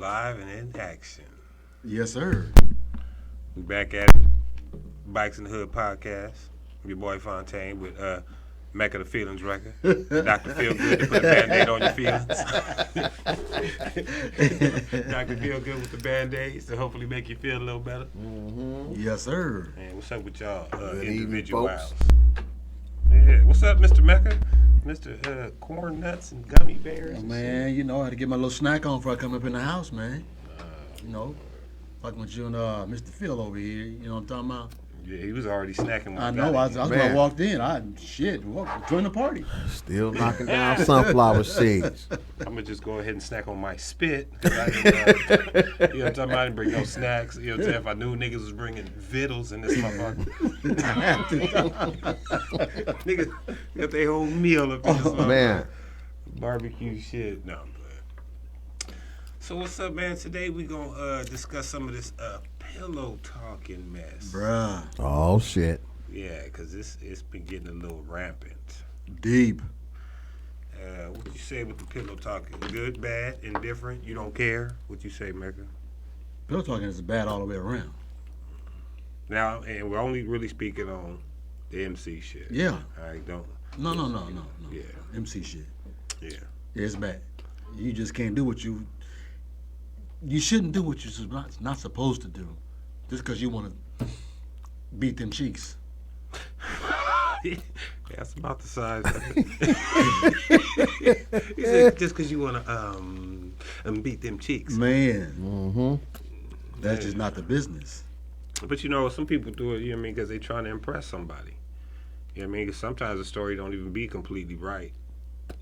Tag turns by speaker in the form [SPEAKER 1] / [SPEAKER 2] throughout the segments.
[SPEAKER 1] live and in action.
[SPEAKER 2] Yes, sir.
[SPEAKER 1] We back at it. Bikes in the Hood podcast. Your boy Fontaine with Mecca the Feelings record. Dr. Feel Good to put a band-aid on your feelings. Dr. Feel Good with the band-aids to hopefully make you feel a little better.
[SPEAKER 2] Mm-hmm. Yes, sir.
[SPEAKER 1] And what's up with y'all
[SPEAKER 3] Good
[SPEAKER 1] individuals? Yeah, what's up, Mr. Mecca? Mr. Corn Nuts and Gummy Bears?
[SPEAKER 2] Oh, man, you know, I had to get my little snack on before I come up in the house, man. You know, fucking with you and Mr. Phil over here, you know what I'm talking about?
[SPEAKER 1] Yeah, he was already snacking. When
[SPEAKER 2] I know, I was when I walked in, join the party.
[SPEAKER 3] Still knocking down sunflower seeds.
[SPEAKER 1] I'm going to just go ahead and snack on my spit. You know what I'm talking about? I didn't bring no snacks. You know what I'm saying? If I knew niggas was bringing vittles in this motherfucker. Niggas got their whole meal up in this motherfucker.
[SPEAKER 3] Man.
[SPEAKER 1] Barbecue shit. No, I'm playing. So what's up, man? Today we going to discuss some of this pillow talking mess.
[SPEAKER 2] Bruh.
[SPEAKER 3] Oh, shit.
[SPEAKER 1] Yeah, because it's been getting a little rampant.
[SPEAKER 2] Deep.
[SPEAKER 1] What you say with the pillow talking? Good, bad, indifferent? You don't care? What you say, Mecca?
[SPEAKER 2] Pillow talking is bad all the way around.
[SPEAKER 1] Now, and we're only really speaking on the MC shit.
[SPEAKER 2] Yeah.
[SPEAKER 1] All right, don't.
[SPEAKER 2] No.
[SPEAKER 1] Yeah.
[SPEAKER 2] MC shit.
[SPEAKER 1] Yeah.
[SPEAKER 2] Yeah, it's bad. You just can't do what you shouldn't do what you're not supposed to do just because you want to beat them cheeks.
[SPEAKER 1] That's about the size of it. He said, just because you want to beat them cheeks.
[SPEAKER 2] Man.
[SPEAKER 3] Mm-hmm.
[SPEAKER 2] That's just not the business.
[SPEAKER 1] But you know, some people do it, you know what I mean, because they're trying to impress somebody. You know what I mean? 'Cause sometimes the story don't even be completely right.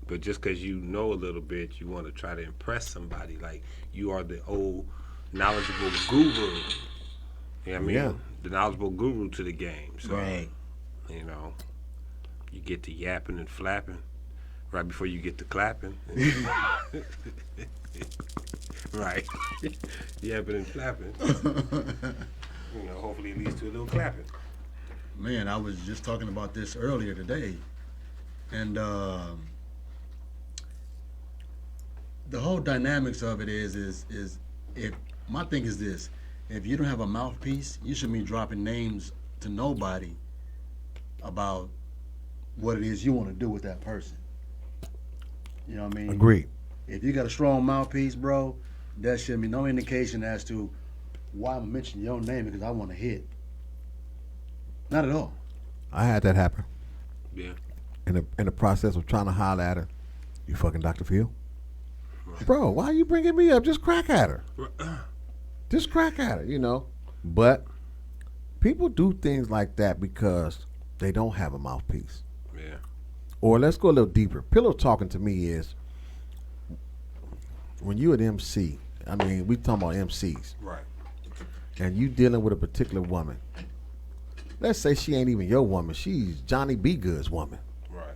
[SPEAKER 1] But just because you know a little bit, you want to try to impress somebody. Like, you are the old knowledgeable guru. You know what I mean?
[SPEAKER 3] Yeah.
[SPEAKER 1] The knowledgeable guru to the game. So,
[SPEAKER 2] Right.
[SPEAKER 1] you know, you get to yapping and flapping right before you get to clapping. Right. Yapping and flapping. You know, hopefully it leads to a little clapping.
[SPEAKER 2] Man, I was just talking about this earlier today. And the whole dynamics of it is if my thing is this: if you don't have a mouthpiece, you shouldn't be dropping names to nobody about what it is you want to do with that person. You know what I mean?
[SPEAKER 3] Agreed.
[SPEAKER 2] If you got a strong mouthpiece, bro, that should be no indication as to why I'm mentioning your name because I want to hit. Not at all.
[SPEAKER 3] I had that happen.
[SPEAKER 1] Yeah.
[SPEAKER 3] In the process of trying to holler at her, you fucking Dr. Phil?
[SPEAKER 1] Right.
[SPEAKER 3] Bro, why are you bringing me up? Just crack at her. Just crack at her, you know. But people do things like that because they don't have a mouthpiece.
[SPEAKER 1] Yeah.
[SPEAKER 3] Or let's go a little deeper. Pillow talking to me is when you an MC, I mean, we talking about MCs.
[SPEAKER 1] Right.
[SPEAKER 3] And you dealing with a particular woman. Let's say she ain't even your woman. She's Johnny B. Good's woman.
[SPEAKER 1] Right.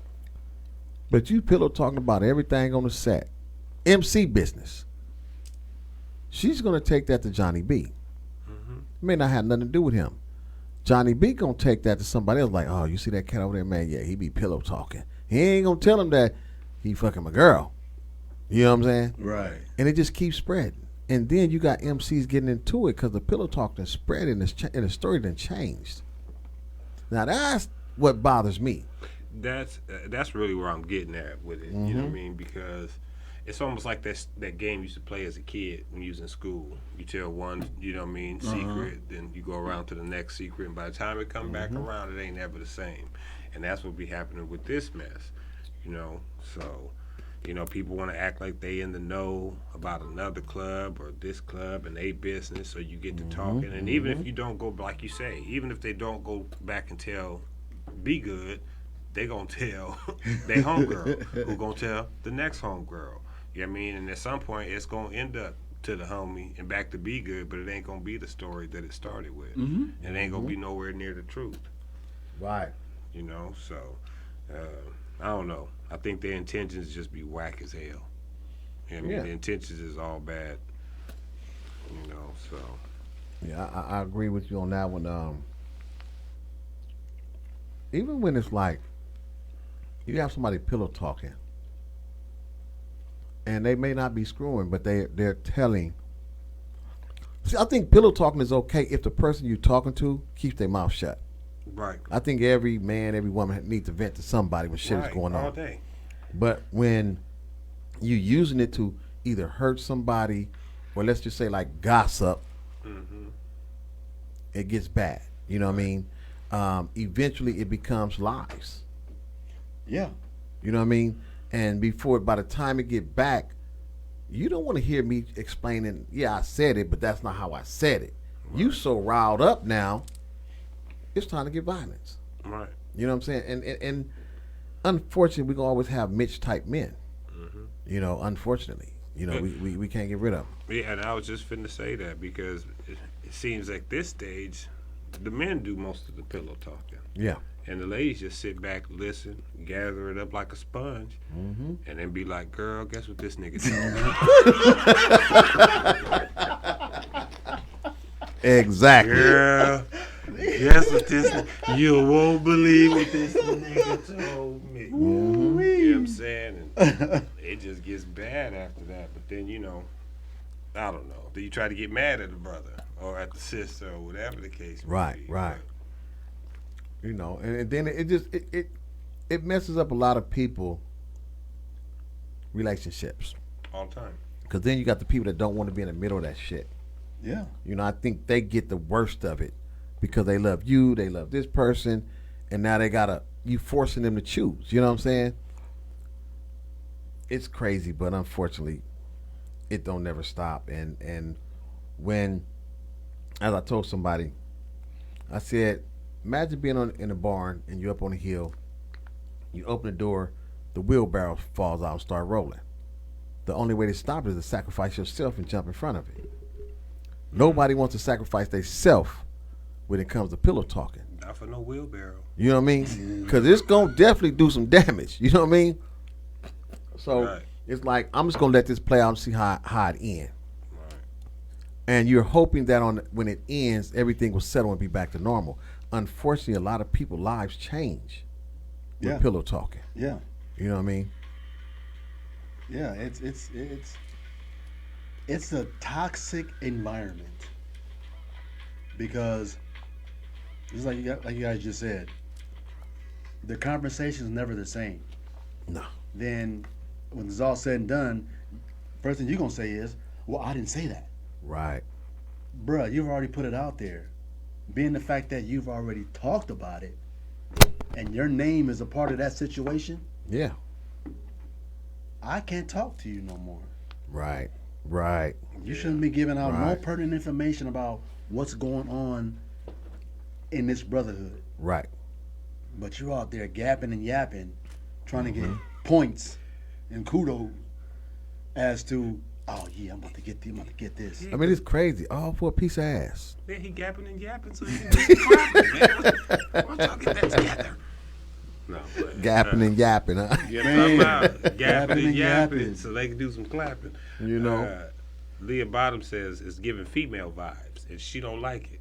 [SPEAKER 3] But you pillow talking about everything on the set. MC business. She's going to take that to Johnny B.
[SPEAKER 1] Mm-hmm.
[SPEAKER 3] May not have nothing to do with him. Johnny B going to take that to somebody else like, oh, you see that cat over there, man? Yeah, he be pillow talking. He ain't going to tell him that he fucking my girl. You know what I'm saying?
[SPEAKER 2] Right.
[SPEAKER 3] And it just keeps spreading. And then you got MCs getting into it because the pillow talk done spread and the story done changed. Now that's what bothers me.
[SPEAKER 1] That's really where I'm getting at with it. You know what I mean? Because it's almost like that game you used to play as a kid when you was in school. You tell one, you know what I mean, secret, then you go around to the next secret, and by the time it come back around, it ain't ever the same. And that's what be happening with this mess. You know, so. You know, people want to act like they in the know about another club or this club and they business, so you get to talking. And even if you don't go, like you say, even if they don't go back and tell Be Good, they going to tell they homegirl, who going to tell the next homegirl. You know what I mean? And at some point, it's going to end up to the homie and back to Be Good, but it ain't going to be the story that it started with. And it ain't going to be nowhere near the truth.
[SPEAKER 3] Right.
[SPEAKER 1] You know, so I don't know. I think their intentions just be whack as hell. You know what I mean? The intentions is all bad. You know, so.
[SPEAKER 3] Yeah, I agree with you on that one. Even when it's like, you have somebody pillow talking, and they may not be screwing, but they're telling See, I think pillow talking is okay if the person you're talking to keeps their mouth shut.
[SPEAKER 1] Right.
[SPEAKER 3] I think every man, every woman needs to vent to somebody when shit is going on.
[SPEAKER 1] All day.
[SPEAKER 3] But when you using it to either hurt somebody or let's just say like gossip, it gets bad. You know what I mean? Eventually it becomes lies.
[SPEAKER 2] Yeah.
[SPEAKER 3] You know what I mean? And by the time it get back, you don't want to hear me explaining, yeah, I said it, but that's not how I said it. Right. You so riled up now, it's time to get violence.
[SPEAKER 1] Right.
[SPEAKER 3] You know what I'm saying? And unfortunately, we're going to always have Mitch type men. You know, unfortunately. You know, we can't get rid of them.
[SPEAKER 1] Yeah, and I was just finna say that because it seems like this stage, the men do most of the pillow talking.
[SPEAKER 3] Yeah.
[SPEAKER 1] And the ladies just sit back, listen, gather it up like a sponge, and then be like, girl, guess what this nigga did?
[SPEAKER 3] Exactly.
[SPEAKER 1] Girl, guess what this you won't believe what this nigga told me. You know what I'm saying? And it just gets bad after that. But then, you know, I don't know. Then you try to get mad at the brother or at the sister or whatever the case may be.
[SPEAKER 3] Right. You know, and then it messes up a lot of people relationships
[SPEAKER 1] all the time.
[SPEAKER 3] Because then you got the people that don't want to be in the middle of that shit.
[SPEAKER 2] Yeah.
[SPEAKER 3] You know, I think they get the worst of it because they love you, they love this person, and now you forcing them to choose. You know what I'm saying? It's crazy, but unfortunately, it don't never stop. And when, as I told somebody, I said, imagine being in a barn and you're up on a hill, you open the door, the wheelbarrow falls out and start rolling. The only way to stop it is to sacrifice yourself and jump in front of it. Nobody wants to sacrifice themselves when it comes to pillow talking.
[SPEAKER 1] Not for no wheelbarrow.
[SPEAKER 3] You know what I mean? Because it's going to definitely do some damage. You know what I mean? So It's like, I'm just going to let this play out and see how it ends. And you're hoping that when it ends, everything will settle and be back to normal. Unfortunately, a lot of people's lives change with pillow talking.
[SPEAKER 2] Yeah.
[SPEAKER 3] You know what I mean?
[SPEAKER 2] Yeah, it's a toxic environment because it's like you guys just said, the conversation is never the same.
[SPEAKER 3] No.
[SPEAKER 2] Then when it's all said and done, first thing you're gonna say is, "Well, I didn't say that."
[SPEAKER 3] Right.
[SPEAKER 2] Bruh, you've already put it out there. Being the fact that you've already talked about it and your name is a part of that situation,
[SPEAKER 3] yeah,
[SPEAKER 2] I can't talk to you no more.
[SPEAKER 3] Right.
[SPEAKER 2] You shouldn't be giving out no pertinent information about what's going on in this brotherhood.
[SPEAKER 3] Right.
[SPEAKER 2] But you're out there gapping and yapping, trying to get points and kudos as to, oh yeah, I'm about to get this.
[SPEAKER 3] I mean, it's crazy. All for a piece of ass.
[SPEAKER 1] Yeah, he gapping and yapping so he can do some clapping, man. Why y'all get that together? No, but,
[SPEAKER 3] gapping and yapping, huh?
[SPEAKER 1] Yeah, talking about gapping and yapping so they can do some clapping.
[SPEAKER 3] You know.
[SPEAKER 1] Leah Bottom says it's giving female vibes, and she don't like it.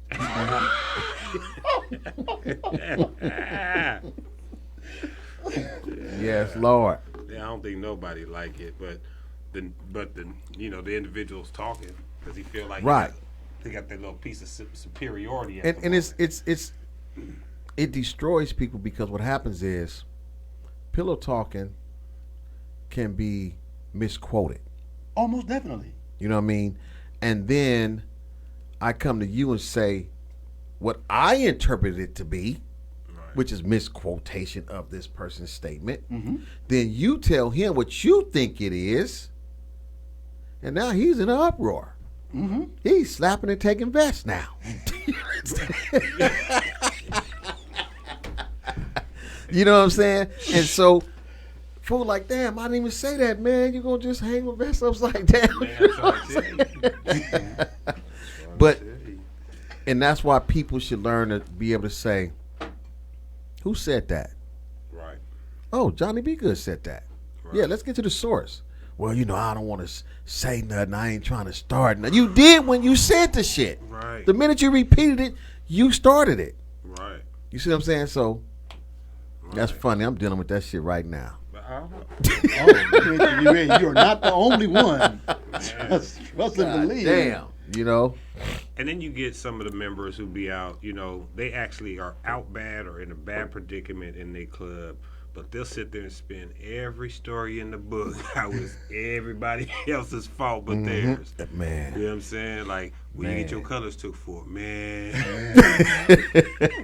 [SPEAKER 3] Yes, Lord.
[SPEAKER 1] Yeah, I don't think nobody like it, but the the individual's talking because he feel like they got that little piece of superiority.
[SPEAKER 3] And it destroys people because what happens is pillow talking can be misquoted.
[SPEAKER 2] Almost definitely.
[SPEAKER 3] You know what I mean? And then I come to you and say what I interpreted it to be, which is misquotation of this person's statement. Then you tell him what you think it is, and now he's in an uproar. He's slapping and taking vests now. You know what I'm saying? And so, fool like, damn, I didn't even say that, man. You gonna just hang with vests upside down? But, and that's why people should learn to be able to say, who said that?
[SPEAKER 1] Right.
[SPEAKER 3] Oh, Johnny B. Good said that. Right. Yeah, let's get to the source. Well, I don't want to say nothing. I ain't trying to start nothing. You did when you said the shit.
[SPEAKER 1] Right.
[SPEAKER 3] The minute you repeated it, you started it.
[SPEAKER 1] Right.
[SPEAKER 3] You see what I'm saying? So, that's funny. I'm dealing with that shit right now.
[SPEAKER 2] You are not the only one. Trust and believe.
[SPEAKER 3] Damn.
[SPEAKER 1] And then you get some of the members who be out, they actually are out bad or in a bad predicament in their club, but they'll sit there and spin every story in the book how it's everybody else's fault but theirs.
[SPEAKER 3] Man.
[SPEAKER 1] You know what I'm saying? Like, where you get your colors took for? Man.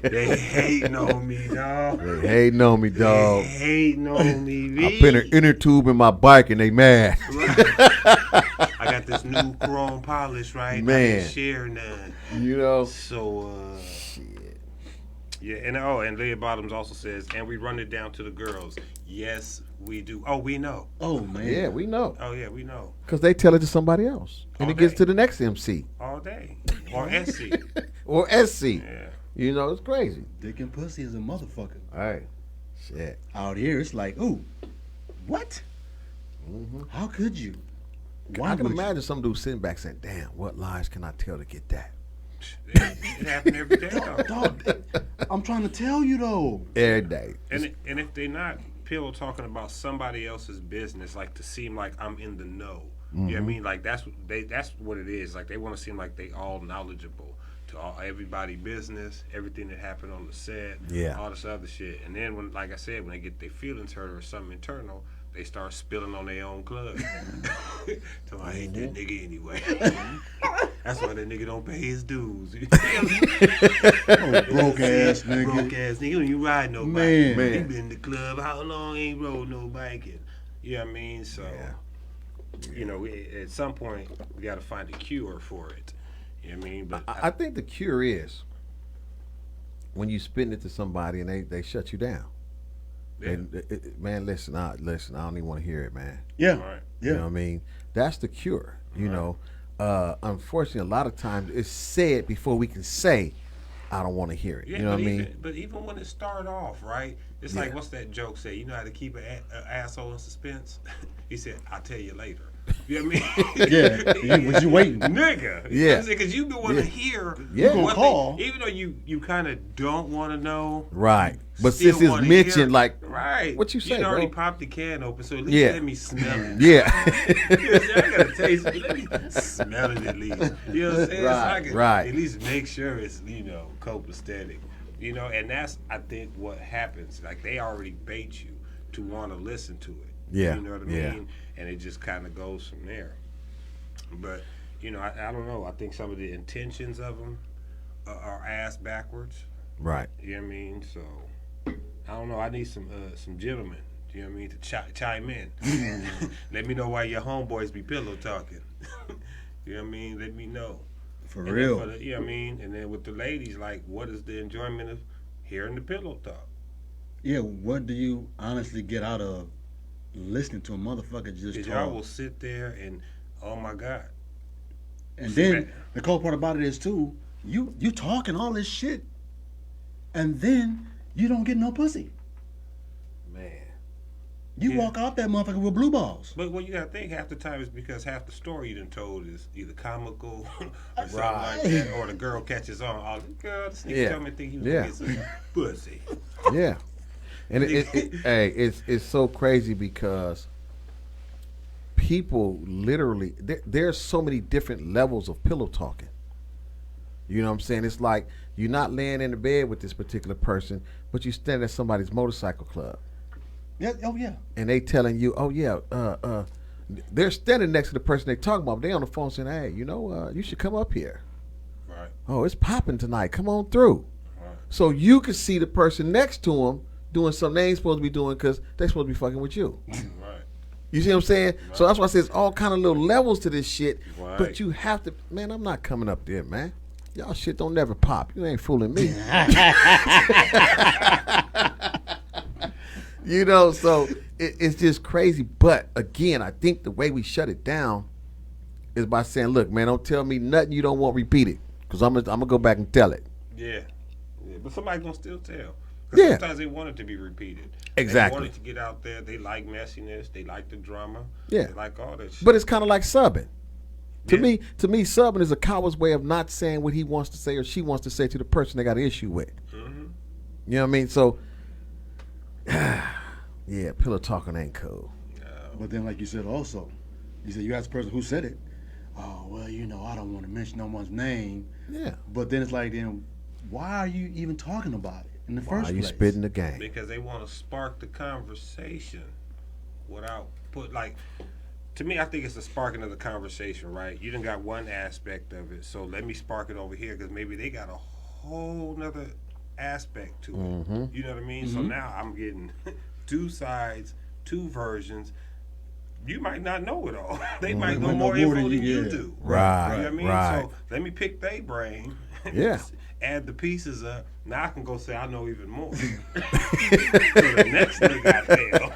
[SPEAKER 1] They hating on me, dog.
[SPEAKER 3] They hating on me, dog.
[SPEAKER 1] They hating on me,
[SPEAKER 3] I put an inner tube in my bike and they mad.
[SPEAKER 1] I got this new chrome polish, right?
[SPEAKER 3] Man.
[SPEAKER 1] I can share none. So,
[SPEAKER 3] shit.
[SPEAKER 1] Yeah, and Leah Bottoms also says, and we run it down to the girls. Yes, we do. Oh, we know.
[SPEAKER 2] Oh, man.
[SPEAKER 3] Yeah, we know.
[SPEAKER 1] Oh, yeah, we know.
[SPEAKER 3] Because they tell it to somebody else. And
[SPEAKER 1] All
[SPEAKER 3] it gets
[SPEAKER 1] day.
[SPEAKER 3] to the next MC.
[SPEAKER 1] All day. Or SC.
[SPEAKER 3] Or SC.
[SPEAKER 1] Yeah.
[SPEAKER 3] It's crazy.
[SPEAKER 2] Dick and pussy is a motherfucker.
[SPEAKER 3] All right. Shit.
[SPEAKER 2] Out here, it's like, ooh, what? How could you? Why
[SPEAKER 3] I can
[SPEAKER 2] would you?
[SPEAKER 3] imagine some dude sitting back saying, damn, what lies can I tell to get that?
[SPEAKER 1] It happened every day, though.
[SPEAKER 2] Dog, I'm trying to tell you, though.
[SPEAKER 3] Every day.
[SPEAKER 1] And if they're not pillow talking about somebody else's business, like to seem like I'm in the know. You know what I mean? Like that's what it is. Like they want to seem like they all knowledgeable to everybody business, everything that happened on the set, all this other shit. And then when, like I said, when they get their feelings hurt or something internal, they start spilling on their own club. So I hate that nigga anyway. That's why that nigga don't pay his dues.
[SPEAKER 2] Broke ass nigga.
[SPEAKER 1] Broke ass nigga. He don't even ride nobody.
[SPEAKER 2] Man.
[SPEAKER 1] He been in the club. How long ain't rode no bike? You know what I mean? So, at some point, we got to find a cure for it. You know what I mean? But
[SPEAKER 3] I think the cure is when you spin it to somebody and they shut you down.
[SPEAKER 1] Yeah.
[SPEAKER 3] And man, listen, I don't even want to hear it, man.
[SPEAKER 2] Yeah.
[SPEAKER 1] Right.
[SPEAKER 2] Yeah.
[SPEAKER 3] You know what I mean? That's the cure. You know, unfortunately, a lot of times it's said before we can say, I don't want to hear it.
[SPEAKER 1] Yeah,
[SPEAKER 3] you know what I mean?
[SPEAKER 1] But even when it started off, right? It's like, what's that joke say? You know how to keep an asshole in suspense? He said, I'll tell you later. You know what I mean?
[SPEAKER 2] Yeah. Was you waiting?
[SPEAKER 1] Nigga.
[SPEAKER 3] Yeah.
[SPEAKER 1] Because you want to hear.
[SPEAKER 3] Yeah.
[SPEAKER 2] You gonna call.
[SPEAKER 1] Even though you kind of don't want to know.
[SPEAKER 3] Right. But
[SPEAKER 1] still
[SPEAKER 3] since it's
[SPEAKER 1] wanna
[SPEAKER 3] mentioned,
[SPEAKER 1] hear.
[SPEAKER 3] like,
[SPEAKER 1] Right.
[SPEAKER 3] what you say,
[SPEAKER 1] You already
[SPEAKER 3] bro?
[SPEAKER 1] popped the can open, so at least let me smell it.
[SPEAKER 3] Yeah.
[SPEAKER 1] I gotta taste it. Let me smell it at least. You know what I'm saying? So I can
[SPEAKER 3] Right.
[SPEAKER 1] at least make sure it's, copacetic. And that's, I think, what happens. Like, they already bait you to want to listen to it.
[SPEAKER 3] Yeah.
[SPEAKER 1] You know what I mean? And it just kind of goes from there. But, I don't know. I think some of the intentions of them are ass backwards.
[SPEAKER 3] Right.
[SPEAKER 1] You know what I mean? So, I don't know. I need some gentlemen, you know what I mean, to chime in. Let me know why your homeboys be pillow talking. You know what I mean? Let me know.
[SPEAKER 2] For
[SPEAKER 1] And
[SPEAKER 2] real.
[SPEAKER 1] then you know what I mean? And then with the ladies, like, what is the enjoyment of hearing the pillow talk?
[SPEAKER 2] Yeah, what do you honestly get out of listening to a motherfucker just
[SPEAKER 1] Because
[SPEAKER 2] talk?
[SPEAKER 1] y'all will sit there and, oh my God.
[SPEAKER 2] And then the cool part about it is too, you talking all this shit, and then you don't get no pussy.
[SPEAKER 3] Man.
[SPEAKER 2] You
[SPEAKER 1] Yeah.
[SPEAKER 2] walk out that motherfucker with blue balls.
[SPEAKER 1] But what you gotta think half the time is because half the story you done told is either comical or something
[SPEAKER 3] Right.
[SPEAKER 1] like that, or the girl catches on. Oh, girl, this nigga told me to think he was gonna get some pussy.
[SPEAKER 3] Yeah. And it's so crazy because people literally there's so many different levels of pillow talking. You know what I'm saying? It's like you're not laying in the bed with this particular person, but you stand at somebody's motorcycle club.
[SPEAKER 2] Yeah. Oh yeah.
[SPEAKER 3] And they telling you, oh yeah, they're standing next to the person they talking about. But they on the phone saying, hey, you should come up here.
[SPEAKER 1] Right.
[SPEAKER 3] Oh, it's popping tonight. Come on through.
[SPEAKER 1] Right.
[SPEAKER 3] So you can see the person next to them doing something they ain't supposed to be doing because they supposed to be fucking with you.
[SPEAKER 1] Right.
[SPEAKER 3] You see what I'm saying? Right. So that's why I say it's all kind of little levels to this shit.
[SPEAKER 1] Right.
[SPEAKER 3] But you have to, man, I'm not coming up there, man. Y'all shit don't never pop. You ain't fooling me. So it's just crazy. But again, I think the way we shut it down is by saying, look, man, don't tell me nothing you don't want repeated because I'm gonna go back and tell it.
[SPEAKER 1] Yeah. But somebody gonna still tell.
[SPEAKER 3] Yeah.
[SPEAKER 1] Sometimes they want it to be repeated.
[SPEAKER 3] Exactly.
[SPEAKER 1] They want it to get out there. They like messiness. They like the drama.
[SPEAKER 3] Yeah.
[SPEAKER 1] They like all that shit.
[SPEAKER 3] But it's kind of like subbing. To
[SPEAKER 1] Yeah.
[SPEAKER 3] me, subbing is a coward's way of not saying what he wants to say or she wants to say to the person they got an issue with.
[SPEAKER 1] Mm-hmm.
[SPEAKER 3] You know what I mean? So, yeah, pillow talking ain't cool.
[SPEAKER 2] But then, like you said, also, you said you asked the person who said it. oh well, I don't want to mention no one's name.
[SPEAKER 3] Yeah.
[SPEAKER 2] But then it's like, then why are you even talking about it in the
[SPEAKER 3] Why
[SPEAKER 2] first
[SPEAKER 3] are you
[SPEAKER 2] place?
[SPEAKER 3] spitting the game?
[SPEAKER 1] Because they want to spark the conversation without to me, I think it's the sparking of the conversation, right? You done got one aspect of it, so let me spark it over here because maybe they got a whole nother aspect to it.
[SPEAKER 3] Mm-hmm.
[SPEAKER 1] You know what I mean? So now I'm getting two sides, two versions. You might not know it all. They might know more info than you do.
[SPEAKER 3] Right.
[SPEAKER 1] You know what I mean?
[SPEAKER 3] Right.
[SPEAKER 1] So let me pick their brain.
[SPEAKER 3] Yeah.
[SPEAKER 1] Add the pieces up. Now I can go say I know even more. So the next nigga I tell,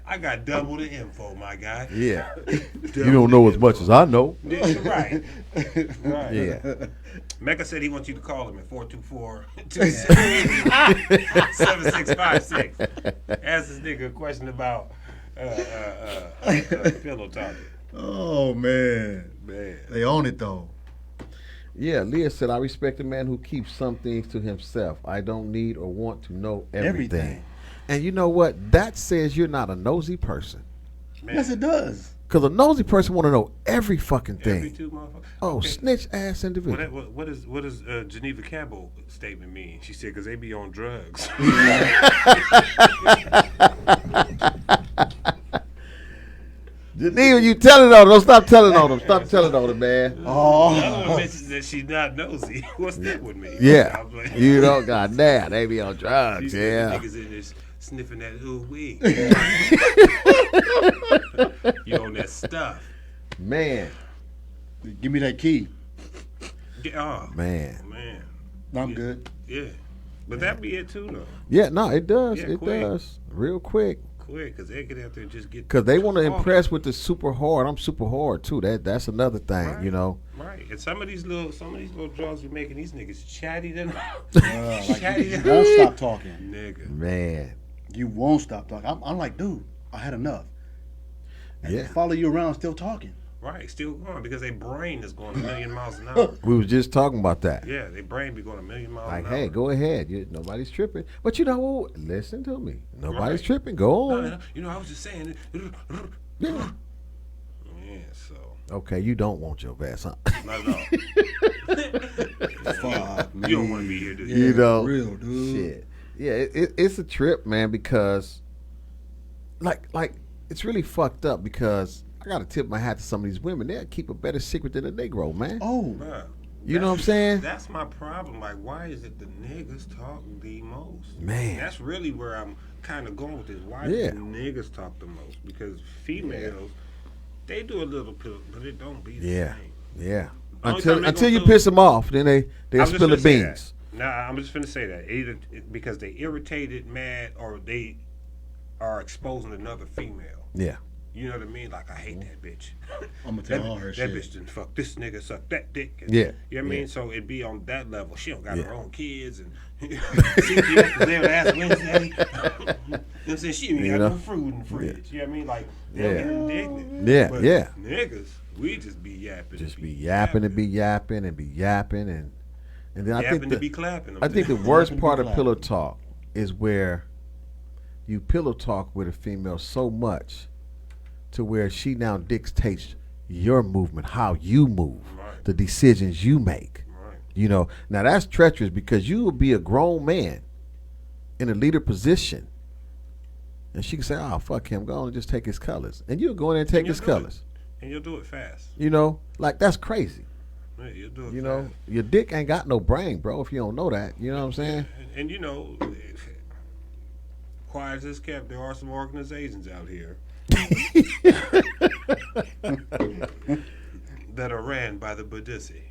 [SPEAKER 1] I got double the info, my guy.
[SPEAKER 3] Yeah.
[SPEAKER 1] Double
[SPEAKER 3] You don't
[SPEAKER 1] the
[SPEAKER 3] know as
[SPEAKER 1] info.
[SPEAKER 3] much as I know.
[SPEAKER 1] Yeah, right. Right.
[SPEAKER 3] Yeah.
[SPEAKER 1] Mecca said he wants you to call him at 424-276-56. Ask this nigga a question about pillow talking.
[SPEAKER 2] Oh man,
[SPEAKER 1] Man.
[SPEAKER 2] they own it though.
[SPEAKER 3] Yeah, Leah said, I respect a man who keeps some things to himself. I don't need or want to know everything. And you know what? That says you're not a nosy person.
[SPEAKER 1] Man.
[SPEAKER 2] Yes, it does.
[SPEAKER 3] Because a nosy person want to know every fucking thing.
[SPEAKER 1] Every two motherfuckers.
[SPEAKER 3] Oh,
[SPEAKER 1] Okay.
[SPEAKER 3] snitch ass individual.
[SPEAKER 1] What does Geneva Campbell statement mean? She said because they be on drugs.
[SPEAKER 3] Geneva, you telling on them. Don't stop telling on them. Stop telling on them, man.
[SPEAKER 2] Oh,
[SPEAKER 1] The other one mentions that she's not nosy. What's that with me?
[SPEAKER 3] Yeah.
[SPEAKER 1] I'm like,
[SPEAKER 3] You don't got damn. They be on
[SPEAKER 1] she
[SPEAKER 3] drugs,
[SPEAKER 1] said
[SPEAKER 3] yeah.
[SPEAKER 1] the niggas in this sniffing that ooh wee. You on that stuff.
[SPEAKER 3] Man.
[SPEAKER 2] give me that key.
[SPEAKER 1] Yeah, oh,
[SPEAKER 3] Man.
[SPEAKER 1] man.
[SPEAKER 2] I'm good.
[SPEAKER 1] Yeah. But that be it too though.
[SPEAKER 3] Yeah, no, it does.
[SPEAKER 1] Yeah,
[SPEAKER 3] it
[SPEAKER 1] quick.
[SPEAKER 3] does. Real quick.
[SPEAKER 1] Quick, because they get out there and just get
[SPEAKER 3] Because they want to
[SPEAKER 1] talking.
[SPEAKER 3] impress with the super hard. I'm super hard, too. That's another thing,
[SPEAKER 1] Right.
[SPEAKER 3] you know.
[SPEAKER 1] Right. And some of these little drugs you're making these niggas chatty than
[SPEAKER 2] Like
[SPEAKER 1] chatty
[SPEAKER 2] you
[SPEAKER 1] than
[SPEAKER 2] won't stop talking.
[SPEAKER 1] nigga.
[SPEAKER 3] Man.
[SPEAKER 2] You won't stop talking. I'm like, dude, I had enough. And
[SPEAKER 3] Yeah.
[SPEAKER 2] they follow you around still talking.
[SPEAKER 1] Right, still going because their brain is going a million miles an hour.
[SPEAKER 3] We was just talking about that.
[SPEAKER 1] Yeah, their brain be going a million miles
[SPEAKER 3] Like,
[SPEAKER 1] an hour.
[SPEAKER 3] hey, go ahead. Nobody's tripping. But you know what? Listen to me. Nobody's
[SPEAKER 1] Right.
[SPEAKER 3] tripping. Go
[SPEAKER 1] No,
[SPEAKER 3] on.
[SPEAKER 1] no, you know, I was just saying.
[SPEAKER 3] Yeah.
[SPEAKER 1] Yeah, so
[SPEAKER 3] Okay, you don't want your ass, huh?
[SPEAKER 1] not at all.
[SPEAKER 2] Fuck, man.
[SPEAKER 1] You don't want to be here, do you?
[SPEAKER 3] You know.
[SPEAKER 2] Real, dude.
[SPEAKER 3] Shit. Yeah, it's a trip, man, because like it's really fucked up because I gotta tip my hat to some of these women. They'll keep a better secret than a Negro, man.
[SPEAKER 2] Oh,
[SPEAKER 1] Bruh,
[SPEAKER 3] You know what I'm saying?
[SPEAKER 1] That's my problem. Like, why is it the niggas talk the most?
[SPEAKER 3] Man.
[SPEAKER 1] That's really where I'm kind of going with this. Why
[SPEAKER 3] Yeah.
[SPEAKER 1] do niggas talk the most? Because females, they do a little bit, but it don't be the
[SPEAKER 3] Yeah.
[SPEAKER 1] same.
[SPEAKER 3] Yeah.
[SPEAKER 1] Only time they
[SPEAKER 3] Until
[SPEAKER 1] gonna
[SPEAKER 3] you
[SPEAKER 1] feel-
[SPEAKER 3] piss them off, then they
[SPEAKER 1] I was
[SPEAKER 3] spill
[SPEAKER 1] just
[SPEAKER 3] the
[SPEAKER 1] finna say
[SPEAKER 3] beans.
[SPEAKER 1] that. Nah, I'm just finna say that. Either because they irritated, mad, or they are exposing another female.
[SPEAKER 3] Yeah.
[SPEAKER 1] You know what I mean? Like, I hate that bitch.
[SPEAKER 2] I'm gonna tell
[SPEAKER 1] that,
[SPEAKER 2] all her
[SPEAKER 1] that
[SPEAKER 2] shit.
[SPEAKER 1] bitch didn't fuck this nigga, suck that dick. And,
[SPEAKER 3] Yeah.
[SPEAKER 1] You know what I
[SPEAKER 3] Yeah.
[SPEAKER 1] mean? So it'd be on that level. She don't got
[SPEAKER 3] Yeah.
[SPEAKER 1] her own kids and CPS was there last Wednesday. You know what I'm saying? She even
[SPEAKER 3] You
[SPEAKER 1] got
[SPEAKER 3] know?
[SPEAKER 1] no fruit in the fridge. You know what I mean? Like, they
[SPEAKER 3] Yeah.
[SPEAKER 1] get indignant.
[SPEAKER 3] Yeah,
[SPEAKER 1] But
[SPEAKER 3] yeah.
[SPEAKER 1] Niggas, we just be yapping.
[SPEAKER 3] Just
[SPEAKER 1] and
[SPEAKER 3] be yapping and be yapping and be yapping and then I
[SPEAKER 1] yapping
[SPEAKER 3] think
[SPEAKER 1] to be clapping.
[SPEAKER 3] I think the
[SPEAKER 2] Yapping
[SPEAKER 3] worst
[SPEAKER 2] to be
[SPEAKER 3] part of
[SPEAKER 2] clapping.
[SPEAKER 3] pillow talk is where you pillow talk with a female so much to where she now dictates your movement, how you move,
[SPEAKER 1] Right.
[SPEAKER 3] the decisions you make.
[SPEAKER 1] Right.
[SPEAKER 3] You know, now that's treacherous because you will be a grown man in a leader position, and she can say, "Oh, fuck him, go on and just take his colors," and you'll go in and take
[SPEAKER 1] And you'll
[SPEAKER 3] his
[SPEAKER 1] do
[SPEAKER 3] colors.
[SPEAKER 1] And you'll do it fast.
[SPEAKER 3] You know, like that's crazy.
[SPEAKER 1] Yeah, you'll do it
[SPEAKER 3] You
[SPEAKER 1] fast.
[SPEAKER 3] know, your dick ain't got no brain, bro. If you don't know that, you know what I'm saying?
[SPEAKER 1] And you know, quiet as it's kept, there are some organizations out here that are ran by the Badissi.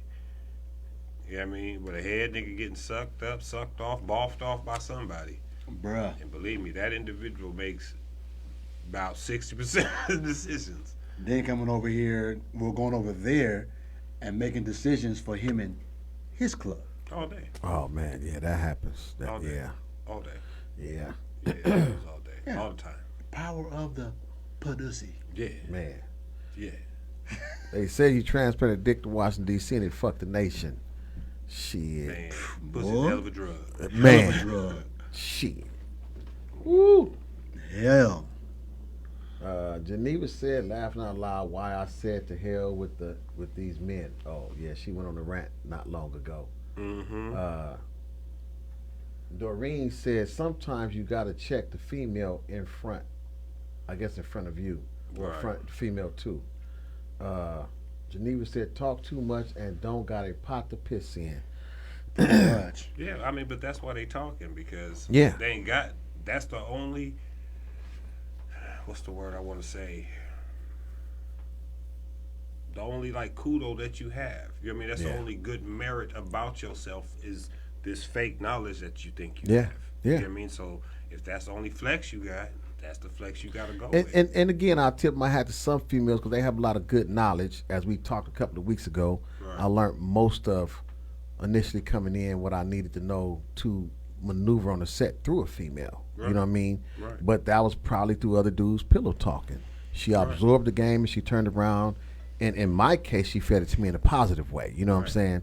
[SPEAKER 1] You know what I mean? With a head nigga getting sucked up, sucked off, boffed off by somebody.
[SPEAKER 2] Bruh.
[SPEAKER 1] And believe me, that individual makes about 60% of the decisions.
[SPEAKER 2] Then coming over here, we're going over there and making decisions for him and his club.
[SPEAKER 1] All day.
[SPEAKER 3] Oh man, yeah, that happens.
[SPEAKER 1] All day.
[SPEAKER 3] Yeah,
[SPEAKER 1] All day.
[SPEAKER 3] yeah,
[SPEAKER 1] Yeah, it happens all day.
[SPEAKER 2] Yeah.
[SPEAKER 1] All the time.
[SPEAKER 2] Power of the pussy.
[SPEAKER 1] Yeah.
[SPEAKER 3] man.
[SPEAKER 1] Yeah.
[SPEAKER 3] They say you transplanted dick to Washington D.C. and it fucked the nation. Shit,
[SPEAKER 1] Man. Pussy's a
[SPEAKER 2] Boy.
[SPEAKER 1] hell of a drug.
[SPEAKER 3] man,
[SPEAKER 2] Drug.
[SPEAKER 3] shit. Woo.
[SPEAKER 2] Hell.
[SPEAKER 3] Geneva said, laughing out loud, why I said to hell with these men. Oh yeah, she went on a rant not long ago.
[SPEAKER 1] Mm-hmm.
[SPEAKER 3] Doreen said sometimes you got to check the female in front. I guess in front of you, or
[SPEAKER 1] Right.
[SPEAKER 3] front female too. Uh, Geneva said talk too much and don't got a pot to piss in.
[SPEAKER 2] Pretty much.
[SPEAKER 1] Yeah, I mean, but that's why they talking because
[SPEAKER 3] Yeah.
[SPEAKER 1] they ain't got. That's the only. What's the word I want to say? The only like kudo that you have. You know what I mean? That's the
[SPEAKER 3] Yeah.
[SPEAKER 1] only good merit about yourself is this fake knowledge that you think you
[SPEAKER 3] Yeah.
[SPEAKER 1] have.
[SPEAKER 3] Yeah.
[SPEAKER 1] You know what I mean? So if that's the only flex you got, that's the flex you got to go
[SPEAKER 3] And,
[SPEAKER 1] with.
[SPEAKER 3] and again, I'll tip my hat to some females because they have a lot of good knowledge. As we talked a couple of weeks ago,
[SPEAKER 1] Right.
[SPEAKER 3] I learned most of initially coming in what I needed to know to maneuver on the set through a female.
[SPEAKER 1] Right.
[SPEAKER 3] You know what I mean?
[SPEAKER 1] Right.
[SPEAKER 3] But that was probably through other dudes pillow talking. She
[SPEAKER 1] Right.
[SPEAKER 3] absorbed the game and she turned around. And in my case, she fed it to me in a positive way. You know what I'm saying?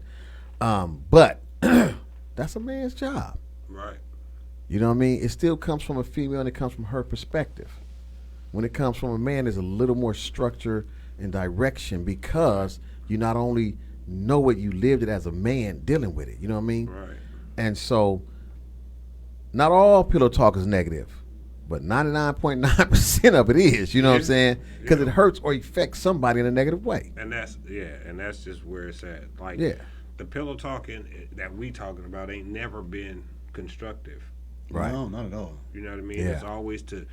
[SPEAKER 3] But that's a man's job.
[SPEAKER 1] Right.
[SPEAKER 3] You know what I mean? It still comes from a female and it comes from her perspective. When it comes from a man, there's a little more structure and direction because you not only know what you lived it as a man dealing with it. You know what I mean?
[SPEAKER 1] Right.
[SPEAKER 3] And so, not all pillow talk is negative, but 99.9% of it is. You know what I'm
[SPEAKER 1] Yeah.
[SPEAKER 3] saying? Because
[SPEAKER 1] Yeah.
[SPEAKER 3] it hurts or affects somebody in a negative way.
[SPEAKER 1] And that's just where it's at. Like
[SPEAKER 3] Yeah.
[SPEAKER 1] the pillow talking that we talking about ain't never been constructive.
[SPEAKER 3] Right.
[SPEAKER 2] No, not at all.
[SPEAKER 1] You know what I mean?
[SPEAKER 3] Yeah.
[SPEAKER 1] It's always to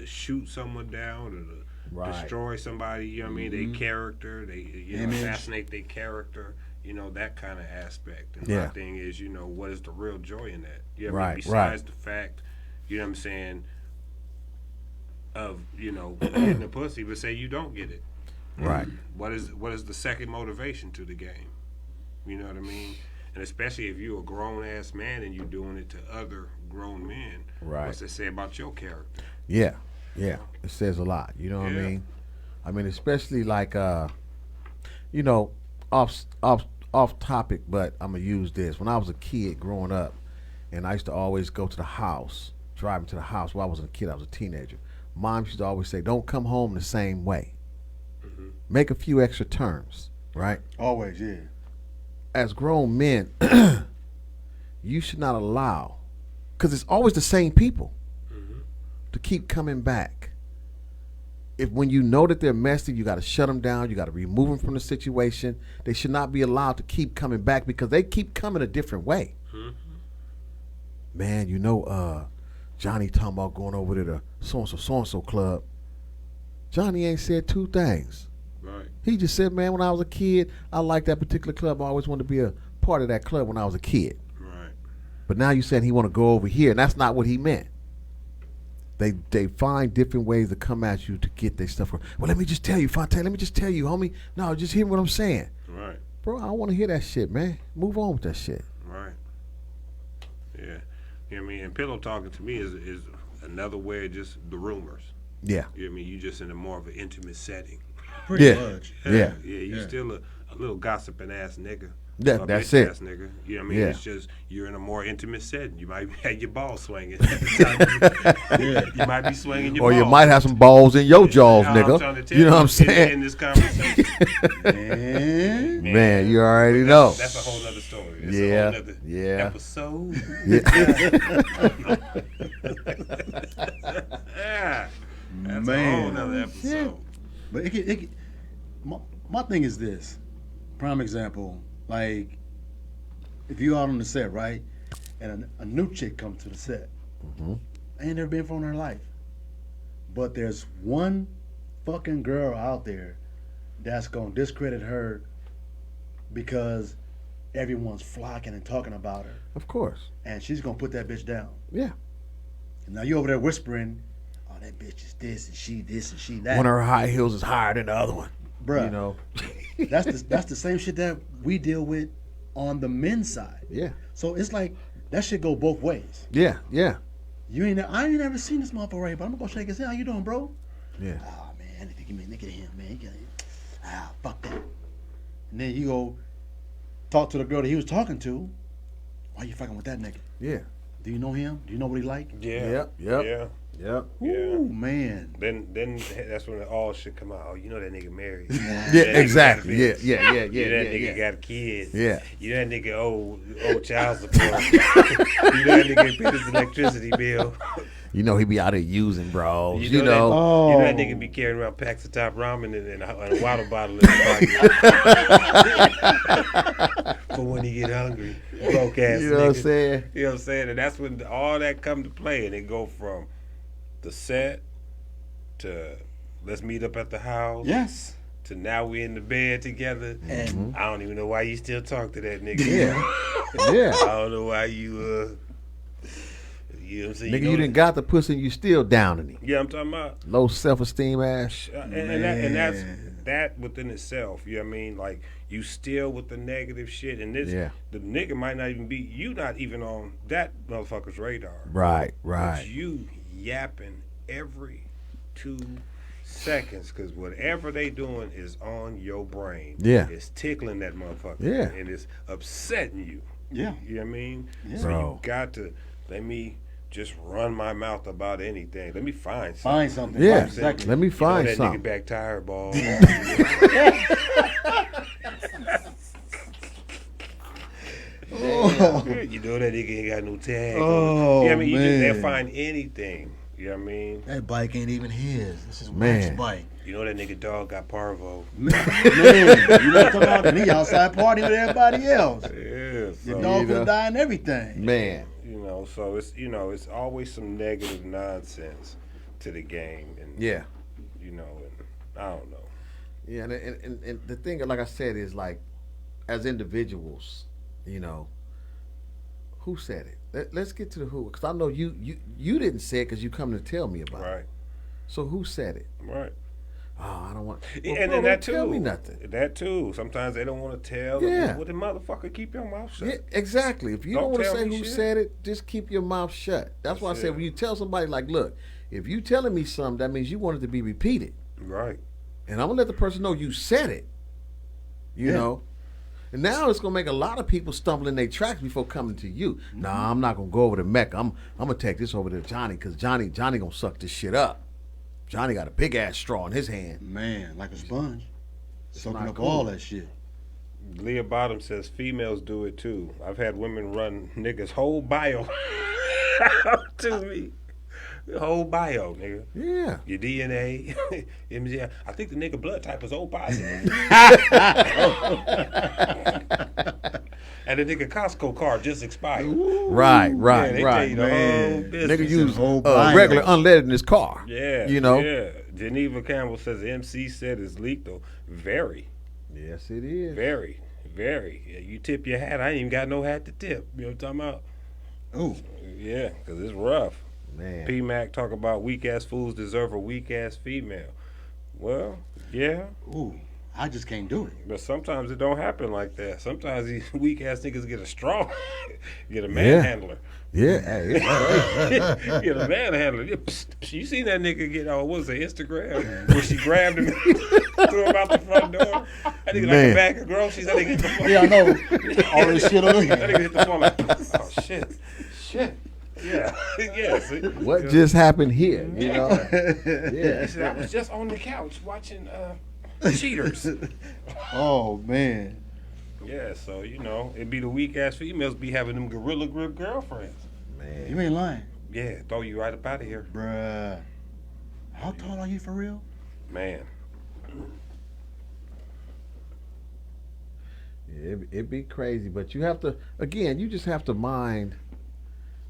[SPEAKER 1] shoot someone down or to
[SPEAKER 3] Right.
[SPEAKER 1] destroy somebody. You know what I mean? Their character, they
[SPEAKER 2] Image.
[SPEAKER 1] assassinate their character. You know that kind of aspect. And
[SPEAKER 3] Yeah.
[SPEAKER 1] my thing is, what is the real joy in that? You know what I
[SPEAKER 3] Right,
[SPEAKER 1] mean? Besides the fact, you know what I'm saying, of getting the pussy, but say you don't get it.
[SPEAKER 3] Right.
[SPEAKER 1] What is the second motivation to the game? You know what I mean? And especially if you're a grown ass man and you're doing it to other grown men,
[SPEAKER 3] Right.
[SPEAKER 1] what's it say about your character?
[SPEAKER 3] Yeah. Yeah. It says a lot. You know what I
[SPEAKER 1] Yeah.
[SPEAKER 3] mean? I mean, especially like, off topic, but I'm gonna use this. When I was a kid growing up, and I used to always go to the house, driving to the house. Well, I wasn't a kid; I was a teenager. Mom used to always say, "Don't come home the same way. Make a few extra turns." Right?
[SPEAKER 2] Always, yeah.
[SPEAKER 3] As grown men, you should not allow, because it's always the same people, to keep coming back. If when you know that they're messy, you got to shut them down. You got to remove them from the situation. They should not be allowed to keep coming back because they keep coming a different way. Man, Johnny talking about going over to the so-and-so club. Johnny ain't said two things.
[SPEAKER 1] Right.
[SPEAKER 3] He just said, man, when I was a kid, I liked that particular club. I always wanted to be a part of that club when I was a kid.
[SPEAKER 1] Right.
[SPEAKER 3] But now you said he want to go over here, and that's not what he meant. They find different ways to come at you to get their stuff. Well, let me just tell you, Fontaine. Let me just tell you, homie. No, just hear what I'm saying.
[SPEAKER 1] Right.
[SPEAKER 3] Bro, I don't want to hear that shit, man. Move on with that shit.
[SPEAKER 1] Right. Yeah. You know what I mean? And pillow talking to me is another way of just the rumors.
[SPEAKER 3] Yeah.
[SPEAKER 1] You know what I mean? You just in a more of an intimate setting.
[SPEAKER 2] Pretty
[SPEAKER 3] Yeah.
[SPEAKER 2] much.
[SPEAKER 3] Yeah.
[SPEAKER 1] Yeah, you
[SPEAKER 2] Yeah.
[SPEAKER 1] still a little gossiping ass nigga.
[SPEAKER 3] Yeah,
[SPEAKER 1] A
[SPEAKER 3] that's
[SPEAKER 1] bitch
[SPEAKER 3] it.
[SPEAKER 1] Ass nigga. You know what I mean?
[SPEAKER 3] Yeah.
[SPEAKER 1] It's just you're in a more intimate setting. You might have your balls swinging. At the time you might be swinging your
[SPEAKER 3] Or
[SPEAKER 1] balls.
[SPEAKER 3] you might have some balls in your jaws,
[SPEAKER 1] I'm trying to
[SPEAKER 3] nigga.
[SPEAKER 1] tell
[SPEAKER 3] You know what I'm
[SPEAKER 1] in
[SPEAKER 3] saying?
[SPEAKER 1] this conversation.
[SPEAKER 2] Man.
[SPEAKER 3] Man, you already know.
[SPEAKER 1] That's a whole other story. It's
[SPEAKER 3] Yeah,
[SPEAKER 1] a whole nother
[SPEAKER 3] yeah.
[SPEAKER 1] episode.
[SPEAKER 3] Yeah.
[SPEAKER 1] Yeah. That's a
[SPEAKER 2] Man.
[SPEAKER 1] whole nother episode.
[SPEAKER 2] But my thing is this. Prime example, like, if you out on the set, right, and a new chick comes to the set, ain't never been before in her life, but there's one fucking girl out there that's gonna discredit her because everyone's flocking and talking about her,
[SPEAKER 3] Of course.
[SPEAKER 2] and she's gonna put that bitch down.
[SPEAKER 3] Yeah.
[SPEAKER 2] And now you over there whispering, "Oh, that bitch is this and she this and she that."
[SPEAKER 3] One of her high heels is higher than the other one.
[SPEAKER 2] Bruh.
[SPEAKER 3] You know?
[SPEAKER 2] That's the same shit that we deal with on the men's side.
[SPEAKER 3] Yeah.
[SPEAKER 2] So it's like that shit go both ways.
[SPEAKER 3] Yeah. Yeah.
[SPEAKER 2] I ain't never seen this motherfucker right, but I'm gonna go shake his hand. How you doing, bro?
[SPEAKER 3] Yeah.
[SPEAKER 2] Oh man, if you give me a nigga to him, man, fuck that. And then you go talk to the girl that he was talking to. Why you fucking with that nigga?
[SPEAKER 3] Yeah.
[SPEAKER 2] Do you know him? Do you know what he like?
[SPEAKER 1] Yeah.
[SPEAKER 3] Yep, yep.
[SPEAKER 1] Yeah.
[SPEAKER 3] Yep.
[SPEAKER 1] Yeah.
[SPEAKER 2] Ooh, man.
[SPEAKER 1] Then that's when it all should come out. Oh, you know that nigga married.
[SPEAKER 3] Yeah,
[SPEAKER 1] You know that nigga
[SPEAKER 3] exactly.
[SPEAKER 1] got a bitch.
[SPEAKER 3] Yeah.
[SPEAKER 1] You know that nigga got a kid.
[SPEAKER 3] Yeah.
[SPEAKER 1] You know that nigga old child support. You know that nigga paid his electricity bill.
[SPEAKER 3] You know he be out there using bros.
[SPEAKER 1] You
[SPEAKER 3] You
[SPEAKER 1] know
[SPEAKER 3] know.
[SPEAKER 2] Oh.
[SPEAKER 1] You know that nigga be carrying around packs of top ramen and a water bottle in his pocket. For when he get hungry. Broke ass
[SPEAKER 3] You know what I'm
[SPEAKER 1] nigga.
[SPEAKER 3] saying?
[SPEAKER 1] You know what I'm saying? And that's when all that come to play, and it go from the set to let's meet up at the house.
[SPEAKER 2] Yes.
[SPEAKER 1] To now we in the bed together.
[SPEAKER 2] And
[SPEAKER 1] I don't even know why you still talk to that nigga.
[SPEAKER 3] Yeah. Yeah.
[SPEAKER 1] I don't know why you you know what I'm saying?
[SPEAKER 3] Nigga,
[SPEAKER 1] know
[SPEAKER 3] you done got the pussy and you still down in him.
[SPEAKER 1] Yeah, I'm talking about.
[SPEAKER 3] Low self-esteem ass.
[SPEAKER 1] And that's that within itself. You know what I mean? Like you still with the negative shit, and this the nigga might not even be you not even on that motherfucker's radar.
[SPEAKER 3] Right.
[SPEAKER 1] But you yapping every 2 seconds because whatever they doing is on your brain.
[SPEAKER 3] Yeah.
[SPEAKER 1] It's tickling that motherfucker.
[SPEAKER 3] Yeah.
[SPEAKER 1] And it's upsetting you.
[SPEAKER 2] yeah.
[SPEAKER 1] You know what I mean?
[SPEAKER 2] Yeah.
[SPEAKER 1] So
[SPEAKER 3] Bro.
[SPEAKER 1] you got to let me just run my mouth about anything. Let me find something.
[SPEAKER 2] Find something.
[SPEAKER 3] Yeah.
[SPEAKER 2] Right, exactly.
[SPEAKER 3] Let me find
[SPEAKER 1] that
[SPEAKER 3] something.
[SPEAKER 1] nigga back tire ball.
[SPEAKER 2] Oh.
[SPEAKER 1] You know that nigga ain't got no tag.
[SPEAKER 2] Oh,
[SPEAKER 1] Yeah, I mean,
[SPEAKER 2] man.
[SPEAKER 1] they'll find anything. You know what I mean?
[SPEAKER 2] That bike ain't even his. This is
[SPEAKER 3] Man.
[SPEAKER 2] Wax's bike.
[SPEAKER 1] You know that nigga dog got parvo.
[SPEAKER 2] Man, you know what I'm talking about? And he outside partying with everybody else.
[SPEAKER 1] Yeah,
[SPEAKER 2] Your
[SPEAKER 1] so,
[SPEAKER 2] dog could die and everything.
[SPEAKER 3] Man.
[SPEAKER 1] you know, so it's always some negative nonsense to the game, and
[SPEAKER 3] Yeah.
[SPEAKER 1] you know, and I don't know.
[SPEAKER 3] Yeah, and the thing, like I said, is like, as individuals, you know, who said it? Let's get to the who, because I know you didn't say it because you come to tell me about it.
[SPEAKER 1] Right,
[SPEAKER 3] So who said it?
[SPEAKER 1] right.
[SPEAKER 3] Oh, I don't want.
[SPEAKER 1] And
[SPEAKER 3] bro,
[SPEAKER 1] then
[SPEAKER 3] don't
[SPEAKER 1] that too.
[SPEAKER 3] tell me nothing.
[SPEAKER 1] That too. Sometimes they don't want to tell.
[SPEAKER 3] Yeah.
[SPEAKER 1] Well, the motherfucker, keep your mouth shut.
[SPEAKER 3] Yeah, exactly. If you
[SPEAKER 1] Don't
[SPEAKER 3] don't want to
[SPEAKER 1] tell
[SPEAKER 3] say
[SPEAKER 1] me
[SPEAKER 3] who
[SPEAKER 1] shit.
[SPEAKER 3] said it, just keep your mouth shut. That's why I
[SPEAKER 1] That's
[SPEAKER 3] said
[SPEAKER 1] it.
[SPEAKER 3] when you tell somebody, like, look, if you telling me something, that means you want it to be repeated,
[SPEAKER 1] Right.
[SPEAKER 3] and I'm gonna let the person know you said it. You
[SPEAKER 2] Yeah.
[SPEAKER 3] know. And now it's gonna make a lot of people stumble in their tracks before coming to you. Nah, I'm not gonna go over to Mecca. I'm gonna take this over to Johnny because Johnny gonna suck this shit up. Johnny got a big ass straw in his hand.
[SPEAKER 2] Man, like a sponge. Soaking
[SPEAKER 3] not
[SPEAKER 2] up
[SPEAKER 3] cool.
[SPEAKER 2] all that shit.
[SPEAKER 1] Leah Bottom says females do it too. I've had women run niggas' whole bio to me. The whole bio, nigga.
[SPEAKER 3] Yeah.
[SPEAKER 1] Your DNA, MGI. I think the nigga blood type was O positive. And the nigga Costco card just expired.
[SPEAKER 3] Right,
[SPEAKER 1] Yeah,
[SPEAKER 3] right,
[SPEAKER 1] they tell
[SPEAKER 3] right.
[SPEAKER 1] you the whole
[SPEAKER 2] Man.
[SPEAKER 1] business.
[SPEAKER 3] Nigga use
[SPEAKER 2] whole bio.
[SPEAKER 3] regular unleaded in his car.
[SPEAKER 1] Yeah,
[SPEAKER 3] You know?
[SPEAKER 1] Yeah. Geneva Campbell says MC said it's lethal. Very,
[SPEAKER 3] Yes, it is.
[SPEAKER 1] very, very. Yeah, you tip your hat. I ain't even got no hat to tip. You know what I'm talking about?
[SPEAKER 2] Ooh.
[SPEAKER 1] Yeah, because it's rough.
[SPEAKER 3] Man.
[SPEAKER 1] P Mac talk about weak ass fools deserve a weak ass female. Well, yeah,
[SPEAKER 2] Ooh. I just can't do it.
[SPEAKER 1] but sometimes it don't happen like that. Sometimes these weak ass niggas get a straw, get a
[SPEAKER 3] Yeah.
[SPEAKER 1] manhandler,
[SPEAKER 3] Yeah. Hey, it's
[SPEAKER 1] get a manhandler. Yeah, psst, you seen that nigga get what was it, Instagram where she grabbed him, threw him out the front door. That nigga like
[SPEAKER 3] Man.
[SPEAKER 1] a bag of groceries. That nigga hit the floor.
[SPEAKER 2] Yeah, I know. All this shit on
[SPEAKER 1] That
[SPEAKER 2] here.
[SPEAKER 1] nigga hit the floor like, oh shit. Yeah, yeah. See?
[SPEAKER 3] what just happened here? You know?
[SPEAKER 1] He
[SPEAKER 3] Yeah.
[SPEAKER 1] said, I was just on the couch watching Cheaters.
[SPEAKER 2] Oh, man.
[SPEAKER 1] Yeah, so you know, it be the weak ass females be having them gorilla grip girlfriends.
[SPEAKER 3] Man.
[SPEAKER 2] You ain't lying.
[SPEAKER 1] Yeah, throw you right up out of here,
[SPEAKER 2] Bruh. How tall are you for real?
[SPEAKER 1] man.
[SPEAKER 3] Yeah, it'd be crazy, but you have to, again, you just have to mind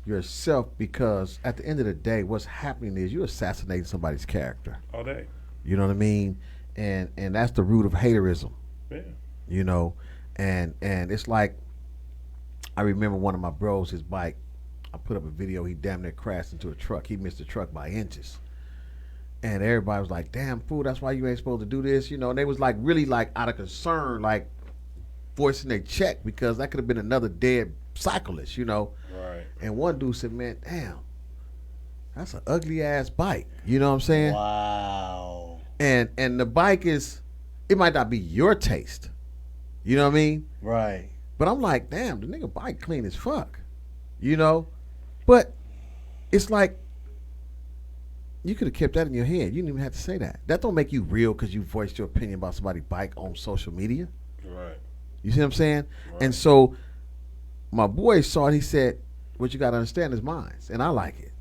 [SPEAKER 3] yourself, because at the end of the day, what's happening is you're assassinating somebody's character.
[SPEAKER 1] All day.
[SPEAKER 3] You know what I mean? And that's the root of haterism.
[SPEAKER 1] Yeah.
[SPEAKER 3] You know, and it's like, I remember one of my bros, his bike, I put up a video, he damn near crashed into a truck. He missed the truck by inches. And everybody was like, damn fool, that's why you ain't supposed to do this, you know. And they was like really like out of concern, like voicing their check, because that could have been another dead cyclist, you know.
[SPEAKER 1] Right.
[SPEAKER 3] And one dude said, man, damn, that's an ugly ass bike. You know what I'm saying?
[SPEAKER 2] Wow.
[SPEAKER 3] And the bike is, it might not be your taste. You know what I mean?
[SPEAKER 2] Right.
[SPEAKER 3] But I'm like, damn, the nigga bike clean as fuck. You know? But it's like, You could have kept that in your head. You didn't even have to say that. That don't make you real because you voiced your opinion about somebody's bike on social media.
[SPEAKER 1] Right.
[SPEAKER 3] You see what I'm saying?
[SPEAKER 1] Right.
[SPEAKER 3] And so my boy saw it. He said, "What you got to understand is mine, and I like it."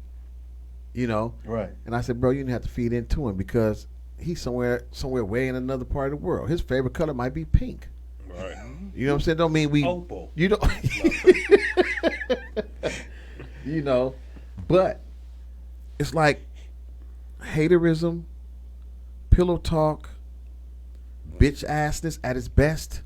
[SPEAKER 3] You know.
[SPEAKER 2] Right.
[SPEAKER 3] And I said, "Bro, you didn't have to feed into him because he's somewhere way in another part of the world. His favorite color might be pink."
[SPEAKER 1] Right.
[SPEAKER 3] You know what I'm saying? Don't mean we.
[SPEAKER 1] Opal.
[SPEAKER 3] You don't. You know, but it's like haterism, pillow talk, bitch assness at its best.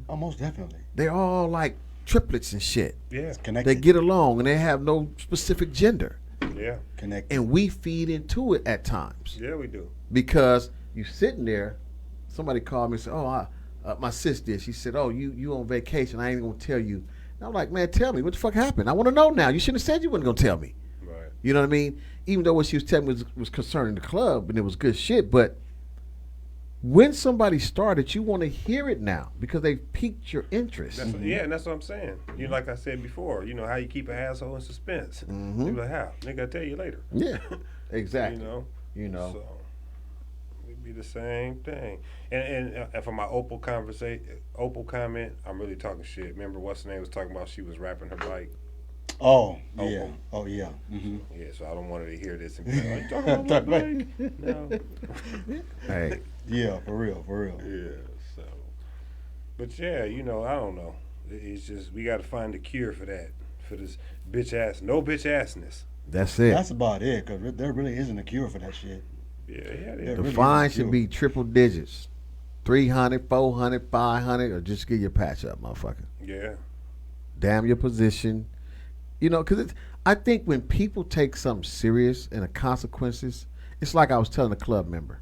[SPEAKER 2] Oh, most definitely.
[SPEAKER 3] They're all like triplets and shit.
[SPEAKER 1] Yeah.
[SPEAKER 2] It's connected.
[SPEAKER 3] They get along and they have no specific gender.
[SPEAKER 1] Yeah.
[SPEAKER 2] Connected.
[SPEAKER 3] And we feed into it at times.
[SPEAKER 1] Yeah, we do.
[SPEAKER 3] Because you sitting there, somebody called me and said, "Oh, my sis did." She said, "Oh, you on vacation. I ain't gonna tell you." And I'm like, "Man, tell me what the fuck happened. I want to know now. You shouldn't have said you wasn't gonna tell me."
[SPEAKER 1] Right.
[SPEAKER 3] You know what I mean? Even though what she was telling me was concerning the club and it was good shit, but when somebody started, you want to hear it now because they piqued your interest.
[SPEAKER 1] Yeah, and that's what I'm saying. You like I said before, you know how you keep an asshole in suspense. You like, how? Nigga, I'll tell you later.
[SPEAKER 3] Yeah, exactly.
[SPEAKER 1] You know. So it'd be the same thing. And for my Opal comment, I'm really talking shit. Remember what's the name was talking about? She was rapping her bike.
[SPEAKER 2] Oh, yeah.
[SPEAKER 1] Opal.
[SPEAKER 2] Oh, yeah. Mm-hmm.
[SPEAKER 1] Yeah, so I don't want her to hear this and be like, "Are you talking about my bike?" No.
[SPEAKER 3] Hey,
[SPEAKER 2] Yeah, for real.
[SPEAKER 1] Yeah, so. But yeah, I don't know. It's just, we got to find a cure for that. For this no bitch assness.
[SPEAKER 3] that's it.
[SPEAKER 2] That's about it, because there really isn't a cure for that shit.
[SPEAKER 1] Yeah,
[SPEAKER 2] There
[SPEAKER 3] The
[SPEAKER 2] really
[SPEAKER 3] fine
[SPEAKER 2] isn't a
[SPEAKER 3] should
[SPEAKER 2] cure.
[SPEAKER 3] be triple digits. 300, 400, 500, or just get your patch up, motherfucker.
[SPEAKER 1] Yeah.
[SPEAKER 3] Damn your position. Because I think when people take something serious and the consequences, it's like I was telling a club member.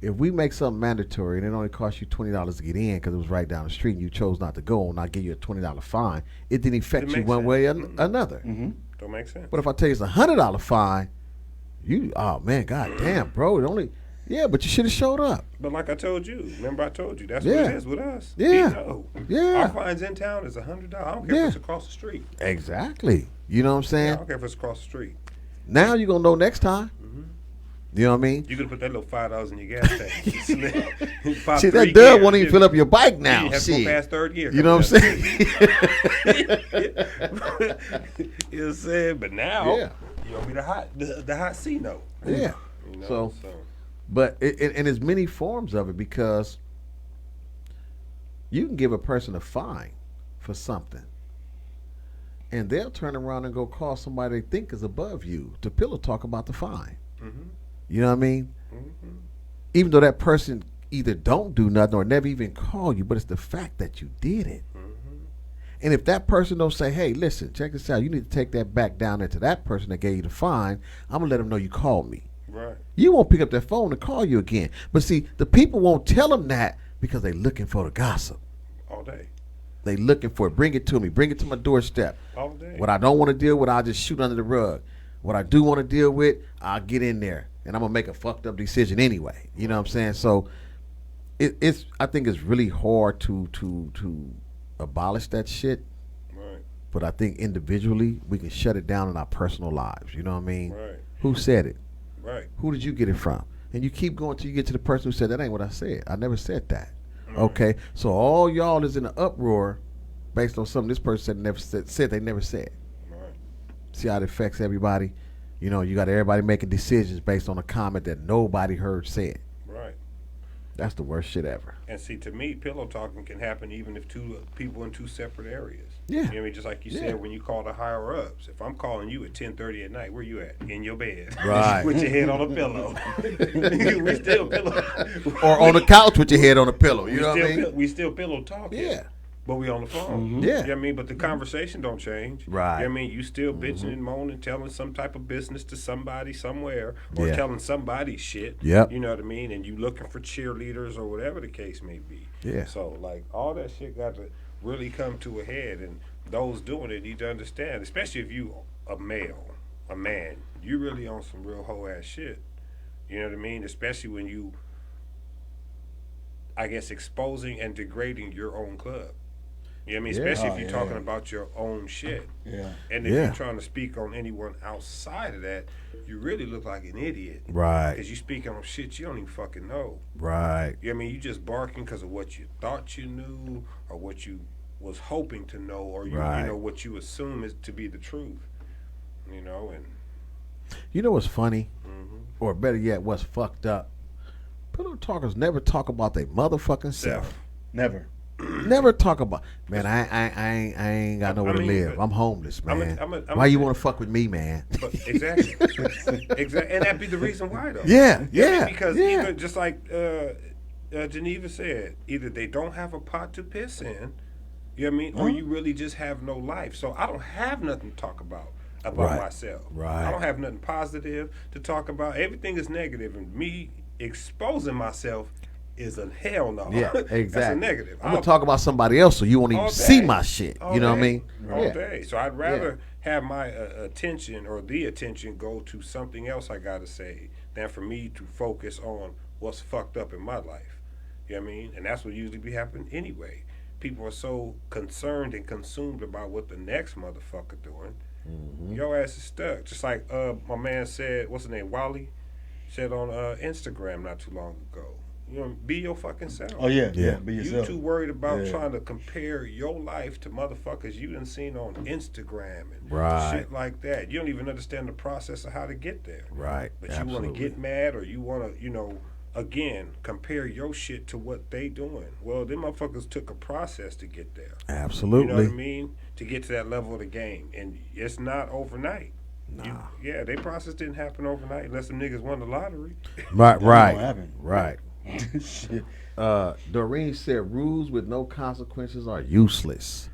[SPEAKER 3] If we make something mandatory and it only costs you $20 to get in because it was right down the street and you chose not to go and I give you a $20 fine, it didn't affect
[SPEAKER 1] It
[SPEAKER 3] you
[SPEAKER 1] makes
[SPEAKER 3] one
[SPEAKER 1] sense.
[SPEAKER 3] way or another.
[SPEAKER 2] Mm-hmm.
[SPEAKER 1] Don't make sense.
[SPEAKER 3] But if I tell you it's a $100 fine, oh man, god damn, bro, but you should have showed up.
[SPEAKER 1] But like I told you, remember I told you, that's
[SPEAKER 3] Yeah.
[SPEAKER 1] what it is with us.
[SPEAKER 3] Yeah.
[SPEAKER 1] You know.
[SPEAKER 3] Yeah.
[SPEAKER 1] Our fines in town is $100. I don't care
[SPEAKER 3] Yeah.
[SPEAKER 1] if it's across the street.
[SPEAKER 3] Exactly. You know what I'm
[SPEAKER 1] I
[SPEAKER 3] saying?
[SPEAKER 1] don't care if it's across the street.
[SPEAKER 3] Now you're gonna know next time. You know what I mean?
[SPEAKER 1] You could put that little $5 in your gas tank. Pop
[SPEAKER 3] Shit,
[SPEAKER 1] 3
[SPEAKER 3] that dub
[SPEAKER 1] gears.
[SPEAKER 3] won't even fill up your bike now.
[SPEAKER 1] You have to go
[SPEAKER 3] Shit.
[SPEAKER 1] past third gear.
[SPEAKER 3] You know what I'm saying?
[SPEAKER 1] You know what I'm saying? But now,
[SPEAKER 3] Yeah.
[SPEAKER 1] you're going to be the hot C note.
[SPEAKER 3] Yeah.
[SPEAKER 1] You know,
[SPEAKER 3] So, but and there's many forms of it because you can give a person a fine for something, and they'll turn around and go call somebody they think is above you to pillow talk about the fine. You know what I mean? Even though that person either don't do nothing or never even call you, but it's the fact that you did it. And if that person don't say, "Hey, listen, check this out. You need to take that back down there to that person that gave you the fine. I'm gonna let them know you called me."
[SPEAKER 1] right.
[SPEAKER 3] You won't pick up that phone and call you again. But see, the people won't tell them that because they looking for the gossip.
[SPEAKER 1] All day.
[SPEAKER 3] They looking for it. Bring it to me. Bring it to my doorstep.
[SPEAKER 1] All day.
[SPEAKER 3] What I don't want to deal with, I'll just shoot under the rug. What I do want to deal with, I'll get in there. And I'm going to make a fucked up decision anyway. You know what I'm saying? So it's I think it's really hard to abolish that shit.
[SPEAKER 1] Right.
[SPEAKER 3] But I think individually, we can shut it down in our personal lives. You know what I mean?
[SPEAKER 1] Right.
[SPEAKER 3] Who said it?
[SPEAKER 1] Right.
[SPEAKER 3] Who did you get it from? And you keep going till you get to the person who said, "That ain't what I said. I never said that." Okay, so all y'all is in an uproar based on something this person said they never said.
[SPEAKER 1] Right.
[SPEAKER 3] See how it affects everybody? You got everybody making decisions based on a comment that nobody heard said.
[SPEAKER 1] Right.
[SPEAKER 3] That's the worst shit ever.
[SPEAKER 1] And see, to me, pillow talking can happen even if two people in two separate areas.
[SPEAKER 3] Yeah.
[SPEAKER 1] You know what I mean? Just like you
[SPEAKER 3] Yeah.
[SPEAKER 1] said, when you call the higher ups. If I'm calling you at 10:30 at night, where you at? In your bed.
[SPEAKER 3] Right.
[SPEAKER 1] With your head on a pillow. We still pillow.
[SPEAKER 3] Or on the couch with your head on a pillow. You
[SPEAKER 1] we
[SPEAKER 3] know what I
[SPEAKER 1] still
[SPEAKER 3] mean?
[SPEAKER 1] we still pillow talking.
[SPEAKER 3] Yeah.
[SPEAKER 1] But we on the phone.
[SPEAKER 3] Yeah.
[SPEAKER 1] You know what I mean? But the conversation don't change.
[SPEAKER 3] Right.
[SPEAKER 1] You know what I mean? You still bitching and moaning, telling some type of business to somebody somewhere, or
[SPEAKER 3] Yeah.
[SPEAKER 1] telling somebody shit.
[SPEAKER 3] Yep.
[SPEAKER 1] You know what I mean? And you looking for cheerleaders or whatever the case may be.
[SPEAKER 3] Yeah.
[SPEAKER 1] So, like, all that shit got to really come to a head. And those doing it need to understand, especially if you a man, you really on some real hoe-ass shit. You know what I mean? Especially when you, I guess, exposing and degrading your own club. You know what I mean?
[SPEAKER 3] Yeah.
[SPEAKER 1] Especially if
[SPEAKER 2] Oh,
[SPEAKER 1] you're
[SPEAKER 2] yeah.
[SPEAKER 1] talking about your own shit.
[SPEAKER 2] Yeah.
[SPEAKER 1] And if
[SPEAKER 3] Yeah.
[SPEAKER 1] you're trying to speak on anyone outside of that, you really look like an idiot.
[SPEAKER 3] Right.
[SPEAKER 1] Because you speaking on shit you don't even fucking know.
[SPEAKER 3] Right.
[SPEAKER 1] You know what I mean? You just barking because of what you thought you knew or what you was hoping to know or you
[SPEAKER 3] Right.
[SPEAKER 1] know what you assume is to be the truth. You know, and
[SPEAKER 3] You know what's funny?
[SPEAKER 1] mm-hmm.
[SPEAKER 3] Or better yet, what's fucked up? Pillow talkers never talk about their motherfucking self.
[SPEAKER 2] Never.
[SPEAKER 3] Never talk about, man, I ain't got nowhere to live.
[SPEAKER 1] but
[SPEAKER 3] I'm homeless, man.
[SPEAKER 1] I'm
[SPEAKER 3] Why you want to fuck with me, man?
[SPEAKER 1] But exactly, exactly, and that'd be the reason why, though.
[SPEAKER 3] Yeah,
[SPEAKER 1] You know what I
[SPEAKER 3] yeah,
[SPEAKER 1] mean? Because
[SPEAKER 3] yeah.
[SPEAKER 1] either just like Geneva said, either they don't have a pot to piss in, you know what I mean, or you really just have no life. So I don't have nothing to talk about
[SPEAKER 3] Right.
[SPEAKER 1] myself.
[SPEAKER 3] Right.
[SPEAKER 1] I don't have nothing positive to talk about. Everything is negative, and me exposing myself is a hell no.
[SPEAKER 3] Yeah, exactly.
[SPEAKER 1] That's a negative.
[SPEAKER 3] I'm gonna talk about somebody else, so you won't even
[SPEAKER 1] all
[SPEAKER 3] see
[SPEAKER 1] day.
[SPEAKER 3] my shit.
[SPEAKER 1] All
[SPEAKER 3] You know what I
[SPEAKER 1] day.
[SPEAKER 3] mean?
[SPEAKER 1] All
[SPEAKER 3] Yeah.
[SPEAKER 1] day. So I'd rather have my attention or the attention go to something else I gotta say than for me to focus on what's fucked up in my life. You know what I mean? And that's what usually be happening anyway. People are so concerned and consumed about what the next motherfucker doing.
[SPEAKER 3] Mm-hmm.
[SPEAKER 1] Your ass is stuck. Just like my man said, what's his name, Wally, said on Instagram not too long ago. You know, be your fucking self.
[SPEAKER 2] Oh yeah.
[SPEAKER 3] Yeah.
[SPEAKER 2] Be
[SPEAKER 1] You
[SPEAKER 2] yourself.
[SPEAKER 1] too worried about
[SPEAKER 2] Yeah.
[SPEAKER 1] trying to compare your life to motherfuckers you done seen on Instagram and
[SPEAKER 3] Right.
[SPEAKER 1] shit like that. You don't even understand the process of how to get there.
[SPEAKER 3] Right.
[SPEAKER 1] But you
[SPEAKER 3] Absolutely.
[SPEAKER 1] want to get mad or you want to, again, compare your shit to what they doing. Well, them motherfuckers took a process to get there.
[SPEAKER 3] Absolutely.
[SPEAKER 1] You know what I mean? To get to that level of the game. And it's not overnight.
[SPEAKER 3] Nah.
[SPEAKER 1] Yeah, their process didn't happen overnight unless them niggas won the lottery.
[SPEAKER 3] Right.
[SPEAKER 2] That
[SPEAKER 3] Right.
[SPEAKER 2] don't happen.
[SPEAKER 3] Right.
[SPEAKER 2] Shit.
[SPEAKER 3] Doreen said rules with no consequences are useless,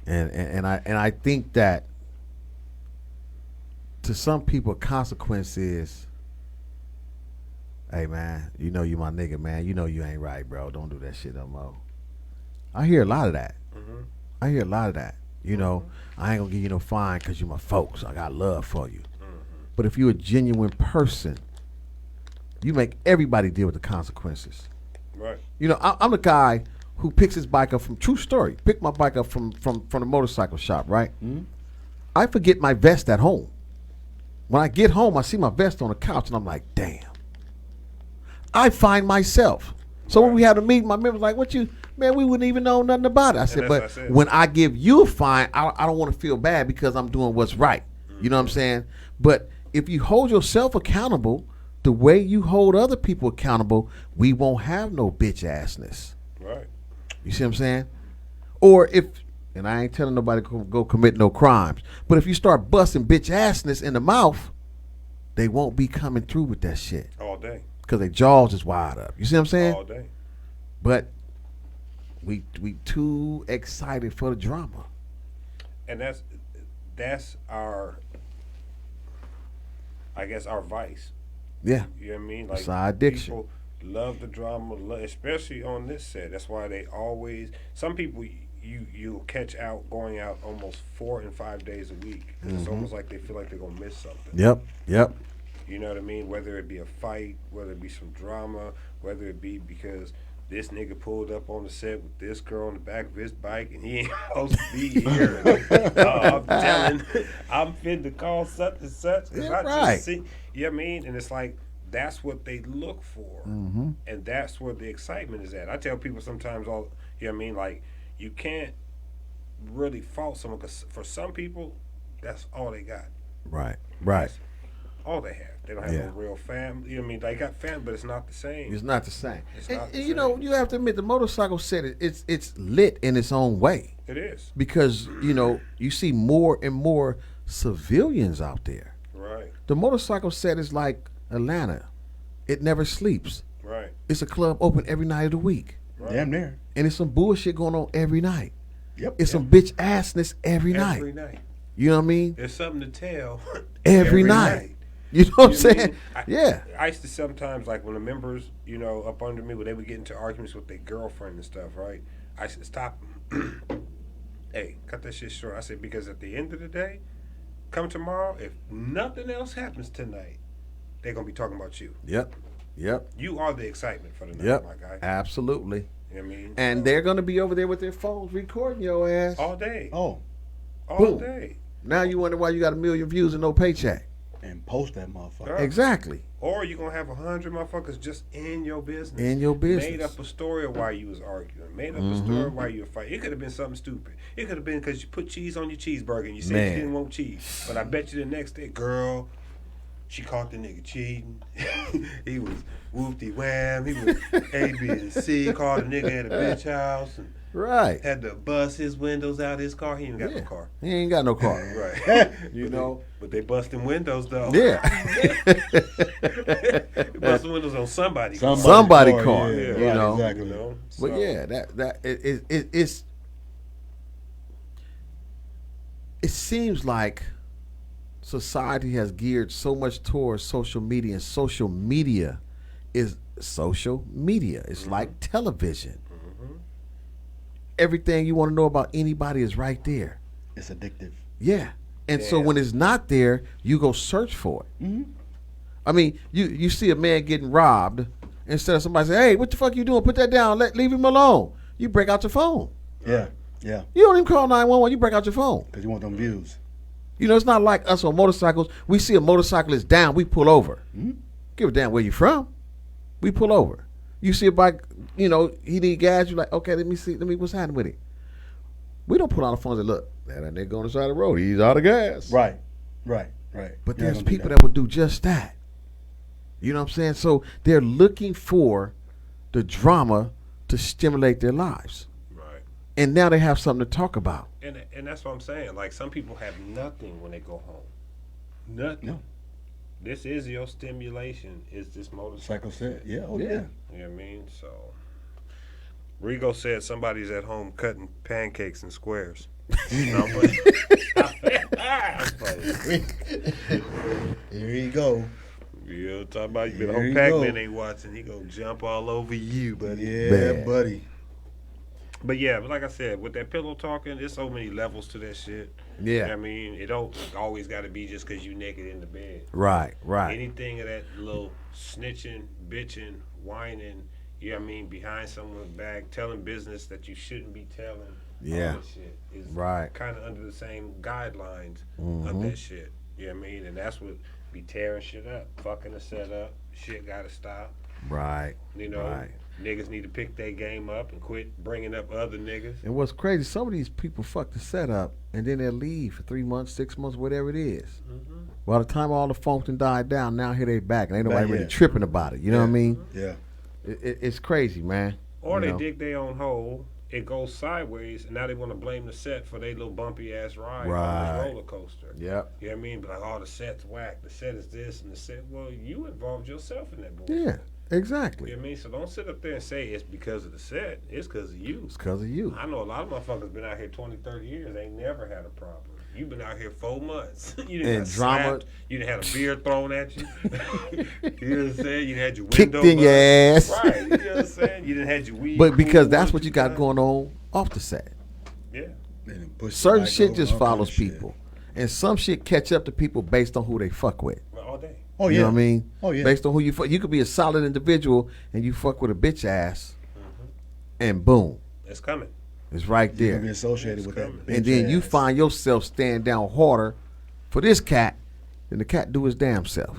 [SPEAKER 3] and I think that to some people consequence is, hey man, you know you my nigga, man, you know you ain't right, bro, don't do that shit no more. I hear a lot of that.
[SPEAKER 1] Mm-hmm.
[SPEAKER 3] I hear a lot of that. You know, I ain't gonna give you no fine because you my folks. I got love for you. But if you're a genuine person, you make everybody deal with the consequences.
[SPEAKER 1] Right.
[SPEAKER 3] You know, I'm the guy who picks his bike up from, true story, pick my bike up from the motorcycle shop, right?
[SPEAKER 2] Mm-hmm.
[SPEAKER 3] I forget my vest at home. When I get home, I see my vest on the couch, and I'm like, damn. I find myself. So when we had a meeting, my member's like, what you, man, we wouldn't even know nothing about it. I said,
[SPEAKER 1] that's
[SPEAKER 3] but
[SPEAKER 1] what I said.
[SPEAKER 3] when I give you a fine, I don't want to feel bad because I'm doing what's right. You know what I'm saying? But if you hold yourself accountable the way you hold other people accountable, we won't have no bitch assness.
[SPEAKER 1] Right.
[SPEAKER 3] You see what I'm saying? Or if, and I ain't telling nobody to go commit no crimes, but if you start busting bitch assness in the mouth, they won't be coming through with that shit
[SPEAKER 1] All day.
[SPEAKER 3] because their jaws is wide up. You see what I'm saying?
[SPEAKER 1] All day.
[SPEAKER 3] But we too excited for the drama.
[SPEAKER 1] And that's our, I guess, our vice.
[SPEAKER 3] Yeah.
[SPEAKER 1] You know what I mean? Like
[SPEAKER 3] It's our addiction.
[SPEAKER 1] People love the drama, especially on this set. That's why they always. Some people you catch out going out almost 4 and 5 days a week. It's almost like they feel like they're gonna miss something.
[SPEAKER 3] Yep.
[SPEAKER 1] You know what I mean? Whether it be a fight, whether it be some drama, whether it be because this nigga pulled up on the set with this girl on the back of his bike and he ain't supposed to be here. I'm telling, I'm finna call such and such. 'Cause
[SPEAKER 3] Yeah,
[SPEAKER 1] I
[SPEAKER 3] right.
[SPEAKER 1] just see, you know what I mean? And it's like, that's what they look for.
[SPEAKER 3] Mm-hmm.
[SPEAKER 1] And that's where the excitement is at. I tell people sometimes, you know what I mean? Like, you can't really fault someone because for some people, that's all they got.
[SPEAKER 3] Right.
[SPEAKER 1] That's all they have. They don't have
[SPEAKER 3] Yeah.
[SPEAKER 1] no real family. You know what I mean? They got family, but it's not the same.
[SPEAKER 3] It's not the same.
[SPEAKER 1] It's
[SPEAKER 3] And,
[SPEAKER 1] not the
[SPEAKER 3] and you know,
[SPEAKER 1] same.
[SPEAKER 3] you have to admit the motorcycle set it's lit in its own way.
[SPEAKER 1] It is.
[SPEAKER 3] Because, you know, you see more and more civilians out there.
[SPEAKER 1] Right.
[SPEAKER 3] The motorcycle set is like Atlanta. It never sleeps.
[SPEAKER 1] Right.
[SPEAKER 3] It's a club open every night of the week.
[SPEAKER 1] Right.
[SPEAKER 2] Damn near.
[SPEAKER 3] And it's some bullshit going on every night.
[SPEAKER 2] Yep.
[SPEAKER 3] It's some bitch assness every
[SPEAKER 1] Every
[SPEAKER 3] night.
[SPEAKER 1] night.
[SPEAKER 3] You know what I mean?
[SPEAKER 1] There's something to tell.
[SPEAKER 3] Every night. You know what I'm
[SPEAKER 1] You know what I
[SPEAKER 3] saying?
[SPEAKER 1] mean?
[SPEAKER 3] Yeah.
[SPEAKER 1] I used to sometimes, like when the members, you know, up under me, when they would get into arguments with their girlfriend and stuff, right? I used to stop them. Hey, cut that shit short. I said, because at the end of the day, come tomorrow, if nothing else happens tonight, they're going to be talking about you.
[SPEAKER 3] Yep.
[SPEAKER 1] You are the excitement for the night,
[SPEAKER 3] Yep.
[SPEAKER 1] my guy.
[SPEAKER 3] Absolutely.
[SPEAKER 1] You You know what I mean?
[SPEAKER 3] And they're gonna be over there with their phones recording your ass
[SPEAKER 1] all day.
[SPEAKER 2] Oh,
[SPEAKER 1] All
[SPEAKER 3] boom.
[SPEAKER 1] day.
[SPEAKER 3] Now you wonder why you got 1 million views and no paycheck.
[SPEAKER 2] and post that motherfucker.
[SPEAKER 1] Yeah.
[SPEAKER 3] Exactly.
[SPEAKER 1] Or you're going to have 100 motherfuckers just in your business.
[SPEAKER 3] In your business.
[SPEAKER 1] Made up a story of why you was arguing. Made up a story of why you were fighting. It could have been something stupid. It could have been because you put cheese on your cheeseburger and you said
[SPEAKER 3] Man.
[SPEAKER 1] you didn't want cheese. But I bet you the next day, girl, she caught the nigga cheating. He was whoop-de-wham. He was A, B, and C. Called a nigga at a bitch house. And
[SPEAKER 3] Right.
[SPEAKER 1] had to bust his windows out his car. He ain't got no car.
[SPEAKER 3] He ain't got no car.
[SPEAKER 1] Right.
[SPEAKER 3] You know.
[SPEAKER 1] But they busting windows though.
[SPEAKER 3] Yeah.
[SPEAKER 1] Busting windows on somebody's
[SPEAKER 3] Somebody car,
[SPEAKER 2] Yeah,
[SPEAKER 3] you
[SPEAKER 2] right,
[SPEAKER 3] know.
[SPEAKER 2] exactly.
[SPEAKER 1] You know?
[SPEAKER 3] But
[SPEAKER 1] So,
[SPEAKER 3] yeah, it seems like society has geared so much towards social media, and social media is social media. It's like television. Everything you want to know about anybody is right there.
[SPEAKER 2] It's addictive.
[SPEAKER 3] Yeah. And so
[SPEAKER 1] Yeah.
[SPEAKER 3] when it's not there, you go search for it.
[SPEAKER 2] Mm-hmm.
[SPEAKER 3] I mean, you see a man getting robbed, instead of somebody say, "Hey, what the fuck you doing? Put that down. Leave him alone." You break out your phone.
[SPEAKER 2] Yeah, yeah.
[SPEAKER 3] You don't even call 911. You break out your phone.
[SPEAKER 2] Because you want them views.
[SPEAKER 3] You know, it's not like us on motorcycles. We see a motorcyclist down, we pull over.
[SPEAKER 2] Mhm.
[SPEAKER 3] Give a damn where you from. We pull over. You see a bike, you know, he need gas. You're like, okay, let me see. What's happening with it? We don't pull out the phones and look. That nigga on the side of the road. He's out of gas.
[SPEAKER 2] Right, right, right.
[SPEAKER 3] But
[SPEAKER 2] You're
[SPEAKER 3] there's
[SPEAKER 2] not gonna do
[SPEAKER 3] people that will do just that. You know what I'm saying? So they're looking for the drama to stimulate their lives.
[SPEAKER 1] right.
[SPEAKER 3] And now they have something to talk about.
[SPEAKER 1] And that's what I'm saying. Like some people have nothing when they go home. Nothing.
[SPEAKER 2] No.
[SPEAKER 1] This is your stimulation. Is this motorcycle?
[SPEAKER 2] Psycho said, yeah, oh
[SPEAKER 3] Yeah.
[SPEAKER 2] yeah.
[SPEAKER 1] You know what I mean? So Rigo said somebody's at home cutting pancakes in squares. No, I'm playing. I'm playing.
[SPEAKER 2] Here you go.
[SPEAKER 1] Yeah, talking about you.
[SPEAKER 2] Here
[SPEAKER 1] Hope
[SPEAKER 2] you
[SPEAKER 1] Pac-Man
[SPEAKER 2] go.
[SPEAKER 1] ain't watching. He gonna jump all over you, buddy.
[SPEAKER 2] Yeah,
[SPEAKER 3] Bad.
[SPEAKER 2] buddy.
[SPEAKER 1] But yeah, but like I said, with that pillow talking, there's so many levels to that shit. You know what
[SPEAKER 3] Yeah.
[SPEAKER 1] I mean, it don't always got to be just because you naked in the bed.
[SPEAKER 3] Right, right.
[SPEAKER 1] Anything of that little snitching, bitching, whining, you know what I mean, behind someone's back, telling business that you shouldn't be telling.
[SPEAKER 3] Yeah.
[SPEAKER 1] All that shit is
[SPEAKER 3] Right.
[SPEAKER 1] kind of under the same guidelines of
[SPEAKER 3] Mhm.
[SPEAKER 1] that shit. You know what I mean? And that's what be tearing shit up, fucking the setup. Shit got to stop.
[SPEAKER 3] Right.
[SPEAKER 1] You know,
[SPEAKER 3] Right.
[SPEAKER 1] niggas need to pick their game up and quit bringing up other niggas.
[SPEAKER 3] And what's crazy, some of these people fuck the setup and then they'll leave for 3 months, 6 months, whatever it is. By the time all the function died down, now here they back and ain't nobody
[SPEAKER 2] Back,
[SPEAKER 3] really
[SPEAKER 2] yeah.
[SPEAKER 3] tripping about it. You know what I mean?
[SPEAKER 2] Yeah.
[SPEAKER 3] It's crazy, man.
[SPEAKER 1] Or
[SPEAKER 3] You
[SPEAKER 1] they
[SPEAKER 3] know?
[SPEAKER 1] dig their own hole, it goes sideways, and now they want to blame the set for their little bumpy ass ride on
[SPEAKER 3] Right.
[SPEAKER 1] this roller coaster.
[SPEAKER 3] Yep.
[SPEAKER 1] You know what I mean? But like, oh, the set's whack. The set is this, and the set. Well, you involved yourself in that bullshit.
[SPEAKER 3] Yeah,
[SPEAKER 1] You
[SPEAKER 3] exactly.
[SPEAKER 1] know what I mean? So don't sit up there and say it's because of the set. It's because of you.
[SPEAKER 3] It's because of you.
[SPEAKER 1] I know a lot of motherfuckers been out here 20, 30 years. Ain't never had a problem. You've been out here 4 months. You didn't
[SPEAKER 3] And
[SPEAKER 1] have
[SPEAKER 3] drama-
[SPEAKER 1] slapped. You done had a beer thrown at you. You know what I'm saying? You had your
[SPEAKER 3] Kicked
[SPEAKER 1] window
[SPEAKER 3] in your
[SPEAKER 1] bust.
[SPEAKER 3] ass.
[SPEAKER 1] Right. You know what I'm saying? You didn't had your weed.
[SPEAKER 3] But because
[SPEAKER 1] cool
[SPEAKER 3] that's
[SPEAKER 1] one,
[SPEAKER 3] what you
[SPEAKER 1] two
[SPEAKER 3] got
[SPEAKER 1] times.
[SPEAKER 3] going on off the set.
[SPEAKER 1] Yeah.
[SPEAKER 2] They done pushed the
[SPEAKER 3] Certain
[SPEAKER 2] mic
[SPEAKER 3] shit
[SPEAKER 2] over,
[SPEAKER 3] just
[SPEAKER 2] all kind
[SPEAKER 3] follows
[SPEAKER 2] of shit.
[SPEAKER 3] people. And some shit catch up to people based on who they fuck with.
[SPEAKER 1] All day.
[SPEAKER 2] Oh,
[SPEAKER 3] You
[SPEAKER 2] yeah.
[SPEAKER 3] know what I mean?
[SPEAKER 2] Oh, yeah.
[SPEAKER 3] Based on who you fuck. You could be a solid individual and you fuck with a bitch ass and boom,
[SPEAKER 1] It's coming.
[SPEAKER 3] it's right
[SPEAKER 2] You're going to be
[SPEAKER 3] there.
[SPEAKER 2] associated
[SPEAKER 1] It's
[SPEAKER 2] with that
[SPEAKER 1] coming.
[SPEAKER 2] bitch
[SPEAKER 3] And then you
[SPEAKER 2] ass.
[SPEAKER 3] find yourself stand down harder for this cat than the cat do his damn self.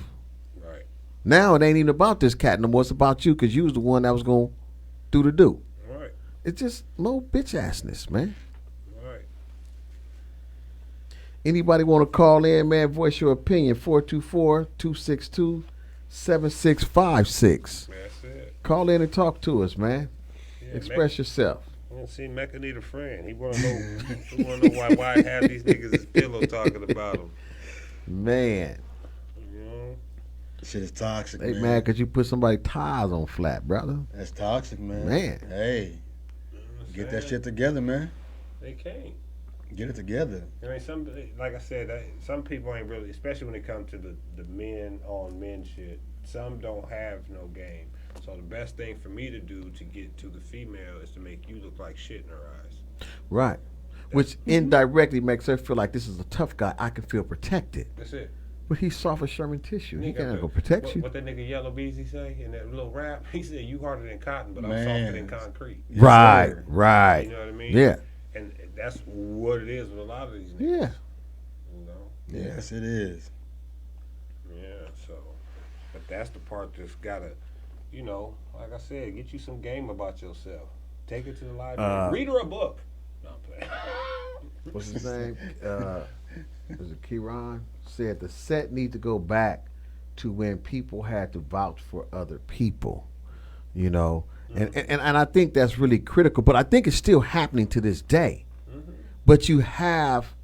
[SPEAKER 1] Right.
[SPEAKER 3] Now it ain't even about this cat no more. It's about you because you was the one that was going to do the do.
[SPEAKER 1] All right.
[SPEAKER 3] It's just more bitch assness, man.
[SPEAKER 1] All right.
[SPEAKER 3] Anybody want to call in, man, voice your opinion, 424-262-7656.
[SPEAKER 1] That's it.
[SPEAKER 3] Call in and talk to us, man.
[SPEAKER 1] Yeah,
[SPEAKER 3] Express yourself.
[SPEAKER 1] See, Mecca need a friend. He want to know. He want to know why half these niggas is pillow talking about him.
[SPEAKER 3] Man,
[SPEAKER 1] You know.
[SPEAKER 2] Shit is toxic,
[SPEAKER 3] they
[SPEAKER 2] man.
[SPEAKER 3] mad because you put somebody tires on flat, brother.
[SPEAKER 2] That's toxic, man.
[SPEAKER 3] Man.
[SPEAKER 2] Hey,
[SPEAKER 1] You know what I'm
[SPEAKER 2] get that
[SPEAKER 1] saying?
[SPEAKER 2] shit together, man.
[SPEAKER 1] They can't.
[SPEAKER 2] Get it together.
[SPEAKER 1] I mean, some like I said, some people ain't really, especially when it comes to the men on men shit. Some don't have no game. So the best thing for me to do to get to the female is to make you look like shit in her eyes.
[SPEAKER 3] Right. Which indirectly makes her feel like this is a tough guy. I can feel protected.
[SPEAKER 1] That's it.
[SPEAKER 3] But he's soft as Sherman tissue. He
[SPEAKER 1] Nigga,
[SPEAKER 3] can't go protect you.
[SPEAKER 1] What that nigga Yellow Beezy say in that little rap? He said, "You harder than cotton, but I'm
[SPEAKER 2] Man.
[SPEAKER 1] softer than concrete."
[SPEAKER 3] Right,
[SPEAKER 2] sir.
[SPEAKER 3] right.
[SPEAKER 1] You know what I mean?
[SPEAKER 3] Yeah,
[SPEAKER 1] And that's what it is with a lot of these niggas.
[SPEAKER 3] yeah.
[SPEAKER 1] You know?
[SPEAKER 2] Yes, it is.
[SPEAKER 1] Yeah, so. But that's the part that's gotta, you know, like I said, get you some game about yourself. Take it to the library. Read her a book. No, I'm playing.
[SPEAKER 3] What's his name? Was it Kieran? Said the set need to go back to when people had to vouch for other people. You know, and I think that's really critical. But I think it's still happening to this day.
[SPEAKER 1] Mm-hmm.
[SPEAKER 3] But you have,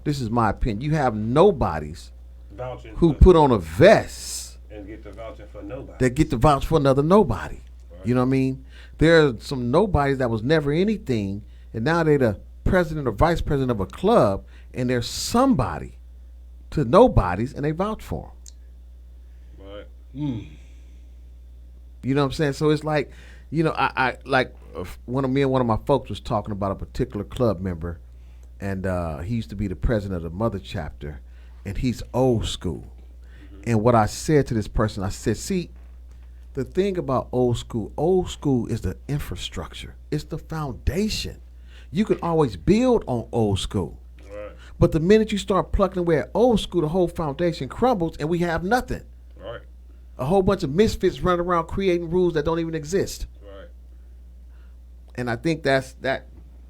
[SPEAKER 3] this is my opinion, you have nobodies
[SPEAKER 1] Vouching
[SPEAKER 3] who
[SPEAKER 1] for-
[SPEAKER 3] put on a vest
[SPEAKER 1] and get the vouching for nobody.
[SPEAKER 3] that get to vouch for another nobody.
[SPEAKER 1] Right.
[SPEAKER 3] You know what I mean? There are some nobodies that was never anything, and now they're the president or vice president of a club, and they're somebody to nobodies, and they vouch for them.
[SPEAKER 1] Right.
[SPEAKER 3] You know what I'm saying? So it's like, you know, I like one of my folks was talking about a particular club member, and he used to be the president of the mother chapter, and he's old school. And what I said to this person, I said, see, the thing about old school is the infrastructure. It's the foundation. You can always build on old school.
[SPEAKER 1] Right.
[SPEAKER 3] But the minute you start plucking away at old school, the whole foundation crumbles and we have nothing.
[SPEAKER 1] Right.
[SPEAKER 3] A whole bunch of misfits running around creating rules that don't even exist.
[SPEAKER 1] Right.
[SPEAKER 3] And I think that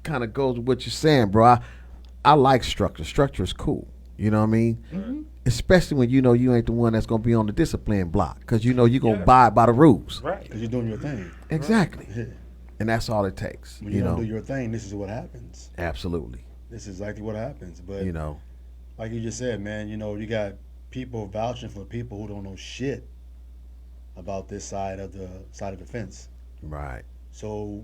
[SPEAKER 3] kind of goes with what you're saying, bro. I like structure. Structure is cool. You know what I mean?
[SPEAKER 1] Mm-hmm.
[SPEAKER 3] Especially when you know you ain't the one that's going to be on the discipline block, because you know you're going to abide by the rules.
[SPEAKER 1] Right.
[SPEAKER 2] Because you're doing your thing.
[SPEAKER 3] Exactly.
[SPEAKER 2] Yeah.
[SPEAKER 3] And that's all it takes.
[SPEAKER 2] When
[SPEAKER 3] You
[SPEAKER 2] you don't
[SPEAKER 3] know?
[SPEAKER 2] do your thing, this is what happens.
[SPEAKER 3] Absolutely.
[SPEAKER 2] This is exactly what happens. But
[SPEAKER 3] You know?
[SPEAKER 2] like you just said, man, you know, you got people vouching for people who don't know shit about this side of the fence.
[SPEAKER 3] Right.
[SPEAKER 2] So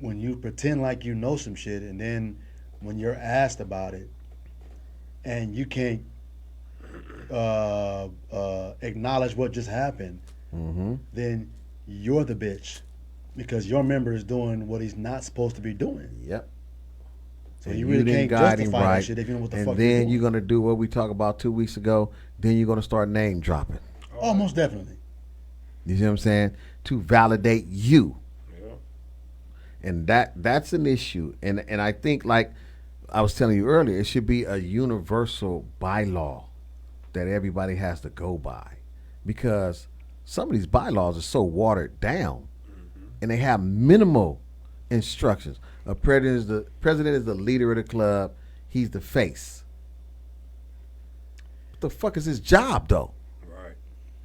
[SPEAKER 2] when you pretend like you know some shit, and then when you're asked about it, and you can't acknowledge what just happened,
[SPEAKER 3] Mm-hmm.
[SPEAKER 2] then you're the bitch because your member is doing what he's not supposed to be doing.
[SPEAKER 3] Yep.
[SPEAKER 2] So
[SPEAKER 3] And
[SPEAKER 2] you really
[SPEAKER 3] didn't
[SPEAKER 2] can't
[SPEAKER 3] guide him
[SPEAKER 2] justify that
[SPEAKER 3] right.
[SPEAKER 2] shit if you know what the
[SPEAKER 3] And
[SPEAKER 2] fuck
[SPEAKER 3] then
[SPEAKER 2] you're
[SPEAKER 3] you're
[SPEAKER 2] doing.
[SPEAKER 3] going to do what we talked about 2 weeks ago. Then you're going to start name dropping.
[SPEAKER 2] Oh, most definitely.
[SPEAKER 3] You see what I'm saying? To validate you.
[SPEAKER 1] Yeah.
[SPEAKER 3] And that's an issue. And I think, like I was telling you earlier, it should be a universal bylaw that everybody has to go by, because some of these bylaws are so watered down, and they have minimal instructions. A president is the leader of the club. He's the face. What the fuck is his job, though?
[SPEAKER 1] Right.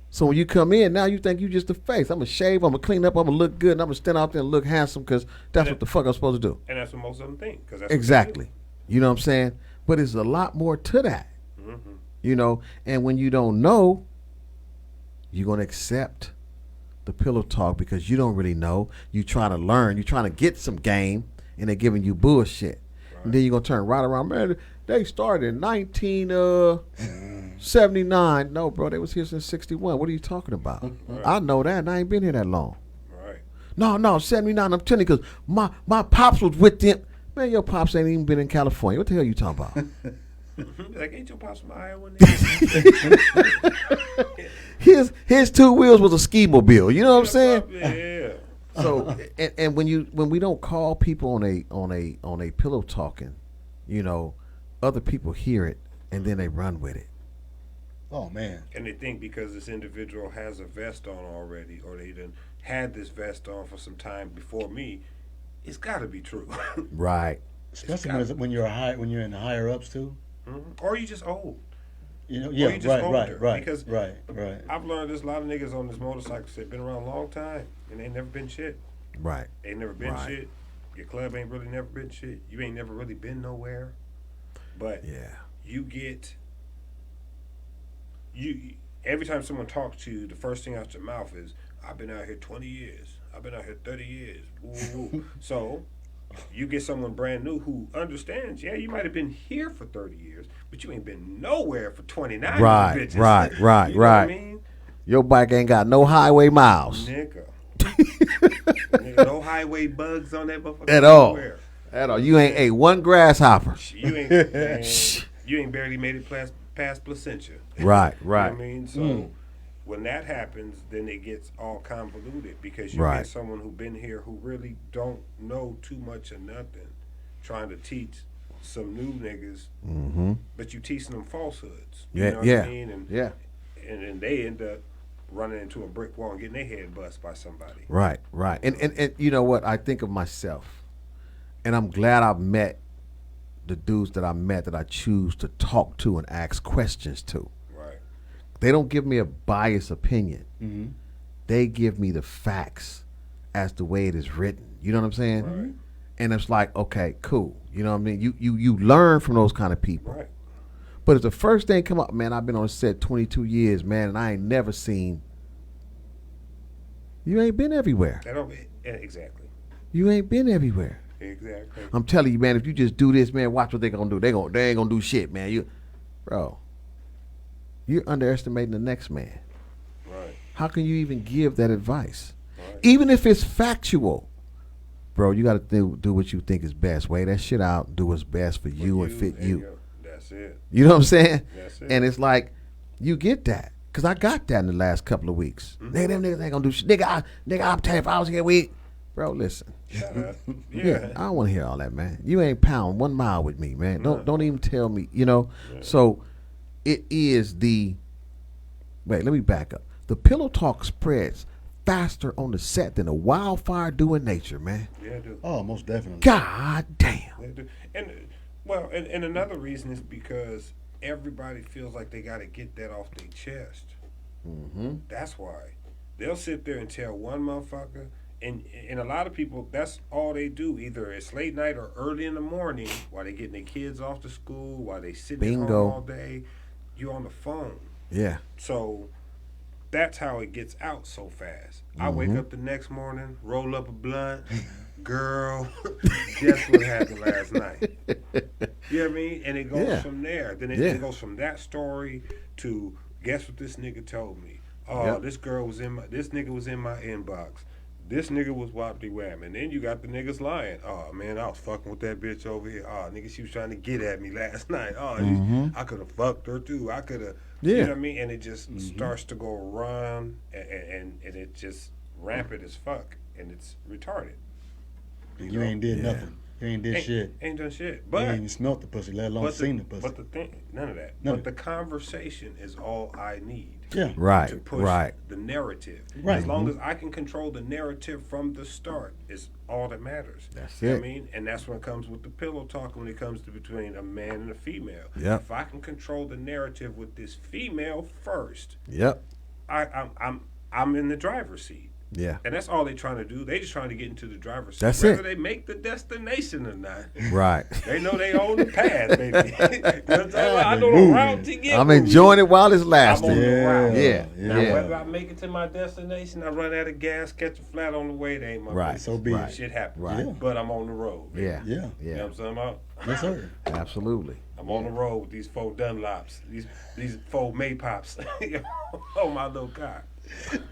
[SPEAKER 3] So when you come in, now you think you just the face. I'm going to shave, I'm going to clean up, I'm going to look good, and I'm going to stand out there and look handsome, because that's what the fuck I'm supposed to do.
[SPEAKER 1] And that's what most of them think. 'Cause that's
[SPEAKER 3] Exactly. You know what I'm saying? But there's a lot more to that.
[SPEAKER 1] Mm-hmm.
[SPEAKER 3] You know, and when you don't know, you're going to accept the pillow talk because you don't really know. You trying to learn. You trying to get some game, and they're giving you bullshit.
[SPEAKER 1] Right.
[SPEAKER 3] And then you're going to turn right around. Man, they started in 1979. No, bro, they was here since 61. What are you talking about?
[SPEAKER 1] Right.
[SPEAKER 3] I know that, and I ain't been here that long.
[SPEAKER 1] Right.
[SPEAKER 3] No, 79. I'm telling you, because my pops was with them. Man, your pops ain't even been in California. What the hell you talking about?
[SPEAKER 1] Like, ain't your pops from Iowa?
[SPEAKER 3] His 2 wheels was a ski mobile. You know what I'm saying?
[SPEAKER 1] Yeah.
[SPEAKER 3] So and when we don't call people on a pillow talking, you know, other people hear it and then they run with it.
[SPEAKER 2] Oh man.
[SPEAKER 1] And they think because this individual has a vest on already, or they done had this vest on for some time before me, it's got to be true.
[SPEAKER 3] Right.
[SPEAKER 2] Especially when you're in the higher ups too.
[SPEAKER 1] Mm-hmm. Or you just old.
[SPEAKER 2] You know,
[SPEAKER 1] Or
[SPEAKER 2] yeah,
[SPEAKER 1] you just older,
[SPEAKER 2] right.
[SPEAKER 1] because
[SPEAKER 2] right.
[SPEAKER 1] I've learned there's a lot of niggas on this motorcycle that been around a long time and they never been shit.
[SPEAKER 3] Right.
[SPEAKER 1] They never been
[SPEAKER 3] Right.
[SPEAKER 1] shit. Your club ain't really never been shit. You ain't never really been nowhere. But
[SPEAKER 3] Yeah.
[SPEAKER 1] you get you every time someone talks to you, the first thing out your mouth is, I've been out here 20 years. I've been out here 30 years. Woo, woo, woo. So you get someone brand new who understands, yeah, you might have been here for 30 years, but you ain't been nowhere for 29
[SPEAKER 3] Right,
[SPEAKER 1] bitches.
[SPEAKER 3] right,
[SPEAKER 1] You know what I mean?
[SPEAKER 3] Your bike ain't got no highway miles
[SPEAKER 1] Nigga. Nigga, no highway bugs on that motherfucker.
[SPEAKER 3] at all.
[SPEAKER 1] Nowhere.
[SPEAKER 3] At all. You ain't ate one grasshopper.
[SPEAKER 1] You ain't, man, you ain't barely made it past placentia.
[SPEAKER 3] Right,
[SPEAKER 1] You know
[SPEAKER 3] right.
[SPEAKER 1] what I mean? So when that happens, then it gets all convoluted because you
[SPEAKER 3] Right.
[SPEAKER 1] get someone who been here who really don't know too much of nothing, trying to teach some new niggas, but you teaching them falsehoods. You
[SPEAKER 3] Yeah,
[SPEAKER 1] know
[SPEAKER 3] yeah,
[SPEAKER 1] what I mean? And,
[SPEAKER 3] yeah.
[SPEAKER 1] and then they end up running into a brick wall and getting their head bust by somebody.
[SPEAKER 3] Right, right. And you know what? I think of myself, and I'm glad I've met the dudes that I met that I choose to talk to and ask questions to.
[SPEAKER 1] Right.
[SPEAKER 3] They don't give me a biased opinion.
[SPEAKER 2] Mm-hmm.
[SPEAKER 3] They give me the facts as the way it is written. You know what I'm saying?
[SPEAKER 1] Right.
[SPEAKER 3] And it's like, okay, cool. You know what I mean? You learn from those kind of people.
[SPEAKER 1] Right.
[SPEAKER 3] But if the first thing come up, man, I've been on set 22 years, man, and I ain't never seen. You ain't been everywhere.
[SPEAKER 1] That don't exactly.
[SPEAKER 3] You ain't been everywhere.
[SPEAKER 1] Exactly.
[SPEAKER 3] I'm telling you, man, if you just do this, man, watch what they gonna do. They ain't gonna do shit, man. You're underestimating the next man.
[SPEAKER 1] Right.
[SPEAKER 3] How can you even give that advice?
[SPEAKER 1] Right.
[SPEAKER 3] Even if it's factual. Bro, you gotta do what you think is best. Weigh that shit out, do what's best for you and fit you.
[SPEAKER 1] That's it.
[SPEAKER 3] You know what I'm saying?
[SPEAKER 1] That's it.
[SPEAKER 3] And it's like, you get that. Cause I got that in the last couple of weeks. Nigga, them niggas ain't gonna do shit. Nigga, I'm telling you, if I was here a week. Bro, listen.
[SPEAKER 1] Shut up.
[SPEAKER 3] Yeah, I don't want to hear all that, man. You ain't pound 1 mile with me, man.
[SPEAKER 1] No.
[SPEAKER 3] Don't even tell me, you know. Yeah. So it is the. Wait, let me back up. The pillow talk spreads faster on the set than a wildfire do in nature, man.
[SPEAKER 1] Yeah, dude.
[SPEAKER 2] Oh, most definitely.
[SPEAKER 3] God damn.
[SPEAKER 1] They do. And well, and another reason is because everybody feels like they got to get that off their chest.
[SPEAKER 3] Mm-hmm.
[SPEAKER 1] That's why they'll sit there and tell one motherfucker. And a lot of people, that's all they do. Either it's late night or early in the morning while they getting their kids off to school, while they sitting at home all day. You on the phone.
[SPEAKER 3] Yeah.
[SPEAKER 1] So that's how it gets out so fast. I wake up the next morning, roll up a blunt. Girl, guess what happened last night? You know what I mean? And it goes from there. Then it goes from that story to guess what this nigga told me. Oh, this nigga was in my inbox. This nigga was whoppity wham. And then you got the niggas lying. Oh, man, I was fucking with that bitch over here. Oh, nigga, she was trying to get at me last night. Oh, I could have fucked her, too. I could have, you know what I mean? And it just starts to go around, and it just rampant as fuck, and it's retarded.
[SPEAKER 2] You ain't did nothing. You ain't did shit.
[SPEAKER 1] Ain't done shit. But
[SPEAKER 2] you ain't even smelt the pussy, let alone seen the pussy.
[SPEAKER 1] But the thing, none of that.
[SPEAKER 2] None
[SPEAKER 1] but the conversation is all I need.
[SPEAKER 2] Yeah.
[SPEAKER 3] Right.
[SPEAKER 1] To push the narrative.
[SPEAKER 2] Right.
[SPEAKER 1] As long as I can control the narrative from the start is all that matters.
[SPEAKER 3] That's
[SPEAKER 1] You know
[SPEAKER 3] it.
[SPEAKER 1] what I mean? And that's when it comes with the pillow talk when it comes to between a man and a female.
[SPEAKER 3] Yep.
[SPEAKER 1] If I can control the narrative with this female first,
[SPEAKER 3] Yep.
[SPEAKER 1] I'm in the driver's seat.
[SPEAKER 3] Yeah.
[SPEAKER 1] And that's all they're trying to do. They just trying to get into the driver's seat.
[SPEAKER 3] That's
[SPEAKER 1] Whether
[SPEAKER 3] it.
[SPEAKER 1] they make the destination or not.
[SPEAKER 3] Right.
[SPEAKER 1] They know they own the path, baby. I know the route to get.
[SPEAKER 3] I'm enjoying it while it's
[SPEAKER 1] I'm
[SPEAKER 3] lasting.
[SPEAKER 1] on the route.
[SPEAKER 3] Yeah.
[SPEAKER 1] Now,
[SPEAKER 3] Yeah.
[SPEAKER 1] whether I make it to my destination, I run out of gas, catch a flat on the way, they ain't my
[SPEAKER 3] Right.
[SPEAKER 1] business.
[SPEAKER 2] So be
[SPEAKER 3] Right.
[SPEAKER 2] it.
[SPEAKER 1] Shit happens.
[SPEAKER 3] Right.
[SPEAKER 2] Yeah.
[SPEAKER 1] But I'm on the road. baby.
[SPEAKER 3] Yeah.
[SPEAKER 2] Yeah.
[SPEAKER 1] You know
[SPEAKER 3] Yeah.
[SPEAKER 1] what I'm saying about?
[SPEAKER 2] Yes, sir.
[SPEAKER 3] Absolutely.
[SPEAKER 1] I'm on the road with these 4 Dunlops, these 4 Maypops on my little car.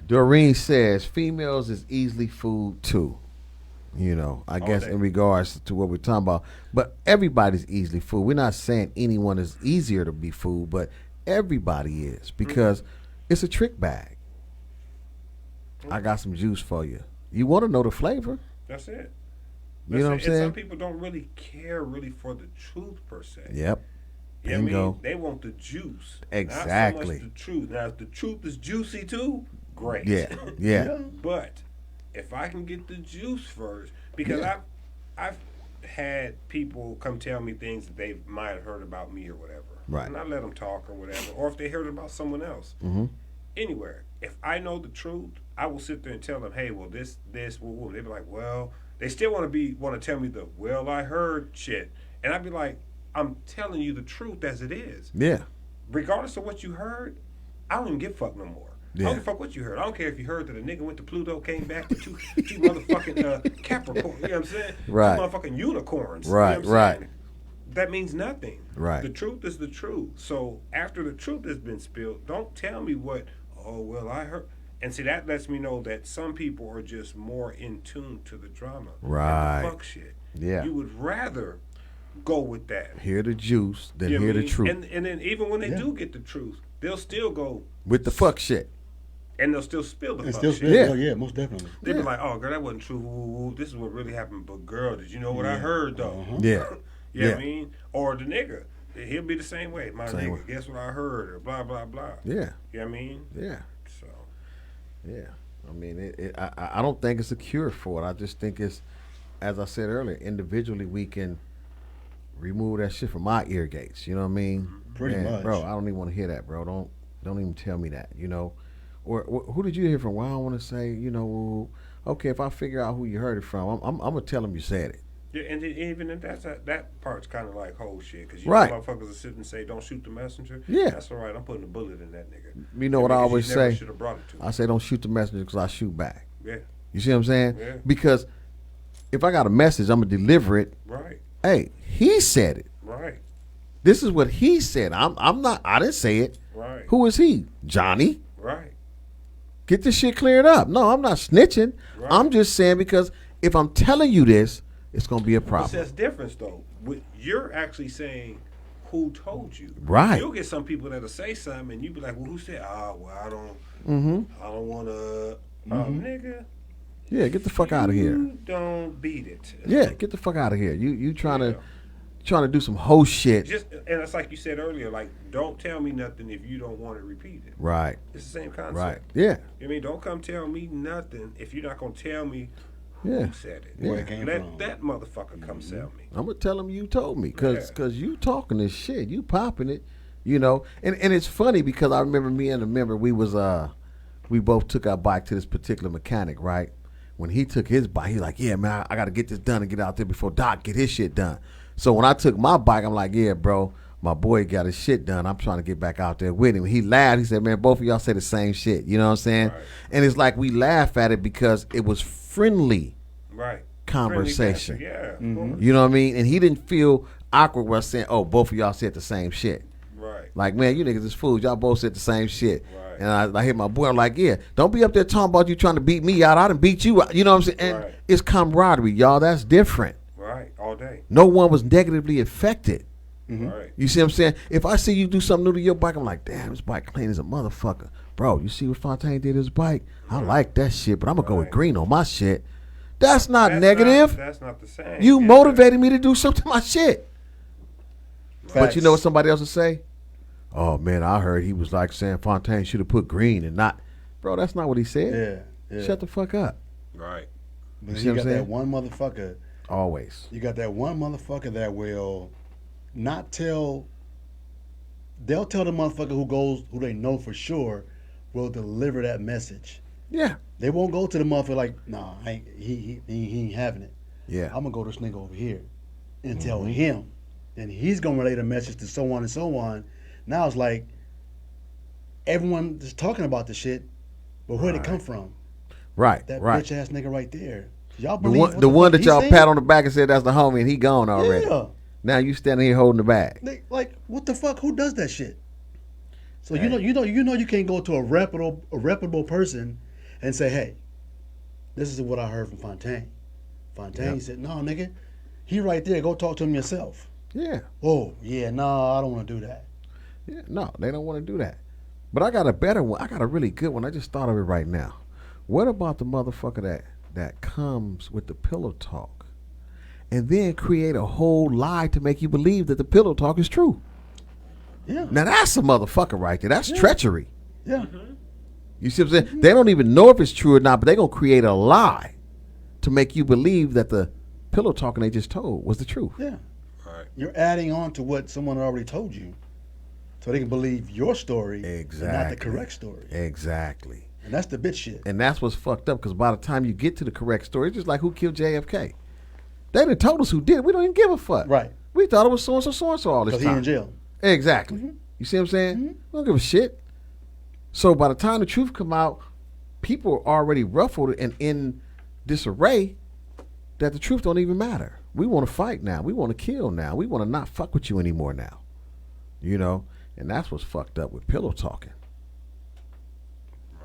[SPEAKER 3] Doreen says females is easily fooled too. You know, I guess
[SPEAKER 1] day.
[SPEAKER 3] in regards to what we're talking about. But everybody's easily fooled. We're not saying anyone is easier to be fooled, but everybody is because it's a trick bag. I got some juice for you. You want to know the flavor.
[SPEAKER 1] That's it.
[SPEAKER 3] You know what I'm
[SPEAKER 1] And
[SPEAKER 3] saying?
[SPEAKER 1] some people don't really care for the truth per se.
[SPEAKER 3] Yep.
[SPEAKER 1] You know what I
[SPEAKER 3] Bingo.
[SPEAKER 1] mean? They want the juice.
[SPEAKER 3] Exactly.
[SPEAKER 1] Not so much the truth. Now, if the truth is juicy too, great.
[SPEAKER 3] Yeah. Yeah.
[SPEAKER 1] But if I can get the juice first, because I've had people come tell me things that they might have heard about me or whatever.
[SPEAKER 3] Right.
[SPEAKER 1] And I let them talk or whatever. Or if they heard about someone else.
[SPEAKER 3] Mm-hmm.
[SPEAKER 1] Anywhere. If I know the truth, I will sit there and tell them, hey, well, this, woo. They'd be like, well, they still want to tell me the, well, I heard shit. And I'd be like, I'm telling you the truth as it is.
[SPEAKER 3] Yeah.
[SPEAKER 1] Regardless of what you heard, I don't even give a fuck no more. I don't give a fuck what you heard. I don't care if you heard that a nigga went to Pluto, came back with two motherfucking Capricorn. You know what I'm saying?
[SPEAKER 3] Right.
[SPEAKER 1] 2 motherfucking unicorns.
[SPEAKER 3] Right,
[SPEAKER 1] You know what I'm
[SPEAKER 3] right.
[SPEAKER 1] saying? That means nothing.
[SPEAKER 3] Right.
[SPEAKER 1] The truth is the truth. So after the truth has been spilled, don't tell me what, oh, well, I heard. And see, that lets me know that some people are just more in tune to the drama.
[SPEAKER 3] Right.
[SPEAKER 1] And the fuck shit.
[SPEAKER 3] Yeah.
[SPEAKER 1] You would rather go with that.
[SPEAKER 3] Hear the juice, then
[SPEAKER 1] You know
[SPEAKER 3] hear
[SPEAKER 1] what I
[SPEAKER 3] the
[SPEAKER 1] mean?
[SPEAKER 3] truth.
[SPEAKER 1] And then even when they
[SPEAKER 2] Yeah.
[SPEAKER 1] do get the truth, they'll still go
[SPEAKER 3] With the fuck shit.
[SPEAKER 1] and they'll still spill the
[SPEAKER 2] And
[SPEAKER 1] fuck
[SPEAKER 2] still,
[SPEAKER 1] shit.
[SPEAKER 3] Yeah.
[SPEAKER 2] yeah, most definitely.
[SPEAKER 1] They'll be
[SPEAKER 3] Yeah.
[SPEAKER 1] like, "Oh, girl, that wasn't true. Ooh, this is what really happened." But girl, did you know what I
[SPEAKER 2] Yeah.
[SPEAKER 1] heard though?
[SPEAKER 2] Uh-huh.
[SPEAKER 3] Yeah.
[SPEAKER 1] You know what I
[SPEAKER 3] Yeah.
[SPEAKER 1] mean? Or the nigga, he'll be the same way. My
[SPEAKER 3] Same
[SPEAKER 1] nigga,
[SPEAKER 3] way.
[SPEAKER 1] guess what I heard? Or blah blah blah.
[SPEAKER 3] Yeah.
[SPEAKER 1] You know what I mean?
[SPEAKER 3] Yeah.
[SPEAKER 1] So
[SPEAKER 3] Yeah. I mean, I don't think it's a cure for it. I just think it's, as I said earlier, individually we can remove that shit from my ear gates. You know what I mean?
[SPEAKER 2] Pretty much.
[SPEAKER 3] Bro. I don't even want to hear that, bro. Don't even tell me that. You know, or who did you hear from? Well, I don't want to say. You know, okay, if I figure out who you heard it from, I'm gonna tell them you said it.
[SPEAKER 1] yeah, and then even if that part's kind of like whole shit, because
[SPEAKER 3] Right.
[SPEAKER 1] motherfuckers will sit and say, "Don't shoot the messenger."
[SPEAKER 3] Yeah.
[SPEAKER 1] That's all right. I'm putting a bullet in that nigga.
[SPEAKER 3] You know what I
[SPEAKER 1] Because
[SPEAKER 3] always
[SPEAKER 1] you never
[SPEAKER 3] say?
[SPEAKER 1] should have brought it to
[SPEAKER 3] I
[SPEAKER 1] him.
[SPEAKER 3] say don't shoot the messenger because I shoot back.
[SPEAKER 1] Yeah.
[SPEAKER 3] You see what I'm saying?
[SPEAKER 1] Yeah.
[SPEAKER 3] Because if I got a message, I'm gonna deliver it.
[SPEAKER 1] Right.
[SPEAKER 3] Hey, he said it.
[SPEAKER 1] Right.
[SPEAKER 3] This is what he said. I'm not. I didn't say it.
[SPEAKER 1] Right.
[SPEAKER 3] Who is he? Johnny.
[SPEAKER 1] Right.
[SPEAKER 3] Get this shit cleared up. No, I'm not snitching.
[SPEAKER 1] Right.
[SPEAKER 3] I'm just saying because if I'm telling you this, it's gonna be a
[SPEAKER 1] But
[SPEAKER 3] problem.
[SPEAKER 1] that's difference though. You're actually saying who told you.
[SPEAKER 3] Right.
[SPEAKER 1] You'll get some people that'll say something and you be like, "Well, who said?" Well, I don't want to. Nigga.
[SPEAKER 3] Yeah, get the fuck out of here.
[SPEAKER 1] You don't beat it.
[SPEAKER 3] Yeah, get the fuck out of here. You trying
[SPEAKER 1] Yeah.
[SPEAKER 3] to do some whole shit.
[SPEAKER 1] Just and it's like you said earlier. Like, don't tell me nothing if you don't want it repeated.
[SPEAKER 3] Right.
[SPEAKER 1] It's the same concept.
[SPEAKER 3] Right. Yeah.
[SPEAKER 1] I mean, don't come tell me nothing if you're not gonna tell me
[SPEAKER 3] Yeah.
[SPEAKER 1] who said it.
[SPEAKER 2] Where it came
[SPEAKER 1] Let
[SPEAKER 2] from.
[SPEAKER 1] that motherfucker come sell me.
[SPEAKER 3] I'm gonna tell him you told me, cause
[SPEAKER 1] Yeah.
[SPEAKER 3] you talking this shit, you popping it, you know. And it's funny because I remember me and a member, we both took our bike to this particular mechanic, right? When he took his bike, he like, yeah, man, I got to get this done and get out there before Doc get his shit done. So when I took my bike, I'm like, yeah, bro, my boy got his shit done. I'm trying to get back out there with him. He laughed. He said, man, both of y'all say the same shit. You know what I'm saying?
[SPEAKER 1] Right.
[SPEAKER 3] And it's like we laugh at it because it was friendly
[SPEAKER 1] Right.
[SPEAKER 3] conversation.
[SPEAKER 1] Friendly banter, yeah. Of course.
[SPEAKER 3] You know what I mean? And he didn't feel awkward while saying, oh, both of y'all said the same shit.
[SPEAKER 1] Right.
[SPEAKER 3] Like, man, you niggas is fools. Y'all both said the same shit.
[SPEAKER 1] Right.
[SPEAKER 3] And I hear my boy, I'm like, yeah, don't be up there talking about you trying to beat me out. I done beat you out. You know what I'm saying? And
[SPEAKER 1] Right.
[SPEAKER 3] it's camaraderie, y'all. That's different.
[SPEAKER 1] Right. All day.
[SPEAKER 3] No one was negatively affected.
[SPEAKER 1] Right.
[SPEAKER 3] You see what I'm saying? If I see you do something new to your bike, I'm like, damn, this bike clean as a motherfucker. Bro, you see what Fontaine did to his bike? I like that shit, but I'm going to go with
[SPEAKER 1] Right.
[SPEAKER 3] green on my shit. That's not
[SPEAKER 1] That's
[SPEAKER 3] negative.
[SPEAKER 1] That's not the same.
[SPEAKER 3] You
[SPEAKER 1] Yeah.
[SPEAKER 3] motivated me to do something to my shit. But you know what
[SPEAKER 2] Facts.
[SPEAKER 3] somebody else would say? Oh, man, I heard he was like saying Fontaine should have put green and not. Bro, that's not what he said.
[SPEAKER 2] Yeah.
[SPEAKER 3] Shut the fuck up.
[SPEAKER 1] Right.
[SPEAKER 2] But
[SPEAKER 3] see
[SPEAKER 2] you
[SPEAKER 3] what
[SPEAKER 2] got
[SPEAKER 3] I'm
[SPEAKER 2] that
[SPEAKER 3] saying?
[SPEAKER 2] one motherfucker.
[SPEAKER 3] Always.
[SPEAKER 2] You got that one motherfucker that will not tell. They'll tell the motherfucker who they know for sure will deliver that message.
[SPEAKER 3] Yeah.
[SPEAKER 2] They won't go to the motherfucker like, nah, he ain't having it.
[SPEAKER 3] Yeah.
[SPEAKER 2] I'm gonna go to this nigga over here and tell him. And he's gonna relay the message to so on and so on. Now it's like everyone is talking about the shit, but where'd it come from?
[SPEAKER 3] Right.
[SPEAKER 2] That
[SPEAKER 3] right.
[SPEAKER 2] bitch ass nigga right there. Y'all
[SPEAKER 3] The
[SPEAKER 2] believe
[SPEAKER 3] one,
[SPEAKER 2] what
[SPEAKER 3] the one
[SPEAKER 2] fuck
[SPEAKER 3] that
[SPEAKER 2] he
[SPEAKER 3] y'all
[SPEAKER 2] said?
[SPEAKER 3] pat on the back and said that's the homie and he gone already.
[SPEAKER 2] Yeah.
[SPEAKER 3] Now you standing here holding the bag.
[SPEAKER 2] Like what the fuck? Who does that shit? So
[SPEAKER 3] Hey.
[SPEAKER 2] you know you can't go to a reputable person and say, hey, this is what I heard from Fontaine. Fontaine
[SPEAKER 3] Yep.
[SPEAKER 2] said, no, nigga, he right there. Go talk to him yourself.
[SPEAKER 3] Yeah.
[SPEAKER 2] Oh yeah, no, I don't want to do that.
[SPEAKER 3] Yeah. No, they don't want to do that. But I got a better one. I got a really good one. I just thought of it right now. What about the motherfucker that comes with the pillow talk and then create a whole lie to make you believe that the pillow talk is true?
[SPEAKER 2] Yeah,
[SPEAKER 3] Now that's a motherfucker right there. That's treachery.
[SPEAKER 2] yeah.
[SPEAKER 3] You see what I'm saying? They don't even know if it's true or not, but they're going to create a lie to make you believe that the pillow talking they just told was the truth.
[SPEAKER 2] Yeah.
[SPEAKER 1] Right.
[SPEAKER 2] You're adding on to what someone already told you, so they can believe your story and not the
[SPEAKER 3] Exactly.
[SPEAKER 2] correct story.
[SPEAKER 3] Exactly.
[SPEAKER 2] And that's the bitch shit.
[SPEAKER 3] And that's what's fucked up because by the time you get to the correct story, it's just like who killed JFK. They done told us who did it. We don't even give a fuck.
[SPEAKER 2] Right.
[SPEAKER 3] We thought it was so-and-so all this
[SPEAKER 2] Because
[SPEAKER 3] time.
[SPEAKER 2] he in jail.
[SPEAKER 3] Exactly. You see what I'm saying? We don't give a shit. So by the time the truth come out, people are already ruffled and in disarray that the truth don't even matter. We want to fight now. We want to kill now. We want to not fuck with you anymore now. You know? And that's what's fucked up with pillow talking.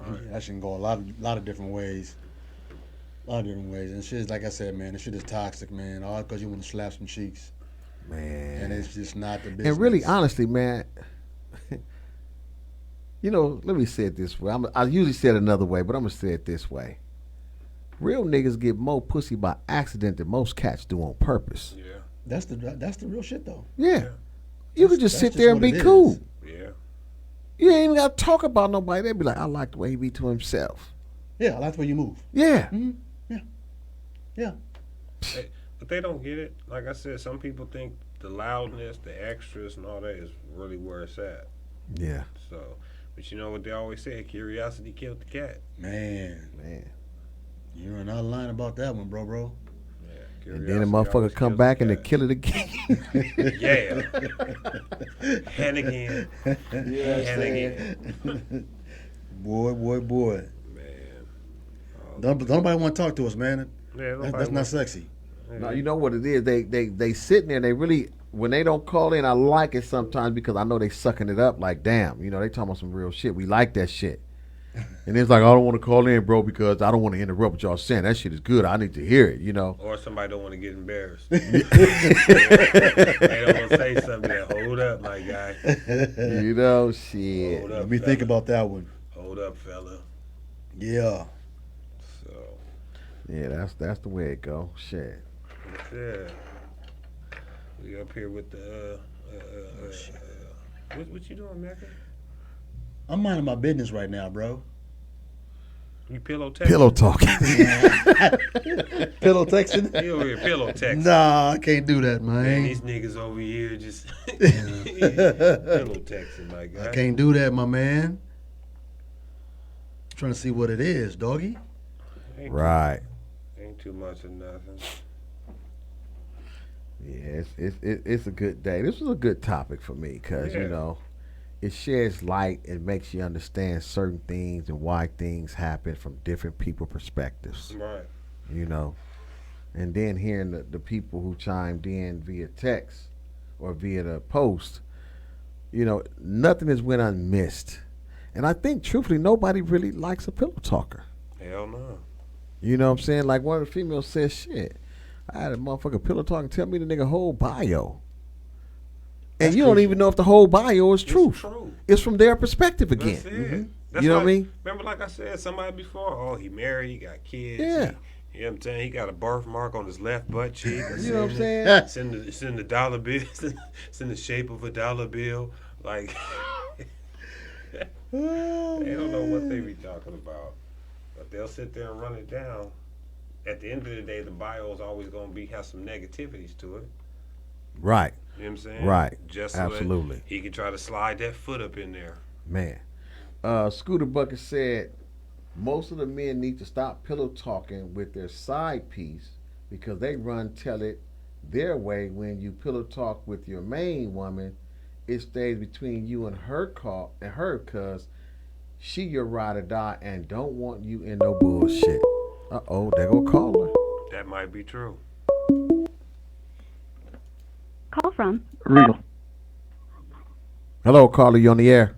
[SPEAKER 2] Yeah, that shit can go a lot of different ways. A lot of different ways. And shit is, like I said, man, this shit is toxic, man. All because you want to slap some cheeks.
[SPEAKER 3] Man.
[SPEAKER 2] And it's just not the business.
[SPEAKER 3] And really, honestly, man, let me say it this way. I usually say it another way, but I'm going to say it this way. Real niggas get more pussy by accident than most cats do on purpose.
[SPEAKER 1] Yeah.
[SPEAKER 2] That's the real shit, though.
[SPEAKER 3] Yeah. You could just sit
[SPEAKER 2] that's
[SPEAKER 3] there
[SPEAKER 2] just
[SPEAKER 3] and be
[SPEAKER 2] what it
[SPEAKER 3] cool.
[SPEAKER 2] is.
[SPEAKER 1] Yeah.
[SPEAKER 3] You ain't even got to talk about nobody. They be like, I like the way he be to himself.
[SPEAKER 2] Yeah, that's where you move.
[SPEAKER 3] Yeah.
[SPEAKER 2] Mm-hmm. Yeah.
[SPEAKER 1] But they don't get it. Like I said, some people think the loudness, the extras, and all that is really where it's at.
[SPEAKER 3] Yeah.
[SPEAKER 1] So, but you know what they always say? Curiosity killed the cat.
[SPEAKER 2] Man. You're not lying about that one, bro.
[SPEAKER 1] Yeah.
[SPEAKER 3] And then the motherfucker come back and they kill it again.
[SPEAKER 1] Yeah. And again. And again.
[SPEAKER 2] Boy.
[SPEAKER 1] Man.
[SPEAKER 2] Don't nobody want to talk to us, man.
[SPEAKER 1] Yeah,
[SPEAKER 2] That's not sexy.
[SPEAKER 3] No, you know what it is? They sitting there and they really, when they don't call in, I like it sometimes because I know they sucking it up like, damn, they talking about some real shit. We like that shit. And it's like, I don't want to call in, bro, because I don't want to interrupt what y'all saying. That shit is good. I need to hear it,
[SPEAKER 1] Or somebody don't want to get embarrassed. They don't want to say something that, hold up, my guy.
[SPEAKER 3] Shit.
[SPEAKER 1] Hold up,
[SPEAKER 2] Let me
[SPEAKER 1] fella.
[SPEAKER 2] think about that one.
[SPEAKER 1] Hold up, fella.
[SPEAKER 2] Yeah.
[SPEAKER 1] So.
[SPEAKER 3] Yeah, that's the way it go. Shit.
[SPEAKER 1] Yeah. We up here with the what you doing, Mecca?
[SPEAKER 2] I'm minding my business right now, bro.
[SPEAKER 1] You pillow texting?
[SPEAKER 3] Pillow talking.
[SPEAKER 2] Pillow texting?
[SPEAKER 1] You over here pillow texting.
[SPEAKER 2] Nah, I can't do that, man.
[SPEAKER 1] Man, these niggas over here just pillow texting, my guy.
[SPEAKER 2] I can't do that, my man. Trying to see what it is, doggy.
[SPEAKER 3] Right.
[SPEAKER 1] Ain't too much of nothing.
[SPEAKER 3] Yeah, it's a good day. This was a good topic for me because, it sheds light and makes you understand certain things and why things happen from different people perspectives.
[SPEAKER 1] Right.
[SPEAKER 3] And then hearing the people who chimed in via text or via the post, nothing has went unmissed. And I think, truthfully, nobody really likes a pillow talker.
[SPEAKER 1] Hell no.
[SPEAKER 3] You know what I'm saying? Like one of the females said, shit, I had a motherfucker pillow talking tell me the nigga whole bio. And
[SPEAKER 2] That's
[SPEAKER 3] you don't
[SPEAKER 2] crucial.
[SPEAKER 3] even know if the whole bio is true.
[SPEAKER 1] It's true.
[SPEAKER 3] It's from their perspective again.
[SPEAKER 1] That's it.
[SPEAKER 2] Mm-hmm.
[SPEAKER 1] That's
[SPEAKER 3] You know what I
[SPEAKER 1] like-
[SPEAKER 3] mean?
[SPEAKER 1] Remember, like I said, somebody before, oh, he married, he got kids.
[SPEAKER 3] Yeah.
[SPEAKER 1] You know what I'm saying? He got a birthmark on his left butt cheek.
[SPEAKER 3] You know what I'm saying?
[SPEAKER 1] It's in the dollar bill. It's in the shape of a dollar bill. Like, they don't know what they be talking about. But they'll sit there and run it down. At the end of the day, the bio is always going to have some negativities to it.
[SPEAKER 3] Right.
[SPEAKER 1] You know what I'm saying?
[SPEAKER 3] Right.
[SPEAKER 1] Just so
[SPEAKER 3] Absolutely.
[SPEAKER 1] that he can try to slide that foot up in there.
[SPEAKER 3] Man. Scooter Bucket said most of the men need to stop pillow talking with their side piece because they tell it their way. When you pillow talk with your main woman, it stays between you and her cause she your ride or die and don't want you in no bullshit. Uh-oh, there go caller.
[SPEAKER 1] That might be true.
[SPEAKER 4] Call from
[SPEAKER 5] Regal.
[SPEAKER 3] Hello, caller, you on the air?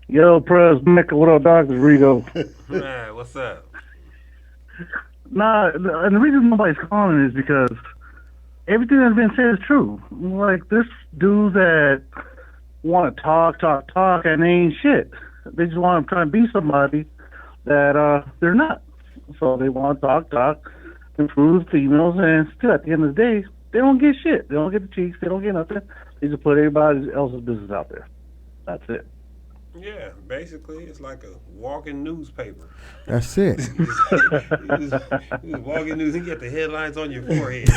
[SPEAKER 5] Yo, Prez, Nick, what up, dog? It's Rigo.
[SPEAKER 1] Man, what's up?
[SPEAKER 5] And the reason nobody's calling is because everything that's been said is true. Like, there's dudes that want to talk, and they ain't shit. They just want to try and be somebody that they're not. So they want to talk, improve females, and still, at the end of the day, they don't get shit. They don't get the cheeks. They don't get nothing. They just put everybody else's business out there. That's it.
[SPEAKER 1] Yeah, basically, it's like a walking newspaper.
[SPEAKER 3] That's it.
[SPEAKER 1] You was walking news, and you get the headlines on your forehead.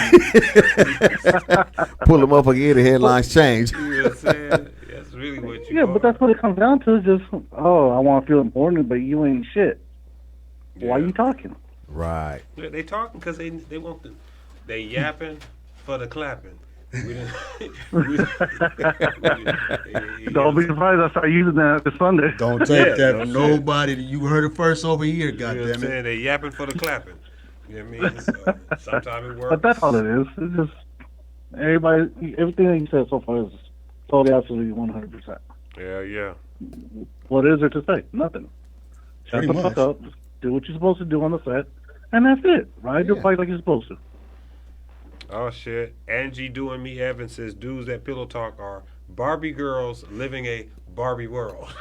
[SPEAKER 3] Pull them up again, the headlines change.
[SPEAKER 1] You know what I'm saying? That's really what you
[SPEAKER 5] Yeah, but that's what it comes down to. Is just, I want to feel important, but you ain't shit. Why you talking?
[SPEAKER 3] Right.
[SPEAKER 1] They talking because they want the, they yapping for the clapping. We didn't,
[SPEAKER 5] Don't be surprised I start using that this Sunday.
[SPEAKER 2] Don't take
[SPEAKER 1] Yeah,
[SPEAKER 2] that
[SPEAKER 1] no
[SPEAKER 2] from
[SPEAKER 1] shit.
[SPEAKER 2] nobody. You heard it first over here,
[SPEAKER 1] You know what I'm
[SPEAKER 2] goddammit.
[SPEAKER 1] saying? They yapping for the clapping. You know what I mean? So, sometimes it works.
[SPEAKER 5] But that's all it is. It's just everything that you said so far is totally, absolutely, 100%.
[SPEAKER 1] Yeah.
[SPEAKER 5] What is there to say? Nothing. Shut
[SPEAKER 2] Pretty
[SPEAKER 5] the
[SPEAKER 2] much.
[SPEAKER 5] fuck up. Just do what you're supposed to do on the set, and that's it. Ride your
[SPEAKER 3] Yeah.
[SPEAKER 5] bike like you're supposed to.
[SPEAKER 1] Oh shit. Angie doing me Evans says dudes at Pillow Talk are Barbie girls living a Barbie world.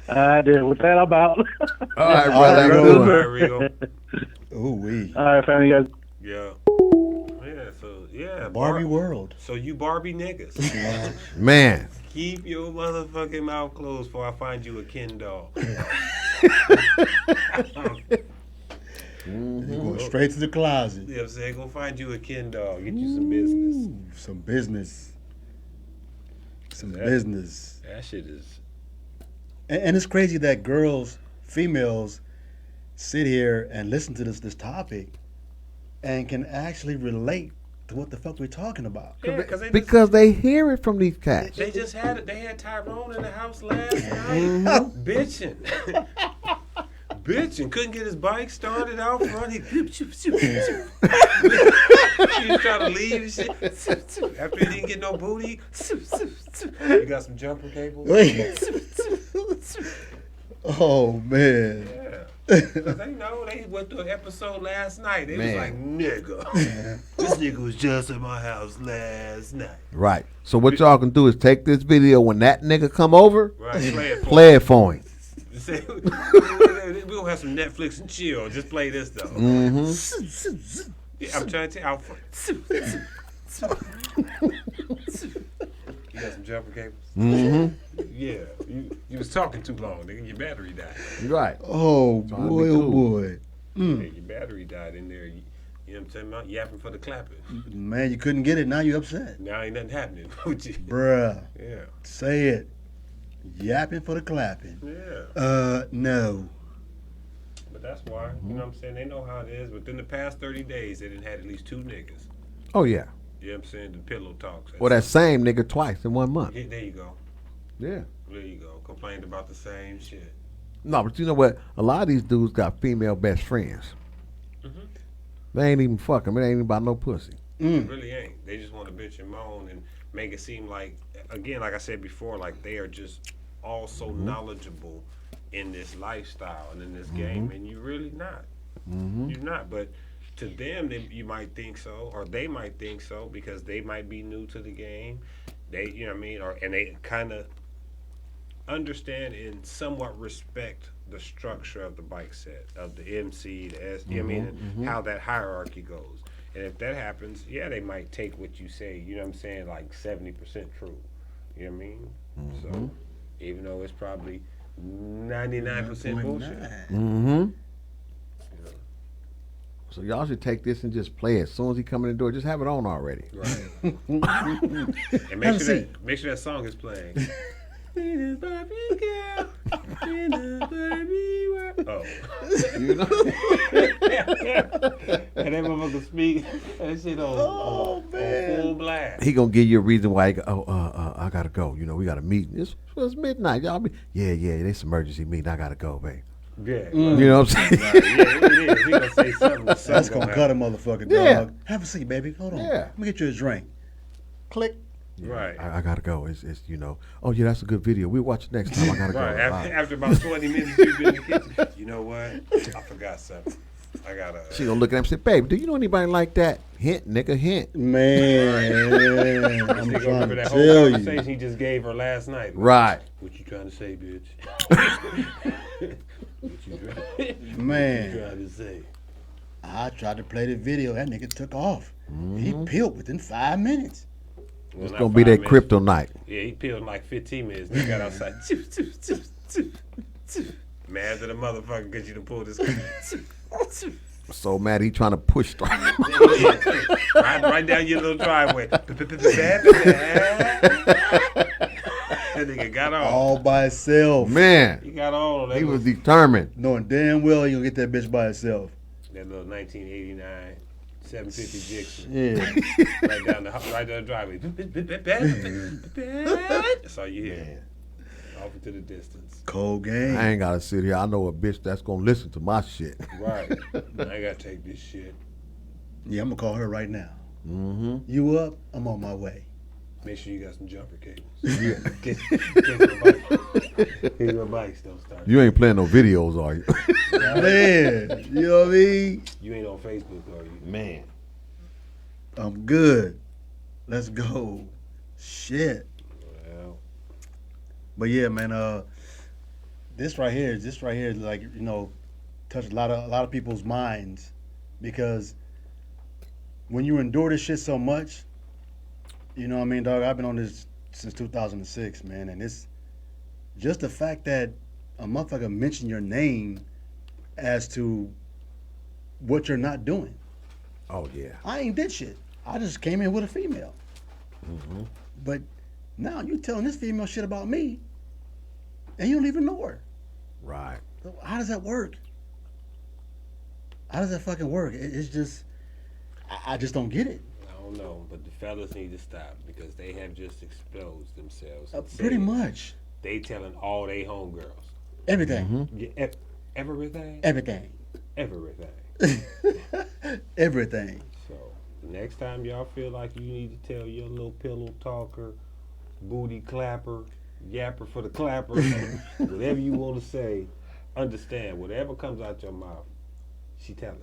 [SPEAKER 5] I did. What that about?
[SPEAKER 3] All right,
[SPEAKER 2] All
[SPEAKER 3] brother.
[SPEAKER 2] right,
[SPEAKER 3] Have a
[SPEAKER 2] Rigo.
[SPEAKER 3] good
[SPEAKER 1] All right,
[SPEAKER 3] one.
[SPEAKER 1] Rigo.
[SPEAKER 2] Ooh wee.
[SPEAKER 5] All right, family guys.
[SPEAKER 1] Yeah. Yeah, so yeah.
[SPEAKER 2] Barbie world.
[SPEAKER 1] So you Barbie niggas.
[SPEAKER 3] Man.
[SPEAKER 1] Keep your motherfucking mouth closed before I find you a Ken doll.
[SPEAKER 2] You go straight to the closet.
[SPEAKER 1] You know what I'm saying? Go find you a Ken doll. Get you some business.
[SPEAKER 2] Ooh, some business. Some
[SPEAKER 1] That-
[SPEAKER 2] business.
[SPEAKER 1] That shit is.
[SPEAKER 2] And it's crazy that girls, females, sit here and listen to this topic and can actually relate to what the fuck we're talking about.
[SPEAKER 1] Yeah, cause
[SPEAKER 3] Because they hear it from these cats.
[SPEAKER 1] they just had it. They had Tyrone in the house last night, bitching. Bitching, couldn't get his bike started out front. He was trying to leave and shit. After he didn't get no booty, you got some jumper cables.
[SPEAKER 2] Oh man.
[SPEAKER 1] Yeah. 'Cause they know they went through an episode last night. They was like, nigga, this nigga was just at my house last night.
[SPEAKER 3] Right. So what y'all can do is take this video when that nigga come over,
[SPEAKER 1] Right,
[SPEAKER 3] play it for him.
[SPEAKER 1] Say, we gonna have some Netflix and chill. Just play this though. Yeah, I'm trying to tell you, out front. You got some jumper cables? Yeah. You was talking too long, nigga. Your battery died.
[SPEAKER 3] Right.
[SPEAKER 2] Oh
[SPEAKER 3] Trying to
[SPEAKER 2] boy,
[SPEAKER 3] be
[SPEAKER 2] oh
[SPEAKER 3] cool.
[SPEAKER 2] boy.
[SPEAKER 1] Yeah, your battery died in there. You know what I'm talking about? Yapping for the clapping.
[SPEAKER 2] Man, you couldn't get it. Now you upset.
[SPEAKER 1] Now ain't nothing happening with you.
[SPEAKER 2] Bruh,
[SPEAKER 1] Yeah.
[SPEAKER 2] say it. Yapping for the clapping.
[SPEAKER 1] Yeah.
[SPEAKER 2] No.
[SPEAKER 1] But that's why, you know what I'm saying? They know how it is. Within the past 30 days, they done had at least 2 niggas.
[SPEAKER 3] Oh, yeah.
[SPEAKER 1] You know what I'm saying? The pillow talks.
[SPEAKER 3] Well, that same nigga twice in 1 month.
[SPEAKER 1] Yeah, there you go.
[SPEAKER 3] Yeah.
[SPEAKER 1] There you go. Complained about the same shit.
[SPEAKER 3] No, but you know what? A lot of these dudes got female best friends. They ain't even fucking. It ain't even about no pussy.
[SPEAKER 1] It really ain't. They just want to bitch and moan and make it seem like, again, like I said before, like they are just all so knowledgeable in this lifestyle and in this game, and you're really not. You're not. But to them, you might think so, or they might think so because they might be new to the game. They, you know what I mean, and they kind of understand and somewhat respect the structure of the bike set, of the MC, the S, you know what I mean, and how that hierarchy goes. And if that happens, yeah, they might take what you say, you know what I'm saying, like 70% true. You know what I mean? So, even though it's probably 99% bullshit.
[SPEAKER 3] Mm-hmm. So y'all should take this and just play it. As soon as he come in the door, just have it on already.
[SPEAKER 1] Right. And make sure that song is playing. In a Barbie girl, in a Barbie world. Oh.
[SPEAKER 3] You know?
[SPEAKER 1] And that motherfucker speak that shit on full blast.
[SPEAKER 3] He gonna give you a reason why. I gotta go. You know, we got a meeting. It's midnight. Y'all be yeah. It's emergency meeting. I gotta go, babe.
[SPEAKER 1] Yeah.
[SPEAKER 3] You know what I'm saying?
[SPEAKER 1] Right. Yeah, it is. He gonna say something.
[SPEAKER 2] That's gonna cut a motherfucker, dog.
[SPEAKER 3] Yeah.
[SPEAKER 2] Have a seat, baby. Hold on.
[SPEAKER 3] Yeah.
[SPEAKER 2] Let me get you a drink. Click.
[SPEAKER 1] Right.
[SPEAKER 3] I gotta go. It's you know. Oh yeah, that's a good video. We'll watch it next time. I gotta
[SPEAKER 1] Right.
[SPEAKER 3] go.
[SPEAKER 1] After about 20 minutes, you've been in the kitchen. You know what? I forgot something. I gotta.
[SPEAKER 3] She gonna look at him and say, "Babe, do you know anybody like that?" Hint, nigga, hint.
[SPEAKER 2] Man,
[SPEAKER 1] She
[SPEAKER 2] I'm
[SPEAKER 1] gonna
[SPEAKER 2] trying
[SPEAKER 1] remember
[SPEAKER 2] to
[SPEAKER 1] that
[SPEAKER 2] tell
[SPEAKER 1] whole
[SPEAKER 2] you.
[SPEAKER 1] conversation he just gave her last night.
[SPEAKER 3] Right.
[SPEAKER 1] What you trying to say, bitch? What you
[SPEAKER 2] Man,
[SPEAKER 1] trying to say?
[SPEAKER 2] I tried to play the video. That nigga took off. He
[SPEAKER 3] Mm-hmm.
[SPEAKER 2] peeled within 5 minutes.
[SPEAKER 1] Well,
[SPEAKER 3] It's
[SPEAKER 1] not
[SPEAKER 3] gonna be
[SPEAKER 1] 5
[SPEAKER 3] that
[SPEAKER 1] minutes.
[SPEAKER 3] crypto night.
[SPEAKER 1] Yeah, he peeled in like 15 minutes. He got outside. Mad to the motherfucker because you done pulled this.
[SPEAKER 3] So mad he trying to push.
[SPEAKER 1] right down your little driveway. That nigga got on.
[SPEAKER 2] All by itself.
[SPEAKER 3] Man,
[SPEAKER 1] He got on that
[SPEAKER 3] he was
[SPEAKER 1] little,
[SPEAKER 3] determined.
[SPEAKER 2] Knowing damn well you gonna get that bitch by itself.
[SPEAKER 1] that little 1989 750 Dixon.
[SPEAKER 2] Yeah.
[SPEAKER 1] right down the driveway. That's all you hear. Off into the distance.
[SPEAKER 2] Cold game.
[SPEAKER 3] I ain't gotta sit here. I know a bitch that's gonna listen to my shit.
[SPEAKER 1] Right. I gotta take this shit.
[SPEAKER 2] Yeah, I'm gonna call her right now.
[SPEAKER 3] Mm-hmm.
[SPEAKER 2] You up? I'm on my way.
[SPEAKER 1] Make sure you got some jumper cables. Get your bikes don't start.
[SPEAKER 3] You ain't playing no videos, are you?
[SPEAKER 2] Man, you know what I mean?
[SPEAKER 1] You ain't on Facebook, are you?
[SPEAKER 3] Man.
[SPEAKER 2] I'm good. Let's go. Shit.
[SPEAKER 1] Well,
[SPEAKER 2] But yeah, man, this right here, like, touched a lot of people's minds, because when you endure this shit so much, you know what I mean, dog. I've been on this since 2006, man, and it's just the fact that a motherfucker mentioned your name as to what you're not doing.
[SPEAKER 3] Oh, yeah.
[SPEAKER 2] I ain't did shit. I just came in with a female.
[SPEAKER 3] Mm-hmm.
[SPEAKER 2] But now you telling this female shit about me, and you don't even know her.
[SPEAKER 3] Right.
[SPEAKER 2] So how does that work? How does that fucking work? It's just, I just don't get it.
[SPEAKER 1] I don't know, but the fellas need to stop because they have just exposed themselves.
[SPEAKER 2] Pretty much.
[SPEAKER 1] They telling all they homegirls.
[SPEAKER 2] Everything.
[SPEAKER 3] Mm-hmm.
[SPEAKER 1] Yeah, everything?
[SPEAKER 2] Everything.
[SPEAKER 1] Everything.
[SPEAKER 2] Everything.
[SPEAKER 1] So, the next time y'all feel like you need to tell your little pillow talker, booty clapper, yapper for the clapper, whatever you want to say, understand, whatever comes out your mouth, she telling.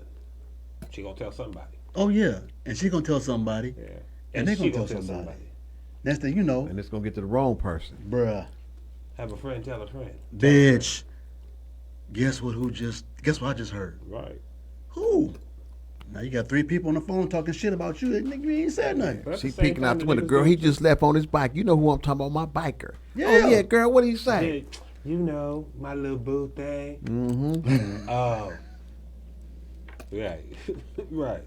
[SPEAKER 1] She gonna tell somebody.
[SPEAKER 2] Oh yeah, and she gonna tell somebody,
[SPEAKER 1] Yeah.
[SPEAKER 2] and they
[SPEAKER 1] she
[SPEAKER 2] gonna tell somebody. Next thing you know,
[SPEAKER 3] And it's going to get to the wrong person.
[SPEAKER 2] bruh,
[SPEAKER 1] Have a friend tell a friend.
[SPEAKER 2] bitch. Guess what? Guess what I just heard?
[SPEAKER 1] Right.
[SPEAKER 2] Who? Now you got 3 people on the phone talking shit about you. Nigga, you ain't said nothing.
[SPEAKER 1] But at
[SPEAKER 3] She
[SPEAKER 1] the same
[SPEAKER 3] peeking out
[SPEAKER 1] time,
[SPEAKER 3] the window.
[SPEAKER 1] niggas
[SPEAKER 3] Girl,
[SPEAKER 1] do
[SPEAKER 3] he
[SPEAKER 1] it.
[SPEAKER 3] just left on his bike. You know who I'm talking about, my biker.
[SPEAKER 2] Yeah.
[SPEAKER 3] Oh, yeah, girl, what do you say?
[SPEAKER 1] Yeah, you know, my little boo thing.
[SPEAKER 3] Mm-hmm.
[SPEAKER 1] Oh. Right. Right.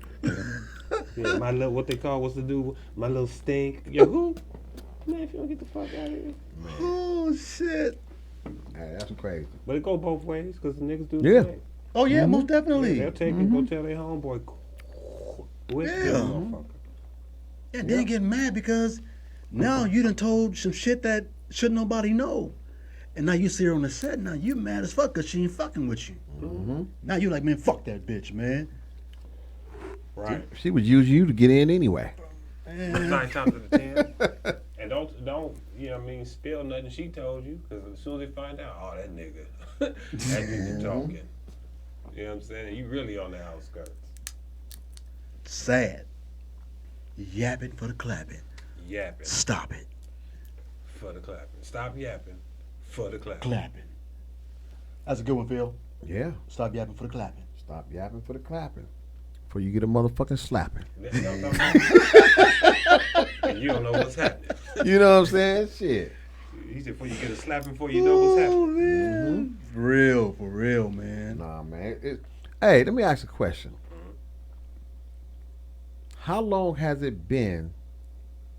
[SPEAKER 1] Yeah, my little, what they call, what's the dude? My little stink. Yo, who? Man, if you don't get the fuck out of here.
[SPEAKER 2] Oh shit.
[SPEAKER 3] Hey, that's crazy.
[SPEAKER 1] But it go both ways, because the niggas do
[SPEAKER 3] Yeah.
[SPEAKER 1] the same.
[SPEAKER 2] Oh yeah, most
[SPEAKER 1] Yeah,
[SPEAKER 2] definitely.
[SPEAKER 1] they'll take it, go tell their homeboy, with
[SPEAKER 2] Yeah.
[SPEAKER 1] them motherfucker.
[SPEAKER 2] Yeah, they get mad because now you done told some shit that shouldn't nobody know. And now you see her on the set, now you mad as fuck because she ain't fucking with you.
[SPEAKER 3] Mm-hmm.
[SPEAKER 2] Now you like, man, fuck that bitch, man.
[SPEAKER 1] Right.
[SPEAKER 3] She was using you to get in anyway.
[SPEAKER 1] 9 times out of 10. And don't, you know what I mean, spill nothing she told you, because as soon as they find out, oh, that nigga, that nigga talking. You know what I'm saying? And you really on the outskirts.
[SPEAKER 2] Sad. Yapping for the clapping.
[SPEAKER 1] Yapping
[SPEAKER 2] Stop it.
[SPEAKER 1] for the clapping. Stop yapping for the clapping.
[SPEAKER 2] Clapping. That's a good one, Phil.
[SPEAKER 3] Yeah.
[SPEAKER 2] Stop yapping for the clapping.
[SPEAKER 3] Stop yapping for the clapping. Before you get a motherfucking slapping.
[SPEAKER 1] That's what I'm talking about. And you don't know what's happening.
[SPEAKER 3] You know what I'm saying? Shit.
[SPEAKER 1] He said, before you get a slapping, before you know what's happening.
[SPEAKER 2] Man. For real, man.
[SPEAKER 3] Nah, man. Hey, let me ask a question. How long has it been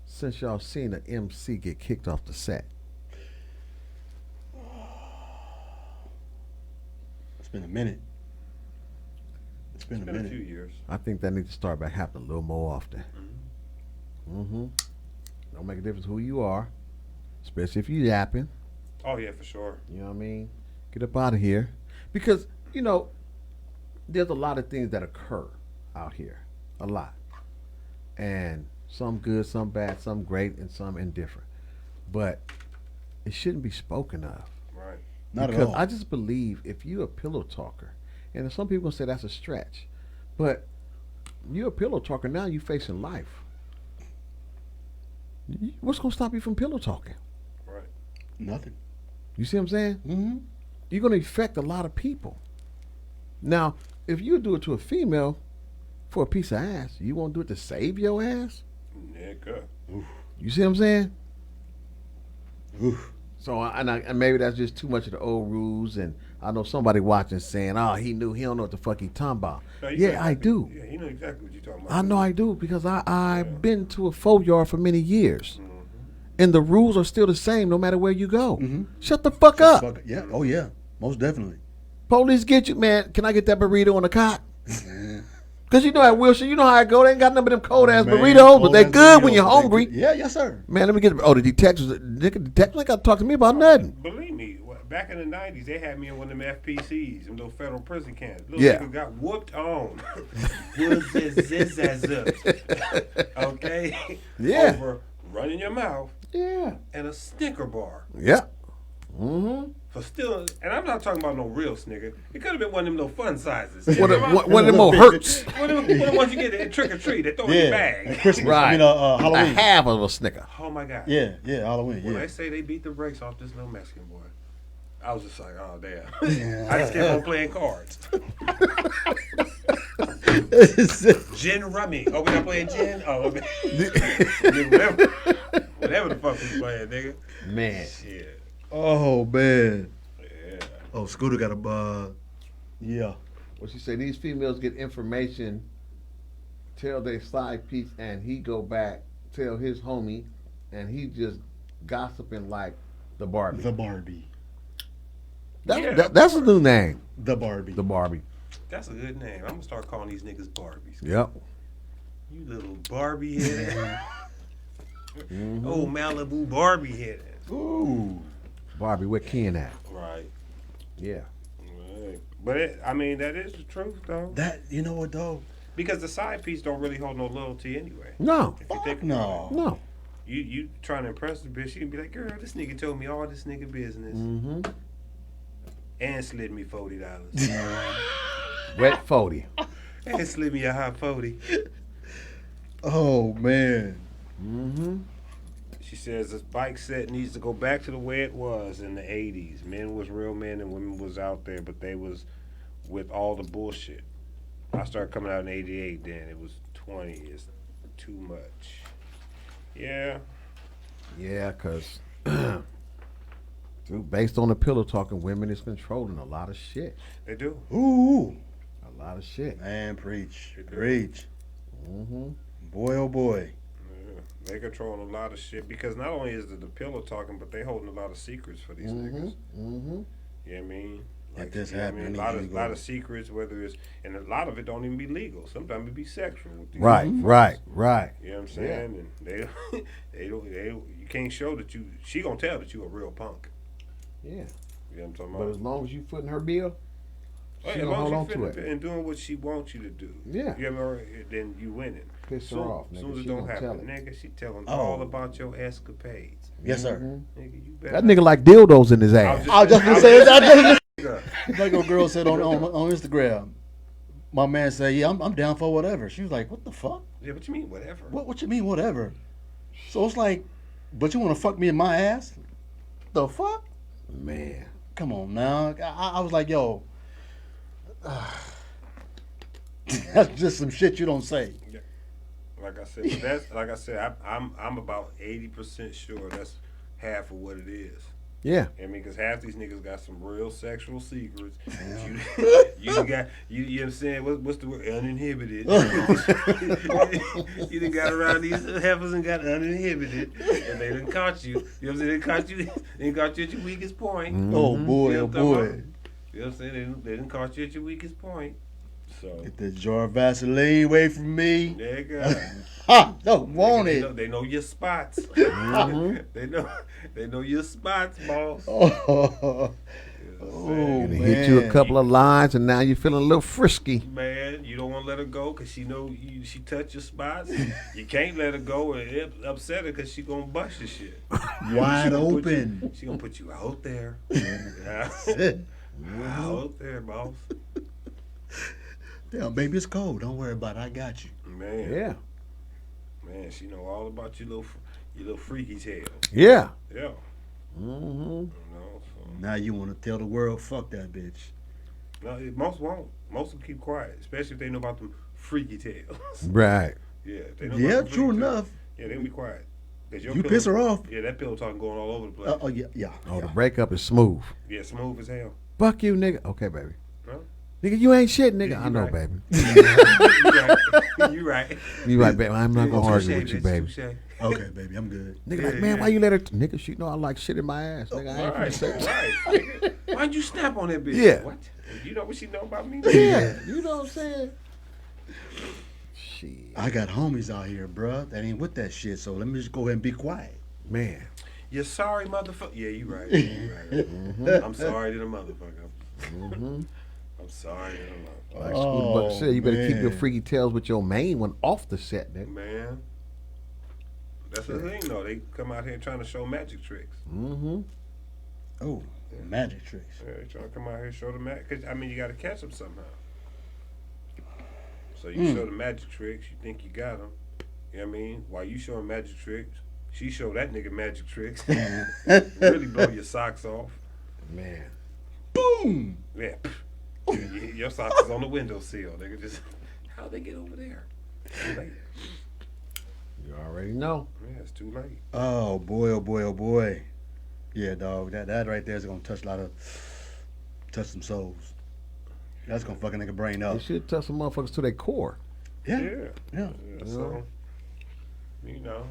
[SPEAKER 3] since y'all seen an MC get kicked off the set?
[SPEAKER 2] It's been a minute. It's been
[SPEAKER 1] It's
[SPEAKER 2] a
[SPEAKER 1] been a
[SPEAKER 2] minute.
[SPEAKER 1] few years.
[SPEAKER 3] I think that needs to start back happening a little more often. Mm-hmm. Don't make a difference who you are, especially if you yapping.
[SPEAKER 1] Oh, yeah, for sure.
[SPEAKER 3] You know what I mean? Get up out of here. Because, there's a lot of things that occur out here. A lot. And some good, some bad, some great, and some indifferent. But it shouldn't be spoken of.
[SPEAKER 1] Right.
[SPEAKER 2] Not
[SPEAKER 3] Because
[SPEAKER 2] at all.
[SPEAKER 3] I just believe if you're a pillow talker, and some people say that's a stretch, but you're a pillow talker, now you're facing life. What's going to stop you from pillow talking?
[SPEAKER 1] Right.
[SPEAKER 2] Nothing.
[SPEAKER 3] You see what I'm saying?
[SPEAKER 2] Mm-hmm.
[SPEAKER 3] You're going to affect a lot of people. Now, if you do it to a female for a piece of ass, you won't do it to save your ass?
[SPEAKER 1] Nigga.
[SPEAKER 3] You see what I'm saying?
[SPEAKER 2] Oof.
[SPEAKER 3] So, and maybe that's just too much of the old rules, and I know somebody watching saying, oh, he don't know what the fuck he talking about.
[SPEAKER 1] No, you
[SPEAKER 3] Yeah,
[SPEAKER 1] know
[SPEAKER 3] I
[SPEAKER 1] exactly-
[SPEAKER 3] do.
[SPEAKER 1] Yeah, he know exactly what you're talking about.
[SPEAKER 3] I know I do because I've been to a 4-yard for many years. And the rules are still the same no matter where you go.
[SPEAKER 2] Mm-hmm.
[SPEAKER 3] Shut the fuck up.
[SPEAKER 2] Yeah. Oh yeah. Most definitely.
[SPEAKER 3] Police get you, man. Can I get that burrito on the cot? Because you know at Wilshire, you know how I go. They ain't got none of them cold ass
[SPEAKER 2] Man,
[SPEAKER 3] burritos, but they
[SPEAKER 2] cold-ass
[SPEAKER 3] good when
[SPEAKER 2] burritos,
[SPEAKER 3] you're
[SPEAKER 2] but they
[SPEAKER 3] hungry.
[SPEAKER 2] good. Yeah. Yes, sir.
[SPEAKER 3] Man, let me get. Oh, the detectives ain't got to talk to me about nothing.
[SPEAKER 1] Believe me, back in the 90s, they had me in one of them FPCs, them little federal prison camps. Little
[SPEAKER 3] Yeah.
[SPEAKER 1] nigga got whooped on. Okay?
[SPEAKER 3] Yeah.
[SPEAKER 1] Over running your mouth,
[SPEAKER 3] Yeah.
[SPEAKER 1] and a Snicker bar.
[SPEAKER 3] Yeah. Mm-hmm.
[SPEAKER 1] For still, and I'm not talking about no real Snicker. It could have been one of them little fun sizes.
[SPEAKER 3] One of them more hurts.
[SPEAKER 1] One of the ones you get at trick or treat. They throw in your bag.
[SPEAKER 2] Christmas.
[SPEAKER 3] Right.
[SPEAKER 2] I mean,
[SPEAKER 3] A
[SPEAKER 2] Halloween.
[SPEAKER 3] half of a Snicker.
[SPEAKER 1] Oh my God.
[SPEAKER 2] Yeah, Halloween.
[SPEAKER 1] When
[SPEAKER 2] Yeah.
[SPEAKER 1] they say they beat the brakes off this little Mexican boy, I was just like, oh damn. I just kept on playing cards. Gin rummy. Oh, we not playing gin? Oh, okay. whatever the fuck we playing, nigga.
[SPEAKER 3] Man.
[SPEAKER 1] Shit.
[SPEAKER 2] Oh man.
[SPEAKER 1] Yeah.
[SPEAKER 2] Oh, Scooter got a yeah.
[SPEAKER 3] What she say? These females get information, tell their side piece, and he go back tell his homie, and he just gossiping like the Barbie.
[SPEAKER 2] The Barbie.
[SPEAKER 3] That's a new name.
[SPEAKER 2] The Barbie.
[SPEAKER 3] The Barbie.
[SPEAKER 1] That's a good name. I'm gonna start calling these niggas Barbies.
[SPEAKER 3] Yep.
[SPEAKER 1] You little Barbie headed. Oh, Malibu Barbie headed.
[SPEAKER 2] Ooh.
[SPEAKER 3] Barbie, where Ken at?
[SPEAKER 1] Right.
[SPEAKER 3] Yeah.
[SPEAKER 1] Right. But I mean, that is the truth, though.
[SPEAKER 2] That, you know what though?
[SPEAKER 1] Because the side piece don't really hold no loyalty anyway.
[SPEAKER 3] No.
[SPEAKER 1] If you think
[SPEAKER 2] No.
[SPEAKER 1] about it.
[SPEAKER 3] No.
[SPEAKER 1] You trying to impress the bitch, you can be like, girl, this nigga told me all this nigga business
[SPEAKER 3] Mm-hmm.
[SPEAKER 1] and slid me $40.
[SPEAKER 3] Wet 40.
[SPEAKER 1] And slid me a hot 40.
[SPEAKER 2] Oh man.
[SPEAKER 3] Mm-hmm.
[SPEAKER 1] She says this bike set needs to go back to the way it was in the 80s. Men was real men and women was out there, but they was with all the bullshit. I started coming out in 88 then. It was 20. It's too much. Yeah.
[SPEAKER 3] Yeah, because based on the pillow talking, women is controlling a lot of shit.
[SPEAKER 1] They do.
[SPEAKER 2] Ooh.
[SPEAKER 3] A lot of shit.
[SPEAKER 2] Man, preach.
[SPEAKER 1] They do.
[SPEAKER 2] Preach.
[SPEAKER 3] Mm-hmm.
[SPEAKER 2] Boy, oh boy.
[SPEAKER 1] Yeah. They control a lot of shit because not only is it the pillow talking, but they holding a lot of secrets for these niggas.
[SPEAKER 3] Mm-hmm.
[SPEAKER 1] You know what I mean?
[SPEAKER 2] If this
[SPEAKER 1] you know what
[SPEAKER 2] happened,
[SPEAKER 1] I mean? A lot of secrets, whether it's, and a lot of it don't even be legal. Sometimes it be sexual. With these
[SPEAKER 3] Right,
[SPEAKER 1] folks.
[SPEAKER 3] right.
[SPEAKER 1] You know what I'm saying?
[SPEAKER 3] Yeah.
[SPEAKER 1] And they don't, you can't show that you, she gonna tell that you a real punk.
[SPEAKER 3] Yeah.
[SPEAKER 1] You know what I'm talking
[SPEAKER 3] But
[SPEAKER 1] about?
[SPEAKER 3] as long as you footing her bill,
[SPEAKER 1] Well,
[SPEAKER 3] she
[SPEAKER 1] as
[SPEAKER 3] gonna
[SPEAKER 1] long
[SPEAKER 3] hold
[SPEAKER 1] as
[SPEAKER 3] on
[SPEAKER 1] you
[SPEAKER 3] to
[SPEAKER 1] fit
[SPEAKER 3] it.
[SPEAKER 1] and doing what she wants you to do.
[SPEAKER 3] Yeah.
[SPEAKER 1] You know, then you winning.
[SPEAKER 3] Piss her
[SPEAKER 1] Soon,
[SPEAKER 3] off, nigga.
[SPEAKER 1] soon as
[SPEAKER 3] She
[SPEAKER 1] it don't
[SPEAKER 3] gonna tell
[SPEAKER 1] happen,
[SPEAKER 3] it.
[SPEAKER 1] nigga, she telling
[SPEAKER 2] Oh.
[SPEAKER 1] all about your escapades.
[SPEAKER 2] Yes, sir.
[SPEAKER 1] Nigga, you better.
[SPEAKER 3] That nigga like dildos in his ass.
[SPEAKER 2] I was just gonna say that.
[SPEAKER 1] Yeah.
[SPEAKER 2] Like a girl said on Instagram. My man said, "Yeah, I'm down for whatever." She was like, "What the fuck?
[SPEAKER 1] Yeah, what you mean, whatever?
[SPEAKER 2] What you mean, whatever?" So it's like, but you want to fuck me in my ass? The fuck?
[SPEAKER 3] Man.
[SPEAKER 2] Come on now. I was like, yo, that's just some shit you don't say.
[SPEAKER 1] Like I said, I'm about 80% sure that's half of what it is.
[SPEAKER 3] Yeah.
[SPEAKER 1] I mean, because half these niggas got some real sexual secrets. You got, you know what I'm saying? What's the word? Uninhibited. You done got around these heifers and got uninhibited, and they done caught you. You know what I'm saying? They caught you at your weakest point.
[SPEAKER 2] Oh boy,
[SPEAKER 1] You know
[SPEAKER 2] oh
[SPEAKER 1] what I'm talking
[SPEAKER 2] boy.
[SPEAKER 1] about? You know what I'm saying? They done caught you at your weakest point. So,
[SPEAKER 2] Get that jar of Vaseline away from me.
[SPEAKER 1] there you go.
[SPEAKER 2] Ha! Don't want
[SPEAKER 1] they
[SPEAKER 2] it.
[SPEAKER 1] Know, they know your spots. They know your spots, boss.
[SPEAKER 2] Oh,
[SPEAKER 3] And
[SPEAKER 2] man.
[SPEAKER 3] hit you a couple of lines, and now you're feeling a little frisky.
[SPEAKER 1] Man, you don't want to let her go because she know she touch your spots. You can't let her go and upset her because she gonna bust your shit.
[SPEAKER 2] Wide open.
[SPEAKER 1] She gonna put you out there.
[SPEAKER 2] Shit.
[SPEAKER 1] Out there, boss.
[SPEAKER 2] Damn, baby, it's cold. Don't worry about it. I got you.
[SPEAKER 1] Man,
[SPEAKER 3] Yeah.
[SPEAKER 1] man, she know all about your little freaky tail.
[SPEAKER 3] Yeah.
[SPEAKER 1] Yeah,
[SPEAKER 3] Mm-hmm.
[SPEAKER 1] you know. So.
[SPEAKER 2] Now you want to tell the world, fuck that bitch.
[SPEAKER 1] No, most won't. Most will keep quiet, especially if they know about them freaky tails.
[SPEAKER 3] Right.
[SPEAKER 1] Yeah, if they know
[SPEAKER 2] Yeah,
[SPEAKER 1] about them
[SPEAKER 2] true
[SPEAKER 1] freaky tails,
[SPEAKER 2] enough.
[SPEAKER 1] Yeah, they'll be quiet. 'Cause your
[SPEAKER 2] You
[SPEAKER 1] pillow-
[SPEAKER 2] piss her off.
[SPEAKER 1] Yeah, that pillow talking going all over the place.
[SPEAKER 2] Oh, yeah, yeah.
[SPEAKER 3] Oh, the
[SPEAKER 2] yeah.
[SPEAKER 3] breakup is smooth.
[SPEAKER 1] Yeah, smooth as hell.
[SPEAKER 3] Fuck you, nigga. Okay, baby.
[SPEAKER 1] Huh?
[SPEAKER 3] Nigga, you ain't shit, nigga.
[SPEAKER 1] You
[SPEAKER 3] I know,
[SPEAKER 1] right.
[SPEAKER 3] baby.
[SPEAKER 1] You right.
[SPEAKER 3] You right, baby. I'm not gonna argue with
[SPEAKER 1] Touche,
[SPEAKER 3] you,
[SPEAKER 1] bitch,
[SPEAKER 3] baby.
[SPEAKER 1] touche.
[SPEAKER 2] Okay, baby, I'm good.
[SPEAKER 3] Nigga,
[SPEAKER 1] Yeah,
[SPEAKER 3] like, man,
[SPEAKER 1] yeah.
[SPEAKER 3] why you let her? Nigga, she know I like shit in my ass. Nigga, I ain't finna
[SPEAKER 1] Right,
[SPEAKER 3] say it.
[SPEAKER 1] right. Nigga, why'd you snap on that bitch?
[SPEAKER 3] Yeah.
[SPEAKER 1] What? You know what she know about me?
[SPEAKER 3] Yeah, you know what I'm saying? Shit,
[SPEAKER 2] I got homies out here, bruh, that ain't with that shit, so let me just go ahead and be quiet.
[SPEAKER 3] man.
[SPEAKER 1] You're sorry, motherfucker. Yeah, you right. You right. I'm sorry to the motherfucker.
[SPEAKER 3] Mm-hmm.
[SPEAKER 1] I'm sorry to the motherfucker.
[SPEAKER 3] Like Scooter Buck said, you better keep your
[SPEAKER 2] man.
[SPEAKER 3] freaky tails with your main one off the set, nigga.
[SPEAKER 1] Man, That's the thing, though. They come out here trying to show magic tricks.
[SPEAKER 3] Mm-hmm.
[SPEAKER 2] Oh, magic tricks.
[SPEAKER 1] Yeah, they trying to come out here and show the magic. Cause I mean, you got to catch them somehow. So you show the magic tricks. You think you got them. You know what I mean? While you showing magic tricks, she show that nigga magic tricks. Really blow your socks off.
[SPEAKER 3] Man.
[SPEAKER 2] Boom.
[SPEAKER 1] Yeah. Your socks is on the windowsill. Nigga, just how'd they get over there? Too late.
[SPEAKER 3] You already know.
[SPEAKER 1] Yeah, it's too late.
[SPEAKER 2] Oh boy, oh boy, oh boy. Yeah, dog. That right there is gonna touch some souls. That's gonna fuck a nigga brain up.
[SPEAKER 3] They should touch some motherfuckers to their core.
[SPEAKER 2] Yeah.
[SPEAKER 1] Yeah. So, you know,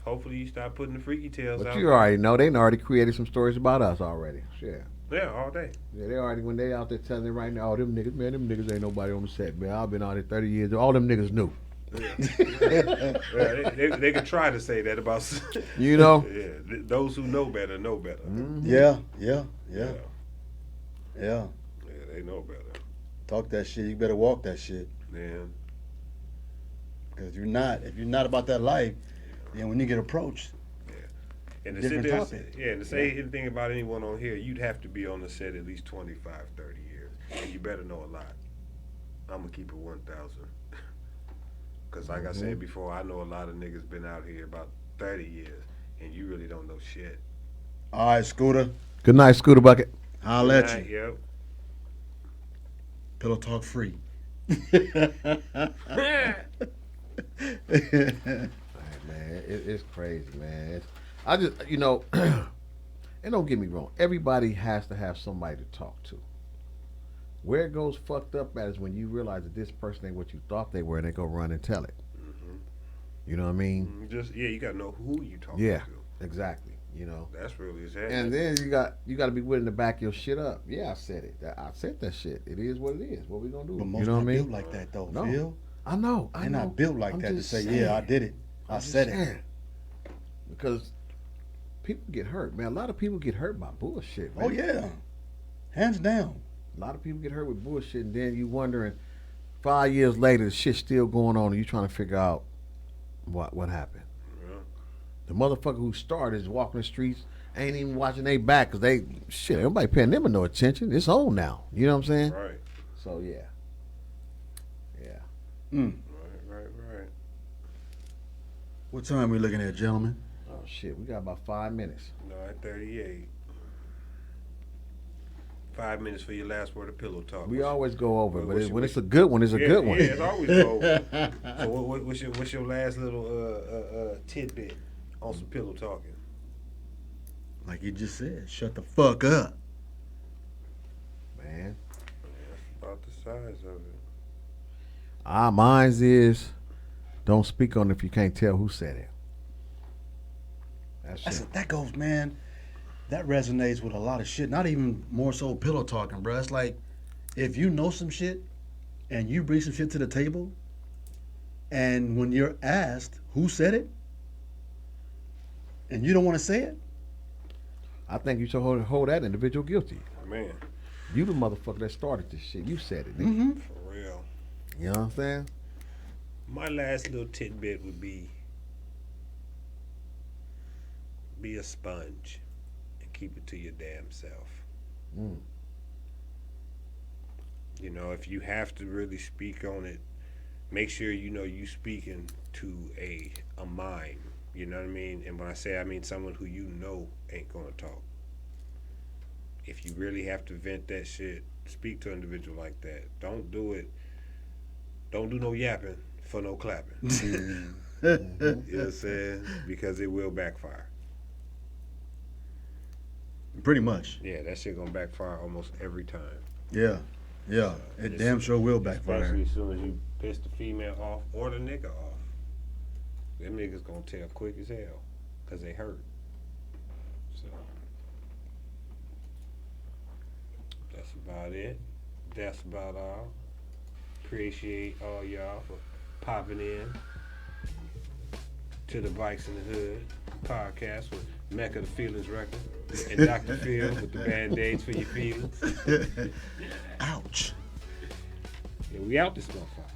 [SPEAKER 1] hopefully you start putting the freaky tales
[SPEAKER 3] But
[SPEAKER 1] out.
[SPEAKER 3] you already know they done already created some stories about us already. Shit.
[SPEAKER 1] Yeah, all day.
[SPEAKER 3] Yeah, they already, when they out there telling it right now, oh, them niggas ain't nobody on the set, man. I've been out here 30 years. All them niggas knew.
[SPEAKER 1] Yeah, they could try to say that about
[SPEAKER 3] You know?
[SPEAKER 1] Yeah, those who know better know better.
[SPEAKER 3] Mm-hmm.
[SPEAKER 2] Yeah.
[SPEAKER 1] Yeah, they know better.
[SPEAKER 2] Talk that shit. You better walk that shit.
[SPEAKER 1] Man,
[SPEAKER 2] Because if you're not about that life, then when you get approached,
[SPEAKER 1] and to
[SPEAKER 2] different
[SPEAKER 1] sit there,
[SPEAKER 2] topic.
[SPEAKER 1] and to say anything about anyone on here, you'd have to be on the set at least 25, 30 years, and you better know a lot. I'm gonna keep it 1,000. Cause like I said before, I know a lot of niggas been out here about 30 years, and you really don't know shit.
[SPEAKER 2] all right, Scooter,
[SPEAKER 3] Good night, Scooter Bucket.
[SPEAKER 2] I'll let you.
[SPEAKER 1] Yep.
[SPEAKER 2] Pillow talk free.
[SPEAKER 3] Man, it's crazy, man. I just, you know, and don't get me wrong, everybody has to have somebody to talk to. Where it goes fucked up at is when you realize that this person ain't what you thought they were, and they go run and tell it. You know what I mean?
[SPEAKER 1] Just you gotta know who you talking
[SPEAKER 3] Yeah,
[SPEAKER 1] to.
[SPEAKER 3] exactly. You know.
[SPEAKER 1] That's really it.
[SPEAKER 3] And then you got to be willing to back your shit up. Yeah, I said it. I said that shit. It is what it is. What we gonna do?
[SPEAKER 2] But most
[SPEAKER 3] You know what I
[SPEAKER 2] not
[SPEAKER 3] mean?
[SPEAKER 2] built like that though,
[SPEAKER 3] No.
[SPEAKER 2] Phil.
[SPEAKER 3] I know.
[SPEAKER 2] They're not built like
[SPEAKER 3] I'm
[SPEAKER 2] that to
[SPEAKER 3] just
[SPEAKER 2] say,
[SPEAKER 3] saying.
[SPEAKER 2] yeah, I did it. I
[SPEAKER 3] I'm just
[SPEAKER 2] said it.
[SPEAKER 3] saying. Because people get hurt, man. A lot of people get hurt by bullshit, man.
[SPEAKER 2] Oh yeah, hands down.
[SPEAKER 3] A lot of people get hurt with bullshit, and then you wondering 5 years later, the shit's still going on, and you trying to figure out what happened.
[SPEAKER 1] Yeah.
[SPEAKER 3] The motherfucker who started is walking the streets, ain't even watching their back, because everybody paying them no attention. It's on now. You know what I'm saying?
[SPEAKER 1] Right.
[SPEAKER 3] So, yeah.
[SPEAKER 1] Right.
[SPEAKER 2] What time we looking at, gentlemen?
[SPEAKER 3] Oh, shit. We got about 5 minutes.
[SPEAKER 1] No, at 38. 5 minutes for your last word of pillow talk.
[SPEAKER 3] We always go over, but
[SPEAKER 1] what's
[SPEAKER 3] when
[SPEAKER 1] your-
[SPEAKER 3] it's a good one, it's a good one.
[SPEAKER 1] Yeah, it's always go. So what's your last little tidbit on some pillow talking?
[SPEAKER 2] Like you just said, shut the fuck up.
[SPEAKER 3] Man.
[SPEAKER 1] About the size of it.
[SPEAKER 3] Our minds is, don't speak on it if you can't tell who said it. That's it.
[SPEAKER 2] That goes, man. That resonates with a lot of shit. Not even more so pillow talking, bro. It's like if you know some shit and you bring some shit to the table, and when you're asked who said it, and you don't want to say it,
[SPEAKER 3] I think you should hold that individual guilty.
[SPEAKER 1] Man,
[SPEAKER 3] You the motherfucker that started this shit. You said it, nigga.
[SPEAKER 2] mm-hmm.
[SPEAKER 1] for real.
[SPEAKER 3] You know what I'm saying?
[SPEAKER 1] My last little tidbit would be a sponge and keep it to your damn self.
[SPEAKER 3] Mm.
[SPEAKER 1] You know, if you have to really speak on it, make sure you know you speaking to a mime. You know what I mean? And when I say I mean someone who you know ain't gonna talk. If you really have to vent that shit, speak to an individual like that. Don't do it. Don't do no yapping for no clapping. You know what I'm saying? Because it will backfire.
[SPEAKER 2] Pretty much.
[SPEAKER 1] Yeah, that shit gonna backfire almost every time.
[SPEAKER 2] Yeah. It damn sure will backfire.
[SPEAKER 1] Especially as soon as you piss the female off or the nigga off. Them niggas gonna tell quick as hell. Cause they hurt. So that's about it. That's about all. Appreciate all y'all for popping in to the Bikes in the Hood podcast with Mecca the Feelings Record and Dr. Phil with the Band-Aids for your feelings.
[SPEAKER 2] Ouch.
[SPEAKER 1] Yeah, we out this motherfucker.